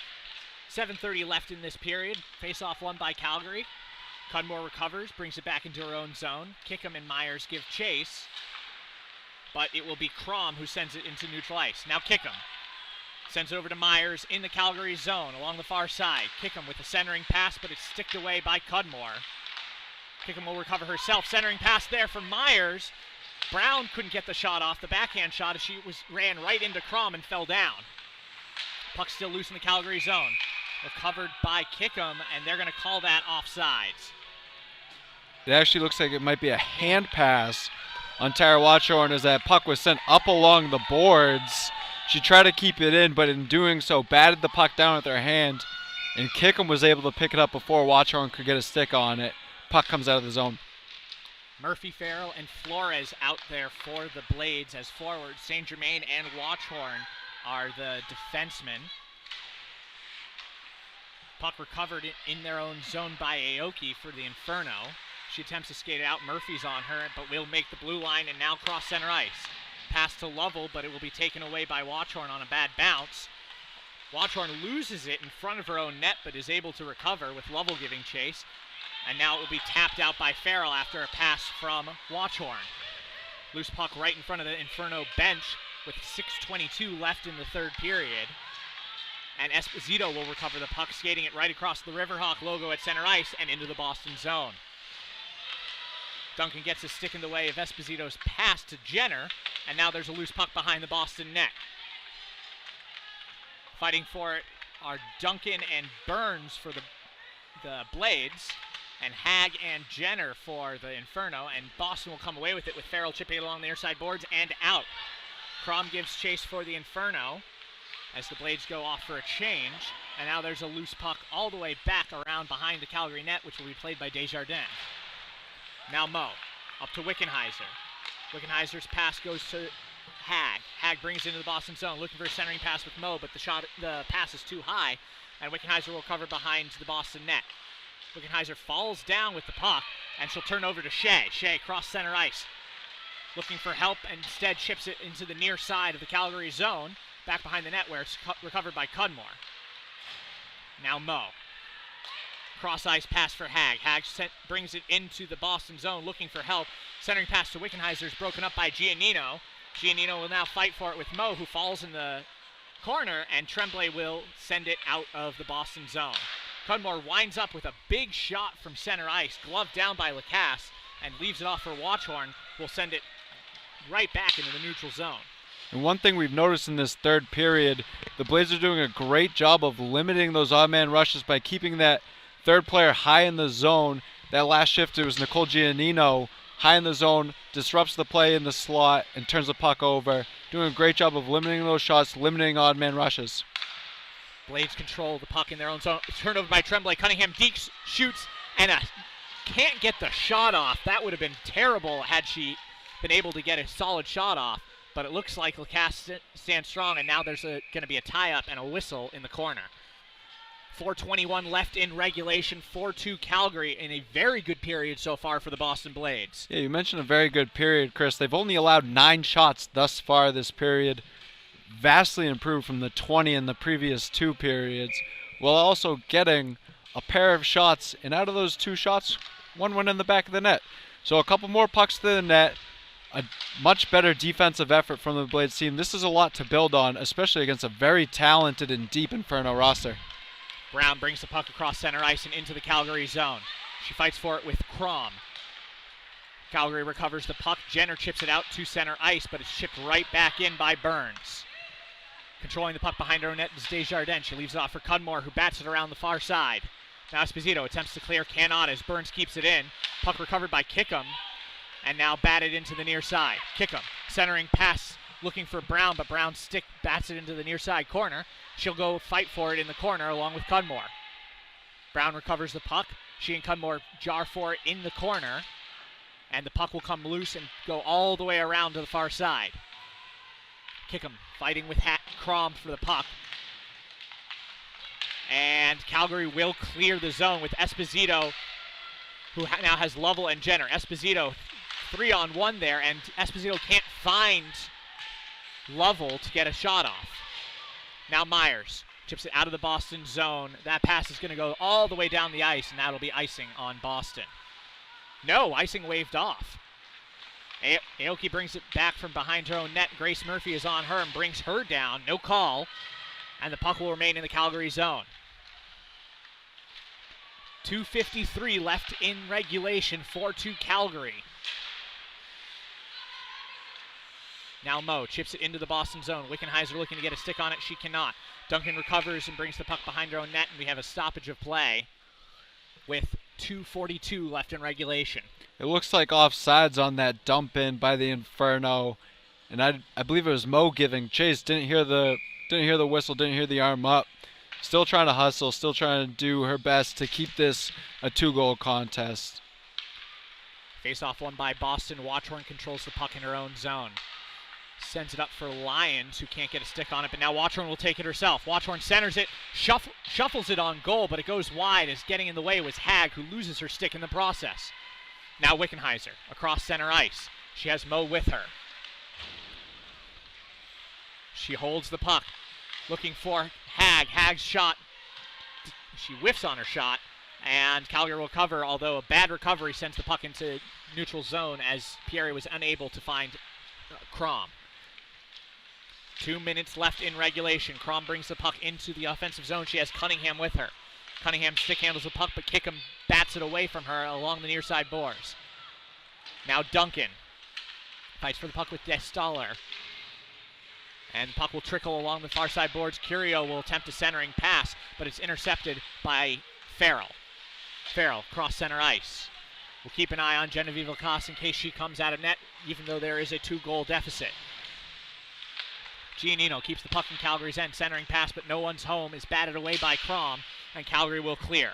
7:30 left in this period. Face-off won by Calgary. Cudmore recovers, brings it back into her own zone. Kickham and Myers give chase, but it will be Crom who sends it into neutral ice. Now Kickham sends it over to Myers in the Calgary zone along the far side. Kickham with a centering pass, but it's sticked away by Cudmore. Kickham will recover herself. Centering pass there for Myers. Brown couldn't get the shot off, the backhand shot, as she ran right into Crom and fell down. Puck still loose in the Calgary zone. Recovered by Kickham, and they're going to call that offsides. It actually looks like it might be a hand pass on Tara Watchorn as that puck was sent up along the boards. She tried to keep it in, but in doing so, batted the puck down with her hand, and Kickham was able to pick it up before Watchorn could get a stick on it. Puck comes out of the zone. Murphy, Farrell, and Flores out there for the Blades as forwards. St. Germain and Watchorn are the defensemen. Puck recovered in their own zone by Aoki for the Inferno. She attempts to skate it out. Murphy's on her, but will make the blue line and now cross center ice. Pass to Lovell, but it will be taken away by Watchorn on a bad bounce. Watchorn loses it in front of her own net, but is able to recover with Lovell giving chase. And now it will be tapped out by Farrell after a pass from Watchorn. Loose puck right in front of the Inferno bench with 6:22 left in the third period. And Esposito will recover the puck, skating it right across the Riverhawk logo at center ice and into the Boston zone. Duncan gets his stick in the way of Esposito's pass to Jenner, and now there's a loose puck behind the Boston net. Fighting for it are Duncan and Burns for the Blades, and Hag and Jenner for the Inferno, and Boston will come away with it with Farrell chipping it along the near side boards and out. Crom gives chase for the Inferno as the Blades go off for a change, and now there's a loose puck all the way back around behind the Calgary net, which will be played by Desjardins. Now Mo, up to Wickenheiser. Wickenheiser's pass goes to Hag. Hag brings it into the Boston zone, looking for a centering pass with Mo, but the pass is too high, and Wickenheiser will cover behind the Boston net. Wickenheiser falls down with the puck, and she'll turn over to Shea. Shea cross center ice, looking for help, and instead chips it into the near side of the Calgary zone, back behind the net where it's recovered by Cudmore. Now Mo. Cross ice pass for Hag. Hag brings it into the Boston zone, looking for help. Centering pass to Wickenheiser is broken up by Giannino. Giannino will now fight for it with Mo, who falls in the corner, and Tremblay will send it out of the Boston zone. Cudmore winds up with a big shot from center ice, gloved down by Lacasse, and leaves it off for Watchorn. Will send it right back into the neutral zone. And one thing we've noticed in this third period, the Blazers are doing a great job of limiting those odd man rushes by keeping that third player high in the zone. That last shift, it was Nicole Giannino, high in the zone, disrupts the play in the slot and turns the puck over. Doing a great job of limiting those shots, limiting odd man rushes. Blades control the puck in their own zone. Turnover by Tremblay. Cunningham Deeks shoots and can't get the shot off. That would have been terrible had she been able to get a solid shot off. But it looks like Lacasse stands strong, and now there's going to be a tie-up and a whistle in the corner. 4:21 left in regulation, 4-2 Calgary in a very good period so far for the Boston Blades. Yeah, you mentioned a very good period, Chris. They've only allowed 9 shots thus far this period, vastly improved from the 20 in the previous 2 periods, while also getting a pair of shots, and out of those 2 shots, one went in the back of the net. So a couple more pucks to the net, a much better defensive effort from the Blades team. This is a lot to build on, especially against a very talented and deep Inferno roster. Brown brings the puck across center ice and into the Calgary zone. She fights for it with Crom. Calgary recovers the puck. Jenner chips it out to center ice, but it's chipped right back in by Burns. Controlling the puck behind her own net is Desjardins. She leaves it off for Cudmore, who bats it around the far side. Now Esposito attempts to clear, cannot, as Burns keeps it in. Puck recovered by Kickham, and now batted into the near side. Kickham, centering pass, looking for Brown, but Brown's stick bats it into the near side corner. She'll go fight for it in the corner along with Cudmore. Brown recovers the puck. She and Cudmore jar for it in the corner, and the puck will come loose and go all the way around to the far side. Kickham fighting with Crom for the puck. And Calgary will clear the zone with Esposito, who now has Lovell and Jenner. Esposito 3-on-1 there, and Esposito can't find Lovell to get a shot off. Now Myers chips it out of the Boston zone. That pass is going to go all the way down the ice, and that'll be icing on Boston. No, icing waved off. Aoki brings it back from behind her own net. Grace Murphy is on her and brings her down. No call, and the puck will remain in the Calgary zone. 2:53 left in regulation, 4-2 Calgary. Now Mo chips it into the Boston zone. Wickenheiser looking to get a stick on it. She cannot. Duncan recovers and brings the puck behind her own net, and we have a stoppage of play with 2:42 left in regulation. It looks like offsides on that dump in by the Inferno, and I believe it was Mo giving chase. Didn't hear the whistle, didn't hear the arm up. Still trying to hustle, still trying to do her best to keep this a 2-goal contest. Face-off won by Boston. Watchorn controls the puck in her own zone. Sends it up for Lyons, who can't get a stick on it, but now Watchorn will take it herself. Watchorn centers it, shuffles it on goal, but it goes wide as getting in the way was Hag, who loses her stick in the process. Now Wickenheiser across center ice. She has Mo with her. She holds the puck, looking for Hag's shot, she whiffs on her shot, and Calgary will cover, although a bad recovery sends the puck into neutral zone as Pierre was unable to find Crom. 2 minutes left in regulation. Crom brings the puck into the offensive zone. She has Cunningham with her. Cunningham stick handles the puck, but Kickham bats it away from her along the near side boards. Now Duncan fights for the puck with Destaller. And puck will trickle along the far side boards. Curio will attempt a centering pass, but it's intercepted by Farrell. Farrell cross center ice. We'll keep an eye on Genevieve Lacasse in case she comes out of net, even though there is a 2-goal deficit. Giannino keeps the puck in Calgary's end. Centering pass, but no one's home. Is batted away by Crom, and Calgary will clear.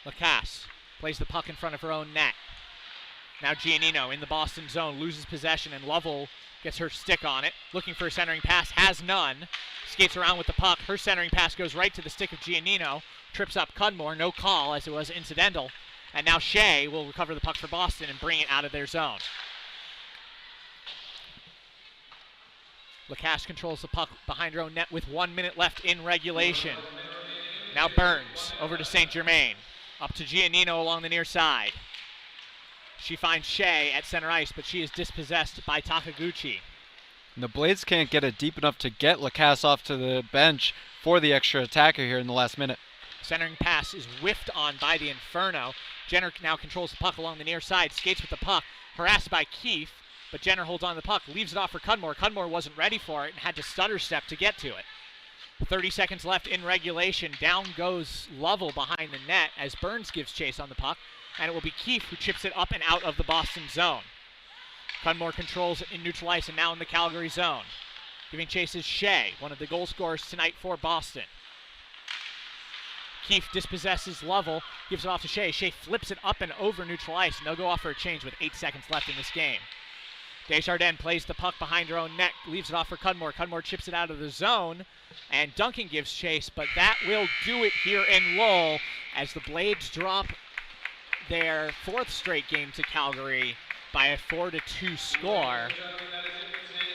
Lacasse plays the puck in front of her own net. Now Giannino in the Boston zone, loses possession, and Lovell gets her stick on it. Looking for a centering pass, has none. Skates around with the puck. Her centering pass goes right to the stick of Giannino. Trips up Cudmore, no call as it was incidental. And now Shea will recover the puck for Boston and bring it out of their zone. Lacasse controls the puck behind her own net with 1 minute left in regulation. Now Burns over to St. Germain. Up to Giannino along the near side. She finds Shea at center ice, but she is dispossessed by Takaguchi. And the Blades can't get it deep enough to get Lacasse off to the bench for the extra attacker here in the last minute. Centering pass is whiffed on by the Inferno. Jenner now controls the puck along the near side, skates with the puck, harassed by Keefe, but Jenner holds on to the puck, leaves it off for Cudmore. Cudmore wasn't ready for it and had to stutter step to get to it. 30 seconds left in regulation. Down goes Lovell behind the net as Burns gives chase on the puck, and it will be Keefe who chips it up and out of the Boston zone. Cudmore controls it in neutral ice and now in the Calgary zone. Giving chase is Shea, one of the goal scorers tonight for Boston. Keefe dispossesses Lovell, gives it off to Shea. Shea flips it up and over neutral ice, and they'll go off for a change with 8 seconds left in this game. Desjardins plays the puck behind her own net, leaves it off for Cudmore. Cudmore chips it out of the zone, and Duncan gives chase, but that will do it here in Lowell as the Blades drop their 4th straight game to Calgary by a 4-2 score.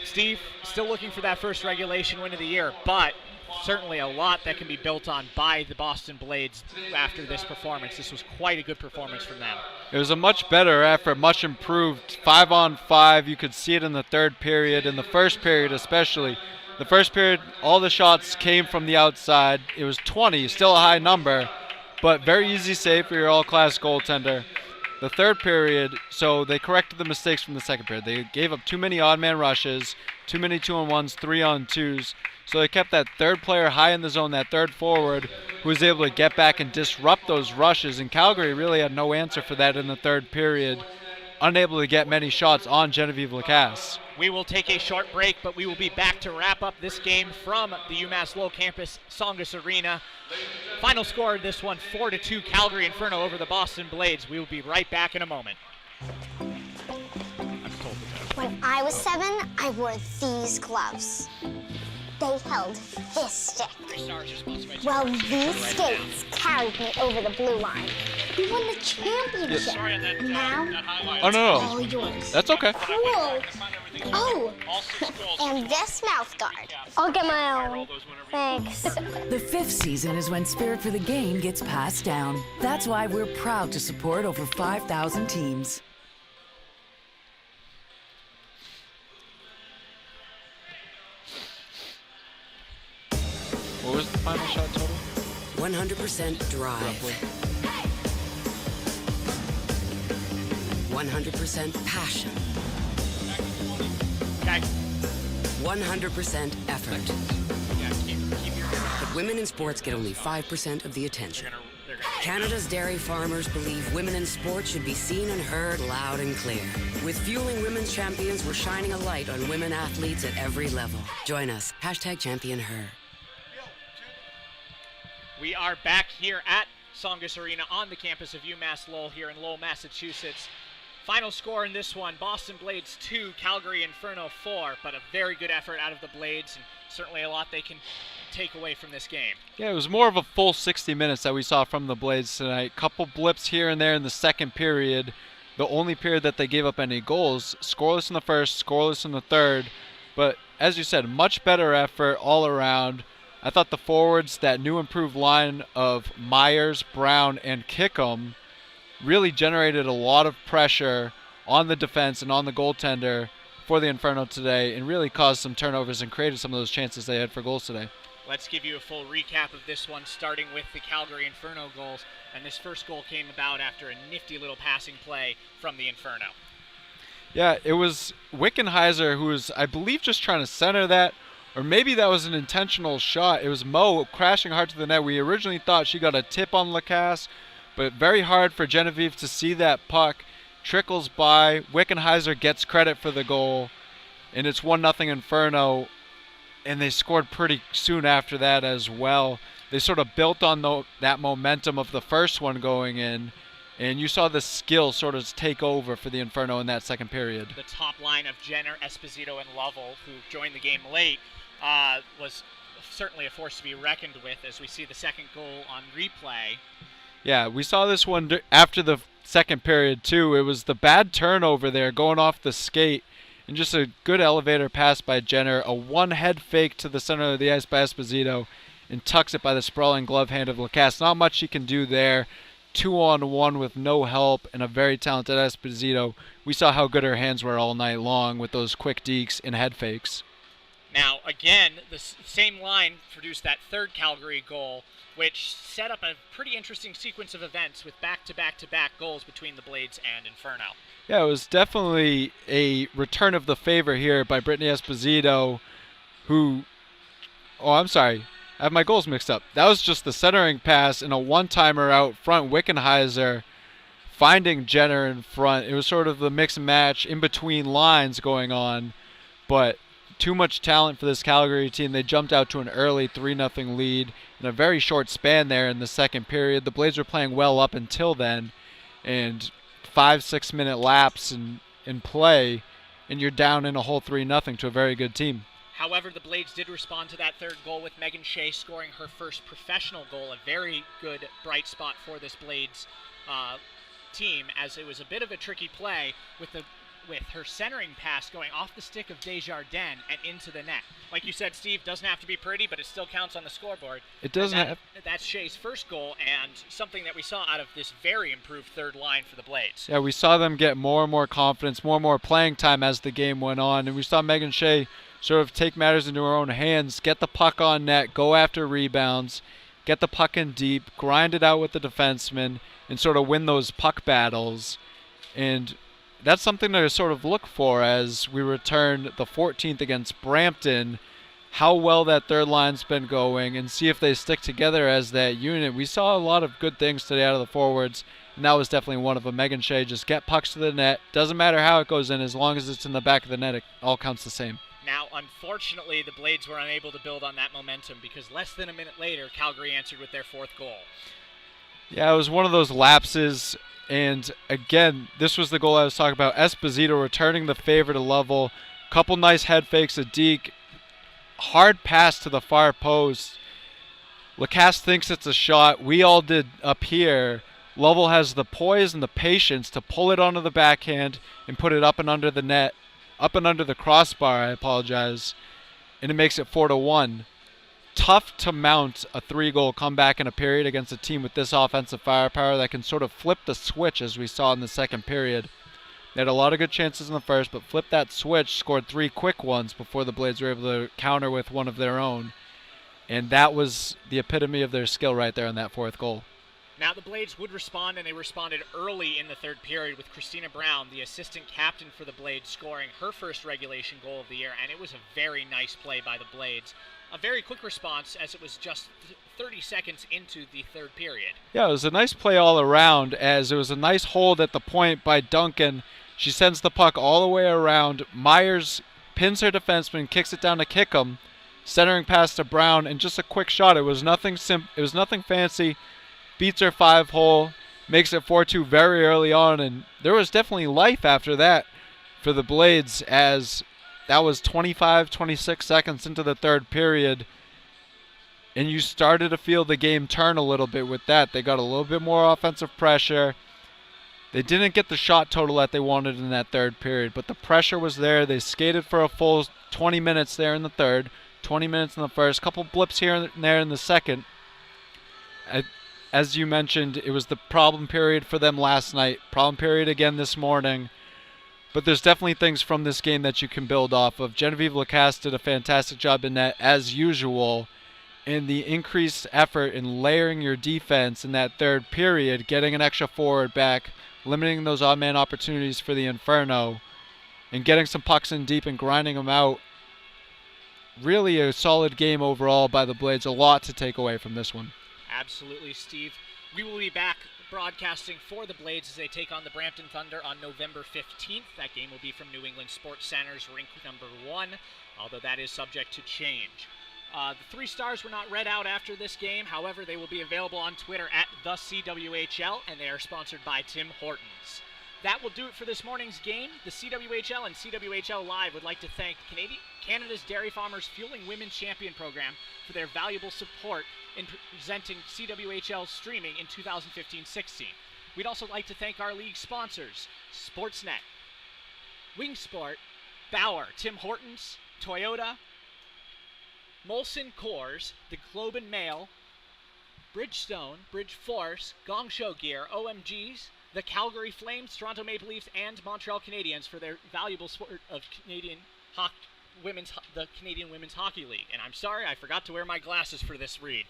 Steve, still looking for that first regulation win of the year, but certainly a lot that can be built on by the Boston Blades after this performance. This was quite a good performance from them. It was a much better effort, much improved. 5-on-5, you could see it in the third period, in the first period especially. The first period, all the shots came from the outside. It was 20, still a high number, but very easy save for your all-class goaltender. The third period, so they corrected the mistakes from the second period. They gave up too many odd-man rushes, too many 2-on-1s, 3-on-2s. So they kept that third player high in the zone, that third forward, who was able to get back and disrupt those rushes. And Calgary really had no answer for that in the third period, unable to get many shots on Genevieve Lacasse. We will take a short break, but we will be back to wrap up this game from the UMass Lowell campus, Songus Arena. Final score of this one, 4-2 Calgary Inferno over the Boston Blades. We will be right back in a moment. When I was 7, I wore these gloves. They held this stick. Well, these skates carried me over the blue line. We won the championship. Yes. Now, Oh, no. all yours. That's okay. Cool. Oh, and this mouth guard. I'll get my own. Thanks. The 5th season is when Spirit for the Game gets passed down. That's why we're proud to support over 5,000 teams. What was the final shot total? 100% drive. Roughly. 100% passion. Okay. 100% effort. But women in sports get only 5% of the attention. Canada's dairy farmers believe women in sports should be seen and heard loud and clear. With Fueling Women's Champions, we're shining a light on women athletes at every level. Join us. #ChampionHer. We are back here at Songus Arena on the campus of UMass Lowell here in Lowell, Massachusetts. Final score in this one, Boston Blades 2, Calgary Inferno 4, but a very good effort out of the Blades and certainly a lot they can take away from this game. Yeah, it was more of a full 60 minutes that we saw from the Blades tonight. Couple blips here and there in the second period. The only period that they gave up any goals. Scoreless in the first, scoreless in the third. But as you said, much better effort all around. I thought the forwards, that new improved line of Myers, Brown, and Kickham, really generated a lot of pressure on the defense and on the goaltender for the Inferno today, and really caused some turnovers and created some of those chances they had for goals today. Let's give you a full recap of this one, starting with the Calgary Inferno goals. And this first goal came about after a nifty little passing play from the Inferno. Yeah, it was Wickenheiser who was, I believe, just trying to center that, or maybe that was an intentional shot. It was Mo crashing hard to the net. We originally thought she got a tip on Lacasse, but very hard for Genevieve to see that puck. Trickles by. Wickenheiser gets credit for the goal, and it's 1-0 Inferno, and they scored pretty soon after that as well. They sort of built on that momentum of the first one going in, and you saw the skill sort of take over for the Inferno in that second period. The top line of Jenner, Esposito, and Lovell, who joined the game late, was certainly a force to be reckoned with as we see the second goal on replay. Yeah, we saw this one after the second period too. It was the bad turnover there going off the skate, and just a good elevator pass by Jenner, a one-head fake to the center of the ice by Esposito, and tucks it by the sprawling glove hand of Lacasse. Not much she can do there. 2-on-1 with no help and a very talented Esposito. We saw how good her hands were all night long with those quick dekes and head fakes. Now, again, the same line produced that third Calgary goal, which set up a pretty interesting sequence of events with back-to-back-to-back goals between the Blades and Inferno. Yeah, it was definitely a return of the favor here by Brittany Esposito, who... Oh, I'm sorry. I have my goals mixed up. That was just the centering pass and a one-timer out front. Wickenheiser finding Jenner in front. It was sort of the mix and match in between lines going on, but too much talent for this Calgary team. They jumped out to an early 3-0 lead in a very short span there in the second period. The Blades were playing well up until then, and 5-6 minute lapse in play, and you're down in a whole 3-0 to a very good team. However, the Blades did respond to that third goal with Megan Shea scoring her first professional goal, a very good bright spot for this Blades team, as it was a bit of a tricky play with her centering pass going off the stick of Desjardins and into the net. Like you said, Steve, doesn't have to be pretty, but it still counts on the scoreboard. It doesn't have. That's Shea's first goal, and something that we saw out of this very improved third line for the Blades. Yeah, we saw them get more and more confidence, more and more playing time as the game went on, and we saw Megan Shea sort of take matters into her own hands, get the puck on net, go after rebounds, get the puck in deep, grind it out with the defenseman, and sort of win those puck battles. And that's something to sort of look for as we return the 14th against Brampton, how well that third line's been going, and see if they stick together as that unit. We saw a lot of good things today out of the forwards, and that was definitely one of them. Megan Shea, just get pucks to the net. Doesn't matter how it goes in, as long as it's in the back of the net, it all counts the same. Now, unfortunately, the Blades were unable to build on that momentum because less than a minute later, Calgary answered with their fourth goal. Yeah, it was one of those lapses, and again, this was the goal I was talking about. Esposito returning the favor to Lovell. Couple nice head fakes, a deke. Hard pass to the far post. Lacasse thinks it's a shot. We all did up here. Lovell has the poise and the patience to pull it onto the backhand and put it up and under the net. Up and under the crossbar, I apologize. And it makes it 4-1. Tough to mount a 3-goal comeback in a period against a team with this offensive firepower that can sort of flip the switch, as we saw in the second period. They had a lot of good chances in the first, but flipped that switch, scored 3 quick ones before the Blades were able to counter with one of their own. And that was the epitome of their skill right there on that fourth goal. Now the Blades would respond, and they responded early in the third period with Christina Brown, the assistant captain for the Blades, scoring her first regulation goal of the year, and it was a very nice play by the Blades. A very quick response, as it was just 30 seconds into the third period. Yeah, it was a nice play all around, as it was a nice hold at the point by Duncan. She sends the puck all the way around. Myers pins her defenseman, kicks it down to Kickham, centering pass to Brown, and just a quick shot. It was nothing fancy. Beats her 5-hole, makes it 4-2 very early on, and there was definitely life after that for the Blades, as that was 25-26 seconds into the third period, and you started to feel the game turn a little bit with that. They got a little bit more offensive pressure. They didn't get the shot total that they wanted in that third period, but the pressure was there. They skated for a full 20 minutes there in the third, 20 minutes in the first, couple blips here and there in the second. As you mentioned, it was the problem period for them last night. Problem period again this morning. But there's definitely things from this game that you can build off of. Genevieve Lacasse did a fantastic job in net, as usual. And the increased effort in layering your defense in that third period, getting an extra forward back, limiting those odd man opportunities for the Inferno, and getting some pucks in deep and grinding them out. Really a solid game overall by the Blades. A lot to take away from this one. Absolutely, Steve. We will be back broadcasting for the Blades as they take on the Brampton Thunder on November 15th. That game will be from New England Sports Center's rink number 1, although that is subject to change. The 3 stars were not read out after this game. However, they will be available on Twitter at the CWHL, and they are sponsored by Tim Hortons. That will do it for this morning's game. The CWHL and CWHL Live would like to thank Canada's Dairy Farmers Fueling Women's Champion Program for their valuable support in presenting CWHL streaming in 2015-16. We'd also like to thank our league sponsors, Sportsnet, Wingsport, Bauer, Tim Hortons, Toyota, Molson Coors, the Globe and Mail, Bridgestone, Bridge Force, Gong Show Gear, OMGs, the Calgary Flames, Toronto Maple Leafs, and Montreal Canadiens for their valuable support of the Canadian Women's Hockey League. And I'm sorry, I forgot to wear my glasses for this read.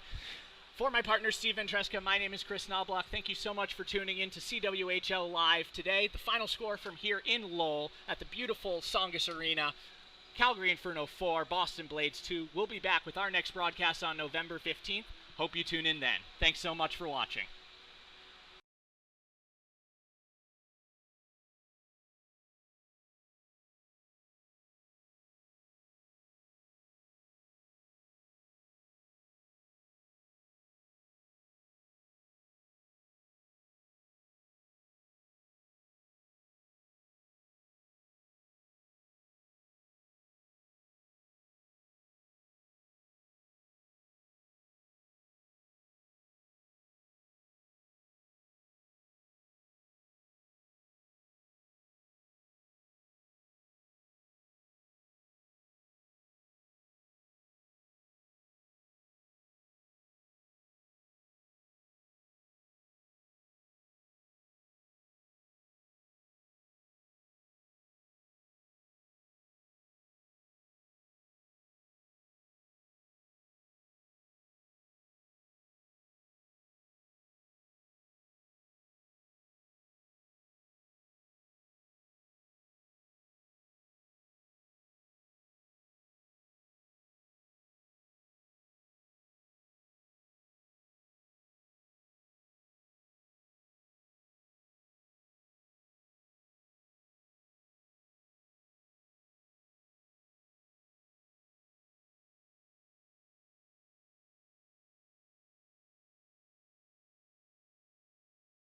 For my partner, Steve Ventresca, my name is Chris Knobloch. Thank you so much for tuning in to CWHL Live today. The final score from here in Lowell at the beautiful Songus Arena, Calgary Inferno 4, Boston Blades 2. We'll be back with our next broadcast on November 15th. Hope you tune in then. Thanks so much for watching.